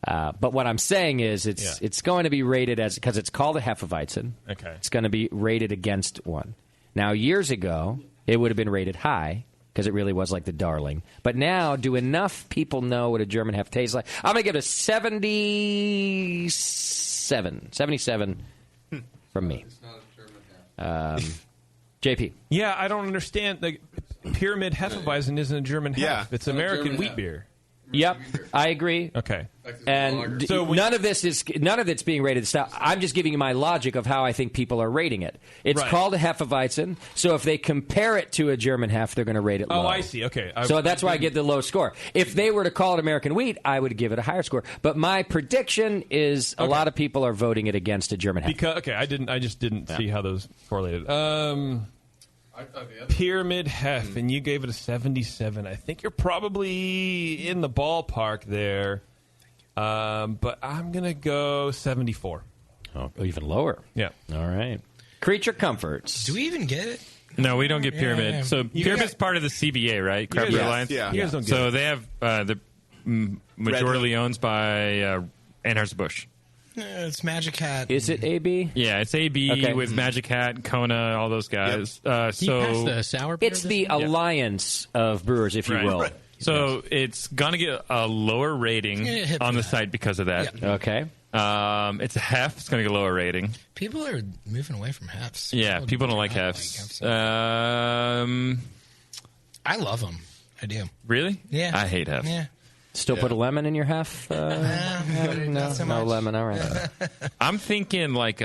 But what I'm saying is it's going to be rated as, because it's called a Hefeweizen. Okay. It's going to be rated against one. Now, years ago, it would have been rated high, because it really was like the darling. But now, do enough people know what a German Hef tastes like? I'm going to give it a 77 from me. It's not a German Hef. JP. Yeah, I don't understand. The Pyramid Hefeweizen isn't a German Hef. Yeah. It's American wheat beer. Yep, I agree. Okay. And none of it's being rated style. I'm just giving you my logic of how I think people are rating it. It's called a Hefeweizen, so if they compare it to a German Hef, they're going to rate it low. Oh, I see. Okay. So that's why I give the low score. If they were to call it American wheat, I would give it a higher score. But my prediction is a lot of people are voting it against a German Hef. I just didn't see how those correlated. Pyramid Hef, and you gave it a 77. I think you're probably in the ballpark there. But I'm going to go 74. Oh, even lower. Yeah. All right. Creature Comforts. Do we even get it? No, we don't get Pyramid. Yeah. So Pyramid's part of the CBA, right? Craft Beer Alliance? Yeah. You guys don't get So it. they have the majority owned by Anheuser-Busch. It's Magic Hat. Is it AB? Yeah, it's AB with Magic Hat, Kona, all those guys. Can you pass the sour beer? It's the alliance of brewers, if you will. Right. So it's going to get a lower rating on the site because of that. Yeah. Okay. It's a Hef. It's going to get a lower rating. People are moving away from Hefs. Yeah, people don't like Hefs. I love them. I do. Really? Yeah. I hate Hefs. Yeah. Still put a lemon in your Hef? Not so no much. lemon. All right. I'm thinking like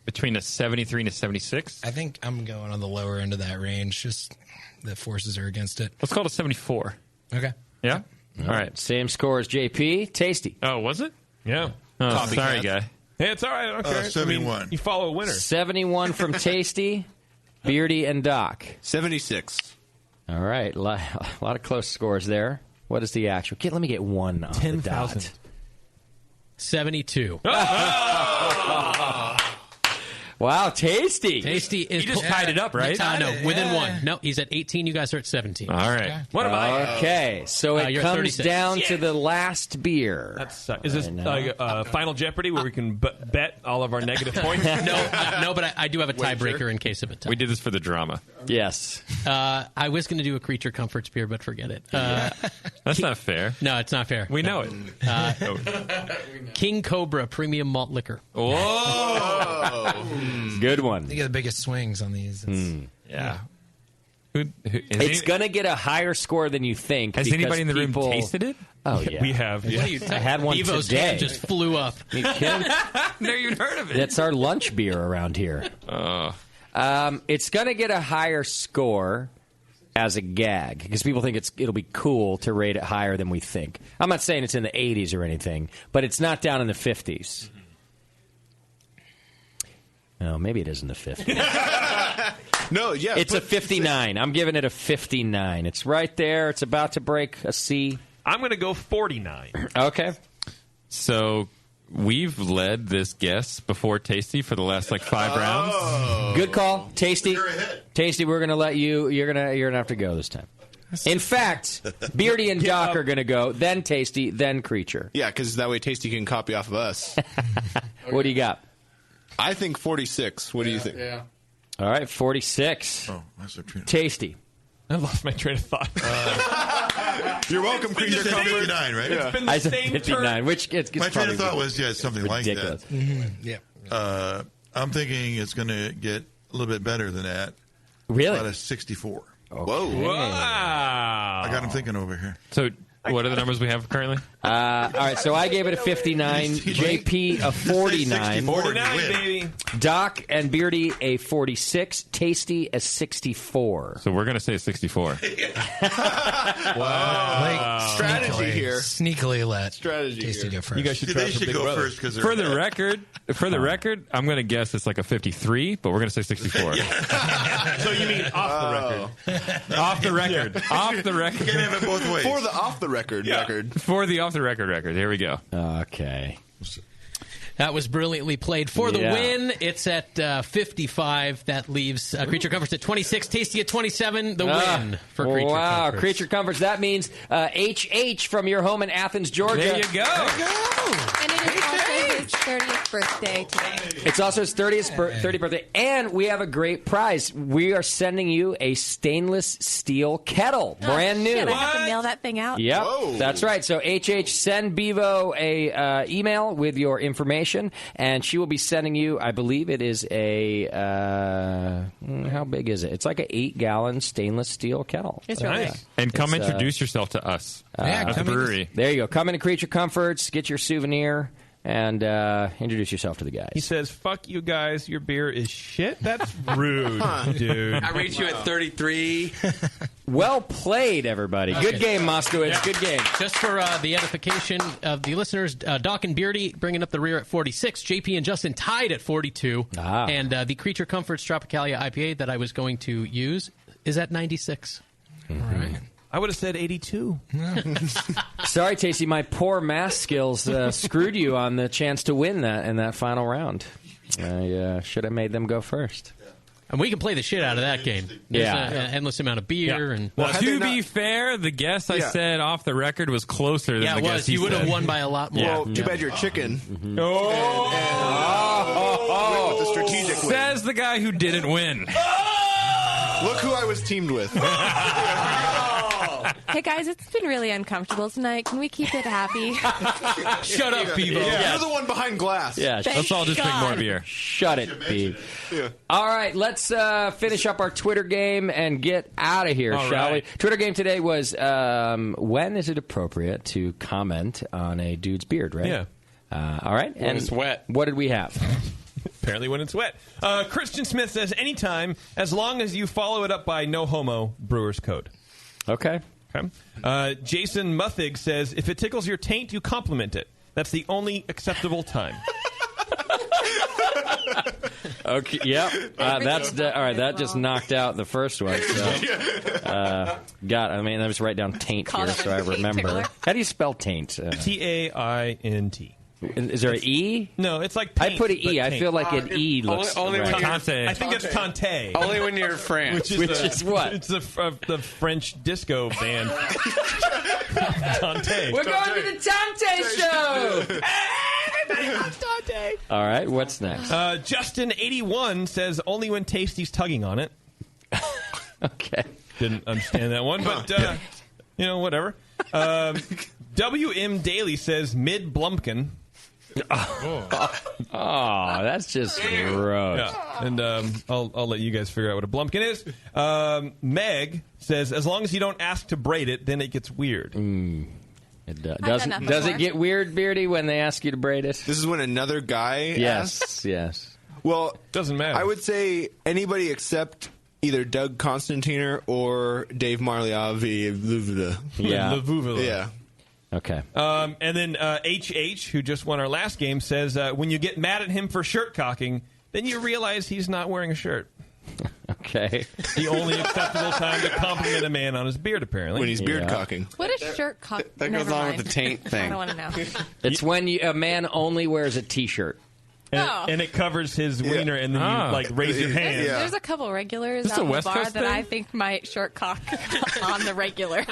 between a 73 and a 76. I think I'm going on the lower end of that range. Just the forces are against it. Let's call it a 74. Okay. Yeah? All right. Same score as JP. Tasty. Oh, was it? Yeah. Oh, sorry, guy. Hey, it's all right. I don't care. 71. You follow a winner. 71 from Tasty, Beardy, and Doc. 76. All right. A lot of close scores there. What is the actual? Let me get one on 10,000. 72. Wow, Tasty. Tasty is He just tied it up, right? No, within one. No, he's at 18. You guys are at 17. All right. Okay. What am I? Okay, so it you're comes 36. down to the last beer. Is this Final Jeopardy where we can bet all of our negative points? No, but I do have a tiebreaker in case of a tie. We did this for the drama. Yes. I was going to do a Creature Comforts beer, but forget it. That's not fair. No, it's not fair. We know it. King Cobra Premium Malt Liquor. Whoa. Good one. They get the biggest swings on these. Yeah. It's going to get a higher score than you think. Has because anybody in the room people- tasted it? Oh, yeah. We have. What are you I had one Evo's today. hand just flew up. You kidding? Never even heard of it. That's our lunch beer around here. It's going to get a higher score as a gag because people think it'll be cool to rate it higher than we think. I'm not saying it's in the 80s or anything, but it's not down in the 50s. No, maybe it is in the 50s. No, yeah. It's a 59. I'm giving it a 59. It's right there. It's about to break a C. I'm going to go 49. Okay. So we've led this guess before Tasty for the last 5 rounds. Good call, Tasty. Tasty, we're going to let you. You're gonna have to go this time. In fact, Beardy and Doc are going to go, then Tasty, then Creature. Yeah, because that way Tasty can copy off of us. What do you got? I think 46. What do you think? Yeah. All right, 46. Oh, that's a train. Tasty. I lost my train of thought. You're welcome, Creature Comforts. 59, right? It's been I the said same 59, turn. which gets My train of thought was something ridiculous. like that. Yeah. I'm thinking it's going to get a little bit better than that. Really? About a 64. Whoa. Wow. I got him thinking over here. So what are the numbers we have currently? All right, so I gave it a 59. JP a 49. 49, baby. Doc and Beardy a 46. Tasty a 64. So we're going to say 64. Wow. Strategy here. Sneakily let Strategy Tasty here. go first. You guys should try They for should Big go Brother. first because For the record, I'm going to guess it's like a 53, but we're going to say 64. So you mean off the record? Off the record. Off the You record. can't have it both ways. For the off the record record. For the off the record record. Here we go. Okay. That was brilliantly played. For the win, it's at 55. That leaves Creature Comforts at 26. Tasty at 27. The win for Creature Comforts. Creature Comforts. That means HH from your home in Athens, Georgia. There you go. And it is also his 30th birthday today. It's also his 30th birthday, and we have a great prize. We are sending you a stainless steel kettle, brand new. Shit, I have to mail that thing out. Yep, that's right. So HH, send Bevo a email with your information, and she will be sending you, I believe it is a, how big is it? It's like an 8-gallon stainless steel kettle. It's really big. And come It's, introduce yourself to us at the brewery. There you go. Come into Creature Comforts, get your souvenir, and introduce yourself to the guys. He says, "Fuck you guys, your beer is shit." That's rude, dude. I reach you at 33. Well played, everybody. Good game, Moskowitz. Good game. Just for the edification of the listeners, Doc and Beardy bringing up the rear at 46. JP and Justin tied at 42. And the Creature Comforts Tropicalia IPA that I was going to use is at 96. Mm-hmm. All right. I would have said 82. Sorry, Tasty, my poor math skills screwed you on the chance to win that in that final round. I should have made them go first. And we can play the shit out of that game. There's an endless amount of beer. And Well, to be fair, the guess I said off the record was closer than the guess he you would have said. won by a lot more. Well, too bad you're chicken. Mm-hmm. Went with the strategic win. Says the guy who didn't win. Look who I was teamed with. Hey guys, it's been really uncomfortable tonight. Can we keep it happy? Shut up, Bevo. You're the one behind glass. Yeah, let's all just drink more beer. Shut it, Beav. All right, let's finish up our Twitter game and get out of here, shall we? Twitter game today was when is it appropriate to comment on a dude's beard, right? Yeah. All right. When it's wet. What did we have? Apparently when it's wet. Christian Smith says, anytime, as long as you follow it up by no homo, Brewer's Code. Okay. Jason Muthig says, if it tickles your taint, you compliment it. That's the only acceptable time. Okay. Yep. That's all right. That just knocked out the first one. So, I was write down taint here so I remember. How do you spell taint? Taint. Is there an E? No, it's like I paint, put an E. but I pink. feel like an E looks only right. when you're, I think it's Tante. Only when you're in France. Which is what? It's the French disco band. Tante. We're going to the Tante show. Everybody loves Tante. All right, what's next? Justin81 says only when Tasty's tugging on it. Okay. Didn't understand that one, but whatever. WM Daly says mid Blumpkin. Oh, that's just gross. Yeah. And I'll let you guys figure out what a Blumpkin is. Meg says as long as you don't ask to braid it, then it gets weird. It does it get weird, Beardy, when they ask you to braid it? This is when another guy asks? Yes. Well, doesn't matter. I would say anybody except either Doug Constantiner or Dave Marliavi. Yeah. Yeah. Okay. And then HH, who just won our last game, says when you get mad at him for shirt cocking, then you realize he's not wearing a shirt. Okay. The only acceptable time to compliment a man on his beard, apparently. When he's beard cocking. What is shirt cock? That goes Never on mind. with the taint thing. I don't want to know. It's when a man only wears a T-shirt. And it covers his wiener, and then you raise your hand. There's a couple regulars out in the bar that I think might short cock on the regular.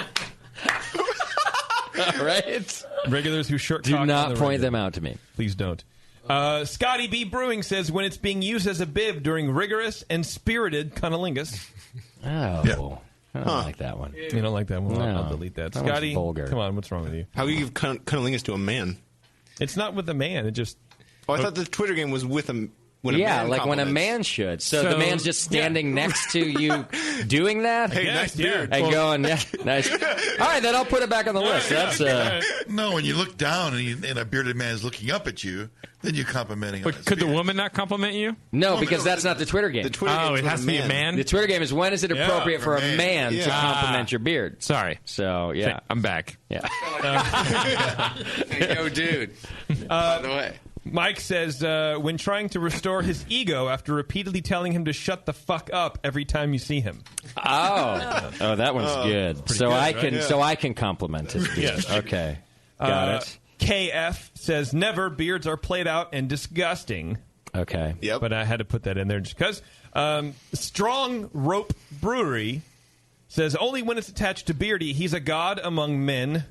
Right? Regulars who short Do cock not on the point regular. them out to me. Please don't. Scotty B. Brewing says when it's being used as a bib during rigorous and spirited cunnilingus. Oh. I don't like that one. You don't like that one? No. I'll delete that. That one's Scotty, vulgar. come on, what's wrong with you? How do you give cunnilingus to a man? It's not with a man. It just... Oh, I thought the Twitter game was with a... When Yeah, a man like when a compliments. man should. So the man's just standing next to you doing that? Hey, nice beard. And going, yeah, nice. All right, then I'll put it back on the list. That's No, when you look down and a bearded man is looking up at you, then you're complimenting him. But could the woman not compliment you? No, because that's not the Twitter game. The Twitter game it has to be a man? The Twitter game is when is it appropriate for a man to compliment your beard? Sorry. So, yeah. I'm back. Yeah. Yo, dude. By the way. Mike says when trying to restore his ego after repeatedly telling him to shut the fuck up every time you see him. Oh, that one's good. So good, I can compliment his beard. Yes. Okay. Got it. KF says never beards are played out and disgusting. Okay. Yep. But I had to put that in there just because. Strong Rope Brewery says only when it's attached to Beardy, he's a god among men.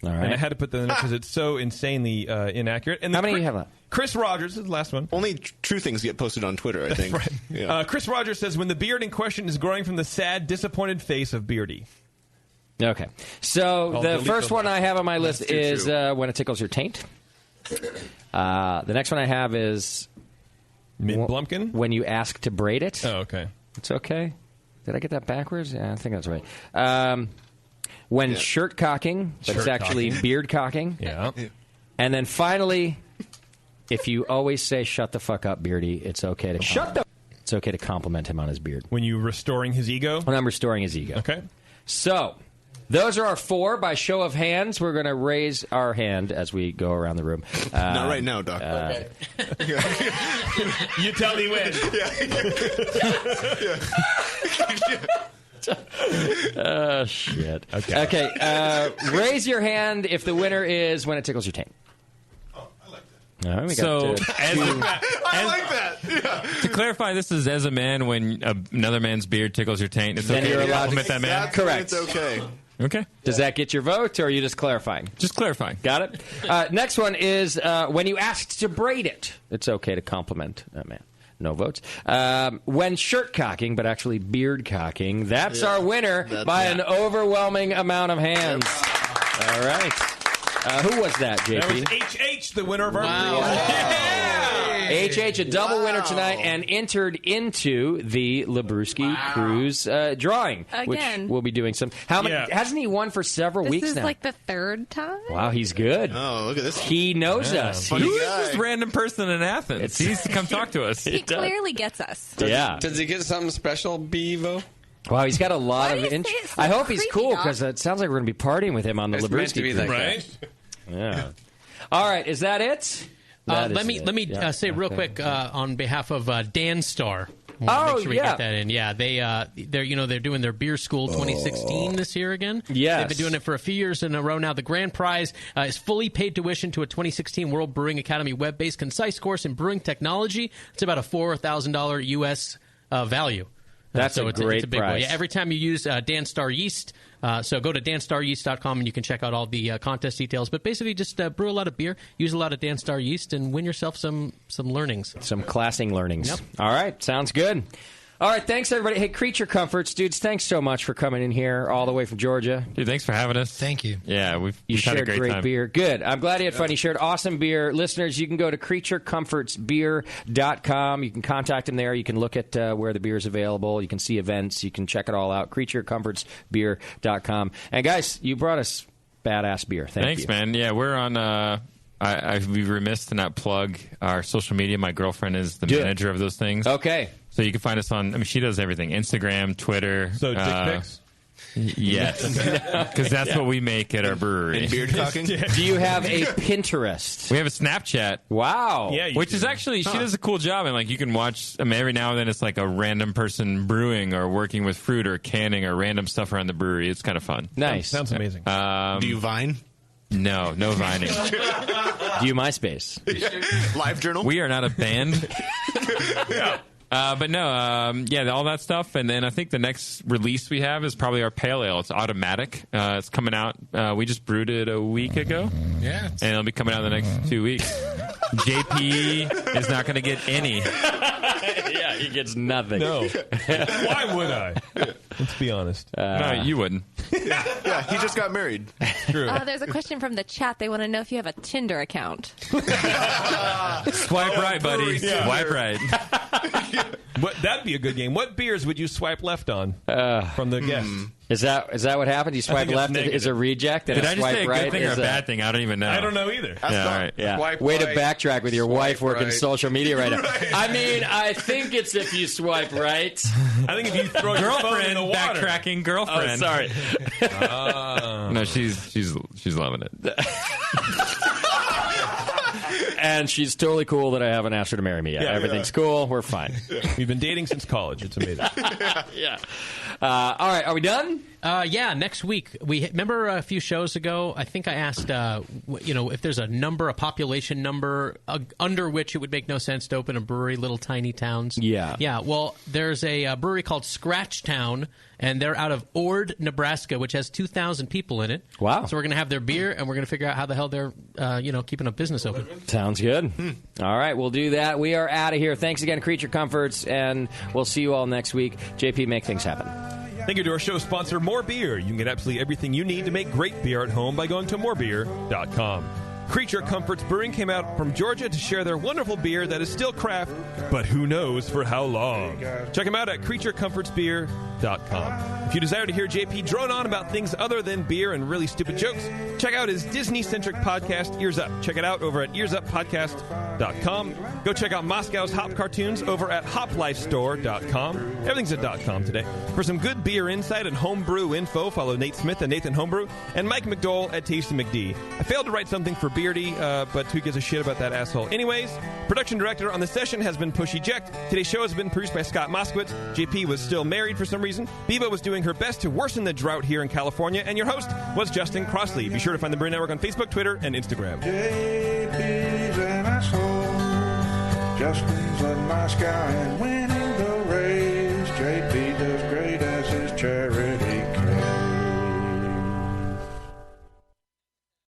All right. And I had to put that in there because it's so insanely inaccurate. And how many do you have left? Chris Rogers is the last one. Only true things get posted on Twitter, I think. Right. Yeah. Chris Rogers says when the beard in question is growing from the sad, disappointed face of Beardy. Okay. So I'll the delete first the one last. I have on my list too is true. when it tickles your taint. The next one I have is Mid Blumpkin? when you ask to braid it. Oh, okay. It's okay. Did I get that backwards? Yeah, I think that's right. When shirt cocking, but it's Shirt actually cocking. beard cocking. Yeah. And then finally, if you always say "shut the fuck up, Beardy," it's okay to It's okay to compliment him on his beard. When you restoring his ego? When I'm restoring his ego. Okay. So, those are our four. By show of hands, we're going to raise our hand as we go around the room. Not right now, Doc. You tell me when. Oh, shit. Okay. Okay. Raise your hand if the winner is when it tickles your taint. All right, we got I like that. Yeah. To clarify, this is as a man when another man's beard tickles your taint. It's Then okay you're to allowed to- compliment that man? Correct. It's okay. Okay. Does that get your vote, or are you just clarifying? Just clarifying. Got it. Next one is when you asked to braid it. It's okay to compliment that man. No votes. When shirt cocking, but actually beard cocking, that's our winner by an overwhelming amount of hands. All right. Who was that, JP? That was HH, the winner of our HH, a double winner tonight, and entered into the Labruski Cruise drawing, Again. which we'll be doing some. How many? Hasn't he won for several This weeks is now? like the third time. Wow, he's good. Oh, look at this. He knows us. Who is this random person in Athens? He needs to come talk to us. He clearly gets us. Does he get something special, Bevo? Wow, he's got a lot Why of do you interest. say it so I hope he's creepy, cool Doc? because it sounds like we're going to be partying with him on the It's meant to Labruski be Cruise. that Right? Yeah. All right, is that it? That Let is me it. Yeah, say real okay. quick on behalf of Dan Starr. Make sure we get that in. Yeah, they're doing their beer school 2016 this year again. Yes. They've been doing it for a few years in a row now. The grand prize is fully paid tuition to a 2016 World Brewing Academy web-based concise course in brewing technology. It's about a $4,000 U.S. Value. That's so a it's great a big prize. one. Yeah, every time you use DanStar Yeast, so go to danstaryeast.com and you can check out all the contest details. But basically, just brew a lot of beer, use a lot of DanStar yeast, and win yourself some learnings. Some classing learnings. Yep. All right, sounds good. All right, thanks, everybody. Hey, Creature Comforts, dudes, thanks so much for coming in here all the way from Georgia. Dude, thanks for having us. Thank you. Yeah, You we've had a shared great time. beer. Good. I'm glad you had fun. You shared awesome beer. Listeners, you can go to creaturecomfortsbeer.com. You can contact them there. You can look at where the beer is available. You can see events. You can check it all out. creaturecomfortsbeer.com. And, guys, you brought us badass beer. Thanks, you. man. Yeah, we're on... I'd be remiss to not plug our social media. My girlfriend is the manager of those things. Okay. So you can find us on, she does everything. Instagram, Twitter. So dick pics? Yes. Because that's what we make at our brewery. And beard cocking? Do you have a Pinterest? We have a Snapchat. Wow. Yeah, which is actually, she does a cool job. And, you can watch, every now and then it's like a random person brewing or working with fruit or canning or random stuff around the brewery. It's kind of fun. Nice. Sounds amazing. Do you Vine? No vining. Do you MySpace? Live Journal? We are not a band. But no, all that stuff. And then I think the next release we have is probably our pale ale. It's automatic. It's coming out. We just brewed it a week ago. Yeah. And it'll be coming out in the next 2 weeks. JP is not going to get any. Yeah, he gets nothing. No. Why would I? Let's be honest. No, you wouldn't. Yeah, he just got married. True. There's a question from the chat. They want to know if you have a Tinder account. Swipe right, buddy. Yeah. Swipe right. That'd be a good game. What beers would you swipe left on from the guests? Is that what happened? You swipe think it's left negative. is a reject, and Did a I just swipe say a right good thing or a is bad thing? I don't even know. I don't know either. Yeah, all right. Yeah. Swipe Way to right, backtrack with your wife swipe working right. social media right now. I mean, I think it's if you swipe right. I think if you throw your phone in the water. Backtracking girlfriend. Oh, sorry. No, she's loving it. And she's totally cool that I haven't asked her to marry me yet. Yeah, Everything's cool. We're fine. We've been dating since college. It's amazing. Yeah. All right. Are we done? Yeah, next week. We remember a few shows ago, I think I asked, if there's a population number under which it would make no sense to open a brewery, little tiny towns. Yeah. Yeah, well, there's a brewery called Scratchtown, and they're out of Ord, Nebraska, which has 2,000 people in it. Wow. So we're going to have their beer, and we're going to figure out how the hell they're, keeping a business open. Sounds good. All right, we'll do that. We are out of here. Thanks again, Creature Comforts, and we'll see you all next week. JP, make things happen. Thank you to our show sponsor, More Beer. You can get absolutely everything you need to make great beer at home by going to morebeer.com. Creature Comforts Brewing came out from Georgia to share their wonderful beer that is still craft, but who knows for how long. Check them out at creaturecomfortsbeer.com. If you desire to hear JP drone on about things other than beer and really stupid jokes, check out his Disney-centric podcast, Ears Up. Check it out over at earsuppodcast.com. Go check out Moscow's Hop Cartoons over at hoplifestore.com. Everything's at .com today. For some good beer insight and homebrew info, follow Nate Smith and Nathan Homebrew and Mike McDowell at Tasty McD. I failed to write something for Beardy, but who gives a shit about that asshole? Anyways, production director on the session has been Push Eject. Today's show has been produced by Scott Moskowitz. JP was still married for some reason. Biba was doing her best to worsen the drought here in California, and your host was Justin Crossley. Be sure to find the Brew Network on Facebook, Twitter, and Instagram. JP's an asshole. Justin's a nice guy, and when